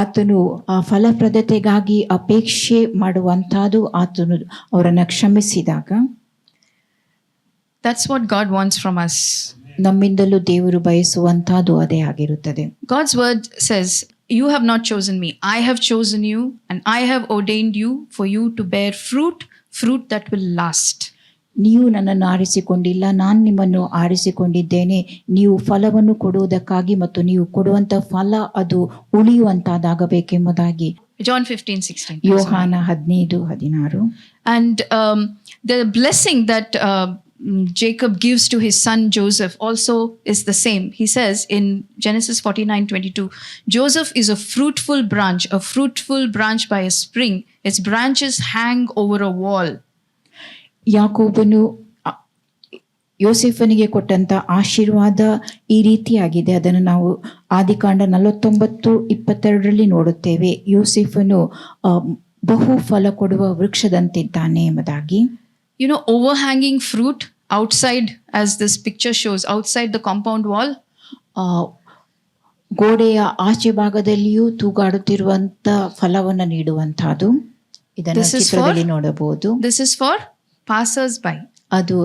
ಆತನು ಫಲಪ್ರದತೆಗಾಗಿ ಅಪೇಕ್ಷೆ ಮಾಡುವಂತಹದ್ದು ಆತನು ಅವರನ್ನ ಕ್ಷಮಿಸಿದಾಗ. That's what God wants from us. ನಮ್ಮಿಂದಲೂ ದೇವರು ಬಯಸುವಂತಹದ್ದು ಅದೇ ಆಗಿರುತ್ತದೆ. God's word says, you have not chosen me, I have chosen you and I have ordained you for you to bear fruit that will last. ನೀವು ನನ್ನನ್ನು ಆರಿಸಿಕೊಂಡಿಲ್ಲ, ನಾನು ನಿಮ್ಮನ್ನು ಆರಿಸಿಕೊಂಡಿದ್ದೇನೆ. ನೀವು ಫಲವನ್ನು ಕೊಡುವುದಕ್ಕಾಗಿ ಮತ್ತು ನೀವು ಕೊಡುವಂತ ಫಲ ಅದು ಉಳಿಯುವಂತಹದ್ದಾಗಬೇಕೆಂಬುದಾಗಿ. John 15:16. ಯೋಹಾನ 15:16. And the blessing that Jacob gives to his son Joseph also is the same. He says in Genesis 49:22, Joseph is a fruitful branch by a spring. Its branches hang over a wall. ಯಾಕೋಬನು ಯೋಸೇಫನಿಗೆ ಕೊಟ್ಟಂತ ಆಶೀರ್ವಾದ ಈ ರೀತಿಯಾಗಿದೆ. ಅದನ್ನು ನಾವು ಆದಿಕಾಂಡ 49:22 ನೋಡುತ್ತೇವೆ. ಯೋಸೇಫನು ಬಹು ಫಲ ಕೊಡುವ ವೃಕ್ಷದಂತಿದ್ದಾನೆ ಎಂಬುದಾಗಿ. You know, overhanging fruit outside, as this picture shows, outside the compound wall. ಗೋಡೆಯ ಆಚೆ ಭಾಗದಲ್ಲಿಯೂ ತೂಗಾಡುತ್ತಿರುವಂತ ಫಲವನ್ನು ನೀಡುವಂತಹದ್ದು ಇದನ್ನು ಚಿತ್ರದಲ್ಲಿ ನೋಡಬಹುದು. This is for passers by. ಅದು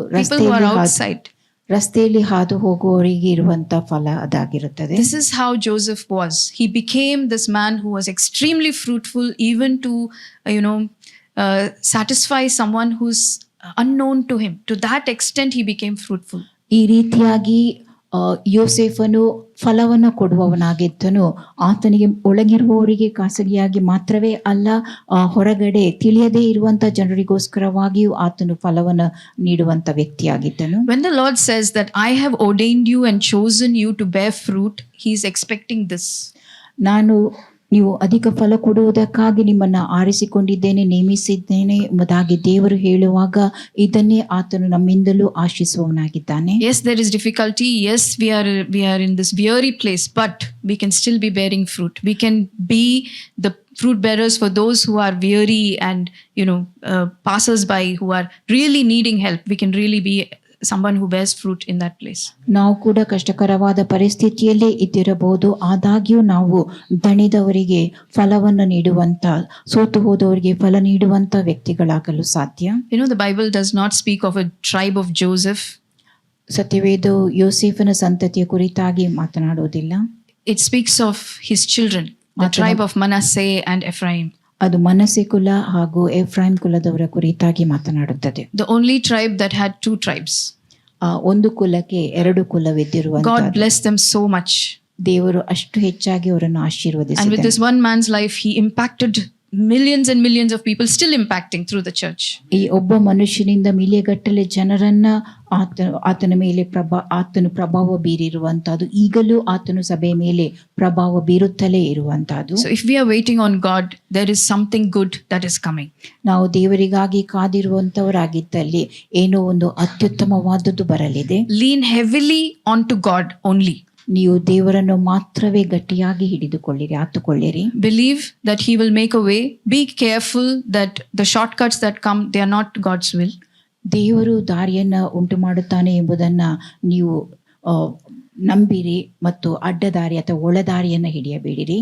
ರಸ್ತೆಯಲ್ಲಿ ಹಾದು ಹೋಗುವವರಿಗೆ ಇರುವಂತ ಫಲ ಅದಾಗಿರುತ್ತದೆ. This is how Joseph was. He became this man who was extremely fruitful, even to satisfy someone who's unknown to him. To that extent he became fruitful. ಈ ರೀತಿಯಾಗಿ ಯೋಸೇಫನು ಫಲವನ್ನು ಕೊಡುವವನಾಗಿದ್ದನು. ಆತನಿಗೆ ಒಳಗಿರುವವರಿಗೆ ಖಾಸಗಿಯಾಗಿ ಮಾತ್ರವೇ ಅಲ್ಲ, ಹೊರಗಡೆ ತಿಳಿಯದೇ ಇರುವಂತ ಜನರಿಗೋಸ್ಕರವಾಗಿಯೂ ಆತನು ಫಲವನ್ನು ನೀಡುವಂತ ವ್ಯಕ್ತಿಯಾಗಿದ್ದನು. When the Lord says that I have ordained you and chosen you to bear fruit, he is expecting this. ನೀವು ಅಧಿಕ ಫಲ ಕೊಡುವುದಕ್ಕಾಗಿ ನಿಮ್ಮನ್ನ ಆರಿಸಿಕೊಂಡಿದ್ದೇನೆ, ನೇಮಿಸಿದ್ದೇನೆ ಎಂಬುದಾಗಿ ದೇವರು ಹೇಳುವಾಗ ಇದನ್ನೇ ಆತನು ನಮ್ಮಿಂದಲೂ ಆಶಿಸುವವನಾಗಿದ್ದಾನೆ. Yes, there is difficulty. Yes, we are in this weary place, but we can still be bearing fruit. We can be the fruit bearers for those who are weary and passers by who are really needing help. We can really be someone who bears fruit in that place. ನಾವು ಕೂಡ ಕಷ್ಟಕರವಾದ ಪರಿಸ್ಥಿತಿಯಲ್ಲೇ ಇದ್ದಿರಬಹುದು, ಆದಾಗ್ಯೂ ನಾವು ದಣಿದವರಿಗೆ ಫಲವನ್ನು ನೀಡುವಂತ, ಸೋತು ಹೋದವರಿಗೆ ಫಲ ನೀಡುವಂತ ವ್ಯಕ್ತಿಗಳಾಗಲು ಸಾಧ್ಯ. The Bible does not speak of a tribe of Joseph. ಸತ್ಯವೇದವು ಯೋಸೇಫನ ಸಂತತಿಯ ಕುರಿತಾಗಿ ಮಾತನಾಡುವುದಿಲ್ಲ. It speaks of his children, the tribe of Manasseh and Ephraim. ಅದು ಮನಸ್ಸೆ ಕುಲ ಹಾಗೂ ಎಫ್ರಾಯಿಮ್ ಕುಲದವರ ಕುರಿತಾಗಿ ಮಾತನಾಡುತ್ತದೆ. The only tribe that had two tribes. ಒಂದು ಕುಲಕ್ಕೆ ಎರಡು ಕುಲವಿದ್ದಿರುವಂತ. God blessed them so much. ದೇವರು ಅಷ್ಟು ಹೆಚ್ಚಾಗಿ ಅವರನ್ನು And with ಆಶೀರ್ವದಿಸಿದನು. this one man's life, he impacted millions and millions of people, still impacting through the church. ಈ ಒಬ್ಬ ಮನುಷ್ಯನಿಂದ ಮಿಲಿಯಗಟ್ಟಲೆ ಜನರನ್ನ ಆತನ ಮೇಲೆ ಆತನು ಪ್ರಭಾವ ಬೀರಿರುವಂತಹದ್ದು, ಈಗಲೂ ಆತನು ಸಭೆಯ ಮೇಲೆ ಪ್ರಭಾವ ಬೀರುತ್ತಲೇ ಇರುವಂತಹದ್ದು. So if we are waiting on God, there is something good that is coming. ನಾವು ದೇವರಿಗಾಗಿ ಕಾದಿರುವಂತವರಾಗಿದ್ದಲ್ಲಿ ಏನೋ ಒಂದು ಅತ್ಯುತ್ತಮವಾದದ್ದು ಬರಲಿದೆ. Lean heavily onto God only. ನೀವು ದೇವರನ್ನು ಮಾತ್ರವೇ ಗಟ್ಟಿಯಾಗಿ ಹಿಡಿದುಕೊಳ್ಳಿರಿ, ಆತುಕೊಳ್ಳಿರಿ. Believe that He will make a way. Be careful that the shortcuts that come, they are not God's will. ದೇವರು ದಾರಿಯನ್ನ ಉಂಟು ಮಾಡುತ್ತಾನೆ ಎಂಬುದನ್ನ ನೀವು ನಂಬಿರಿ ಮತ್ತು ಅಡ್ಡದಾರಿ ಅಥವಾ ಒಳದಾರಿಯನ್ನ ಹಿಡಿಯಬೇಡಿರಿ.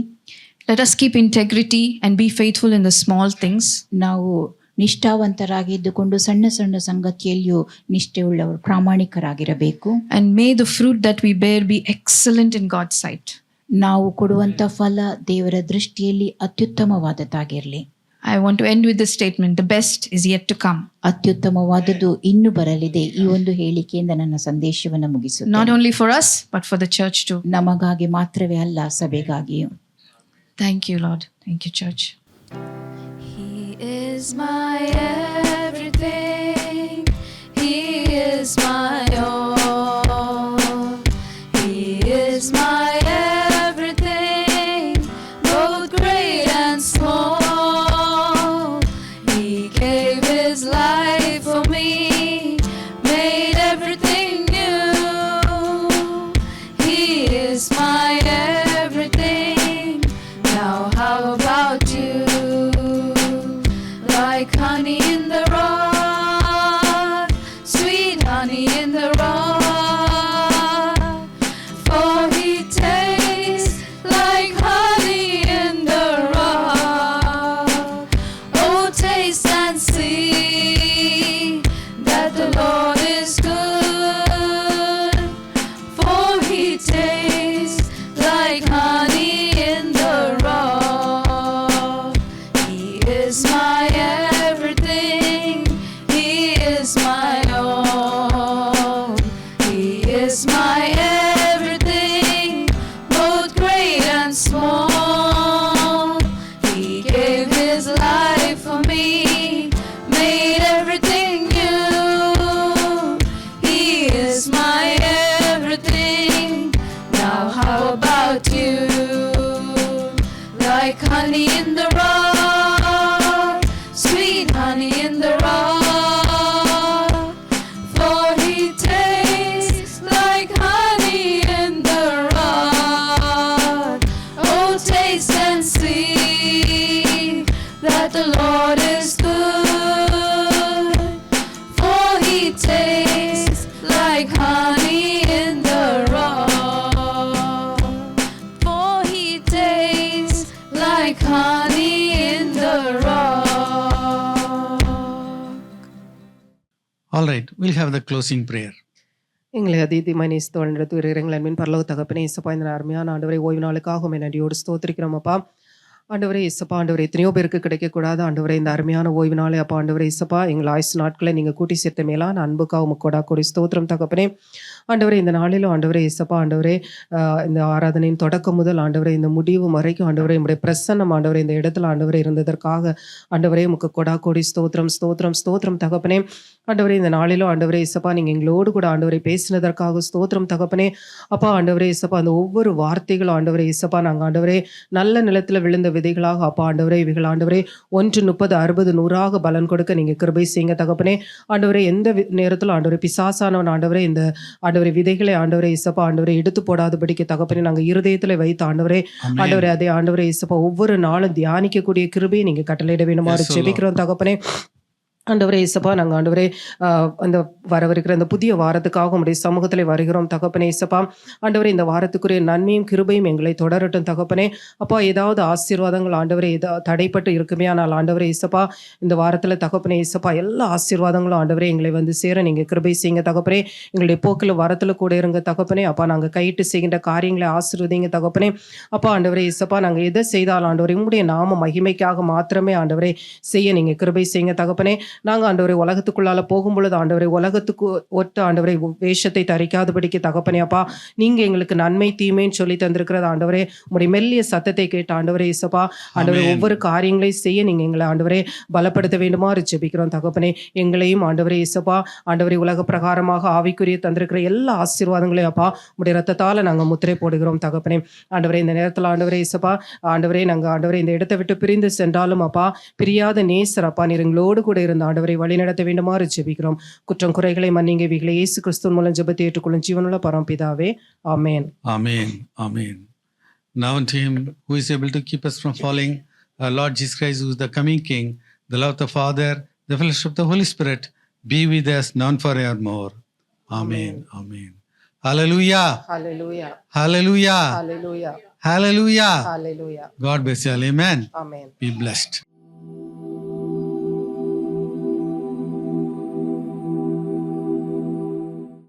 Let us keep integrity and be faithful in the small things. ನಾವು ನಿಷ್ಠಾವಂತರಾಗಿದ್ದುಕೊಂಡು ಸಣ್ಣ ಸಣ್ಣ ಸಂಗತಿಯಲ್ಲಿಯೂ ನಿಷ್ಠೆಯುಳ್ಳವರು, ಪ್ರಾಮಾಣಿಕರಾಗಿರಬೇಕು. And may the fruit that we bear be excellent in God's sight. ನಾವು ಕೊಡುವಂತ ಫಲ ದೇವರ ದೃಷ್ಟಿಯಲ್ಲಿ ಅತ್ಯುತ್ತಮವಾದದ್ದಾಗಿರಲಿ. I want to end with this statement: the best is yet to come. ಅತ್ಯುತ್ತಮವಾದದ್ದು ಇನ್ನು ಬರಲಿದೆ. ಈ ಒಂದು ಹೇಳಿಕೆಯಿಂದ ನನ್ನ ಸಂದೇಶವನ್ನು ಮುಗಿಸುತ್ತೇನೆ. Not only for us, but for the church too. ನಮಗಾಗಿ ಮಾತ್ರವೇ ಅಲ್ಲ, ಸಭೆಗಾಗಿಯೂ. Thank you, Lord. Thank you, church. He is my everything. He is my all. He is my everything, both great and small. He gave His life for me, made everything new. He is my everything. Now how about you? Like honey in the rock, sweet honey in the rock, for He tastes like honey in the rock. Oh, taste and see that the Lord is good, for He tastes like honey in the rock. He is my everything. He is my all. He is my everything, both great and small. He gave His life for me, made everything new. He is my everything. Now how about you? Like honey in the rock, sweet honey in the rock, for He tastes like honey in the rock. Oh, taste and see that the Lord is good, for He tastes like honey in the rock, for He tastes like honey in the rock. All right, we'll have the closing prayer. எங்களை அதிகமாய் நேசித்து இறைங்களை அன்பின் பரலோக தகப்பனே, இயேசப்பா, இந்த அருமையான ஆண்டவரை ஓய்வு நாளுக்காக உம்மை நன்றியோடு ஸ்தோத்திரிக்கிறோம் அப்பா. ஆண்டவரே இயேசப்பா, ஆண்டவரே எத்தனையோ பேருக்கு கிடைக்கக்கூடாது ஆண்டவரே இந்த அருமையான ஓய்வு நாளே அப்பா. ஆண்டவரே இயேசப்பா, எங்கள் ஆயுசு நாட்களை நீங்கள் கூட்டி சேர்த்த மேலான அன்புக்காக உமக்கு கொடி ஸ்தோத்திரம் தகப்பனே. ஆண்டவரே இந்த நாளிலும் ஆண்டவரே இயேசப்பா, ஆண்டவரே இந்த ஆராதனையின் தொடக்கம் முதல் ஆண்டவரே இந்த முடிவு வரைக்கும் ஆண்டவரே உம்முடைய பிரசன்னம் ஆண்டவரே இந்த இடத்துல ஆண்டவரே இருந்ததற்காக ஆண்டவரே உமக்கு கொடி ஸ்தோத்திரம் ஸ்தோத்திரம் ஸ்தோத்திரம் தகப்பனே. ஆண்டவரே இந்த நாளிலும் ஆண்டவரே இயேசப்பா, நீங்கள் எங்களோடு கூட ஆண்டவரை பேசினதற்காக ஸ்தோத்திரம் தகப்பனே. அப்பா ஆண்டவரே இயேசப்பா, அந்த ஒவ்வொரு வார்த்தைகளும் ஆண்டவரே இயேசப்பா, நாங்கள் ஆண்டவரே நல்ல நிலத்தில் விழுந்த விதைகளாக அப்பா ஆண்டவரே இவைகள் ஆண்டவரே 1, 30, 60, 100 பலன் கொடுக்க நீங்கள் கிருபை செய்யுங்க தகப்பனே. ஆண்டவரே எந்த நேரத்தில் ஆண்டவரே பிசாசானவன் ஆண்டவரே இந்த ஆண்டவரே விதைகளை ஆண்டவரே இயேசப்பா ஆண்டவரே எடுத்து போடாதபடிக்கு தகப்பனே நாங்கள் இருதயத்தில் வைத்து ஆண்டவரே ஆண்டவரே அதே ஆண்டவரே இயேசப்பா ஒவ்வொரு நாளும் தியானிக்கக்கூடிய கிருபையை நீங்கள் கட்டளையிட வேண்டுமாறு ஜெபிக்கிறோம் தகப்பனே. ஆண்டவரே இயேசப்பா, நாங்கள் ஆண்டவரே அந்த வரவிருக்கிற இந்த புதிய வாரத்துக்காக உம்முடைய சமூகத்தில் வருகிறோம் தகப்பனே. இயேசப்பா ஆண்டவரே இந்த வாரத்துக்குரிய நன்மையும் கிருபையும் எங்களை தொடரட்டும் தகப்பனே. அப்பா ஏதாவது ஆசீர்வாதங்கள் ஆண்டவரே தடைப்பட்டு இருக்குமே, ஆனால் ஆண்டவரே இயேசப்பா இந்த வாரத்தில் தகப்பனே இயேசப்பா எல்லா ஆசீர்வாதங்களும் ஆண்டவரே எங்களை வந்து சேர நீங்கள் கிருபை செய்யுங்க தகப்பனே. எங்களுடைய போக்கில் வரத்தில் கூட இருங்க தகப்பனே. அப்பா நாங்கள் கையிட்டு செய்கின்ற காரியங்களை ஆசீர்வதிங்க தகப்பனே. அப்பா ஆண்டவரே இயேசப்பா, நாங்கள் எதை செய்தால் ஆண்டவரே உங்களுடைய நாம மகிமைக்காக மாத்திரமே ஆண்டவரே செய்ய நீங்கள் கிருபை செய்யுங்க தகப்பனே. நாங்கள் ஆண்டவரை உலகத்துக்குள்ளால போகும் பொழுது ஆண்டவரை உலகத்துக்கு ஒட்ட ஆண்டவரை வேஷத்தை தரிக்காதபடிக்கு தகப்பனே அப்பா நீங்கள் எங்களுக்கு நன்மை தீமைன்னு சொல்லி தந்திருக்கிறது ஆண்டவரே உங்களுடைய மெல்லிய சத்தத்தை கேட்டு ஆண்டவரே இசப்பா ஆண்டவரே ஒவ்வொரு காரியங்களையும் செய்ய நீங்கள் எங்களை ஆண்டவரே பலப்படுத்த வேண்டுமாறு ஜெபிக்கிறோம் தகப்பனே. எங்களையும் ஆண்டவரே இசப்பா ஆண்டவரே உலக பிரகாரமாக ஆவிக்குரிய தந்திருக்கிற எல்லா ஆசீர்வாதங்களையும் அப்பா உடைய ரத்தத்தால் நாங்கள் முத்திரை போடுகிறோம் தகப்பனே. ஆண்டவரே இந்த நேரத்தில் ஆண்டவரே இசப்பா ஆண்டவரே நாங்கள் ஆண்டவரே இந்த இடத்தை விட்டு பிரிந்து சென்றாலும் அப்பா பிரியாத நேசர் அப்பா நீர் எங்களோடு கூட இருந்த ஆண்டவரை வழி நடத்த வேண்டுமாறு ஜெபிக்கிறோம். குற்றம் குறைகளை மன்னிங்க இவைகளை இயேசு கிறிஸ்துவின் மூலம் ஜெபத்தை ஏற்றுக்கொள்ளும் ஜீவனுள்ள பரமபிதாவே ஆமென். Amen. Amen. Now unto him who is able to keep us from falling, our Lord Jesus Christ, who is the coming King, the love of the Father, the fellowship of the Holy Spirit, be with us now and forevermore. Amen. Amen. Hallelujah. Hallelujah. Hallelujah. Hallelujah. Hallelujah. Hallelujah. God bless you all. Amen. Amen. Be blessed.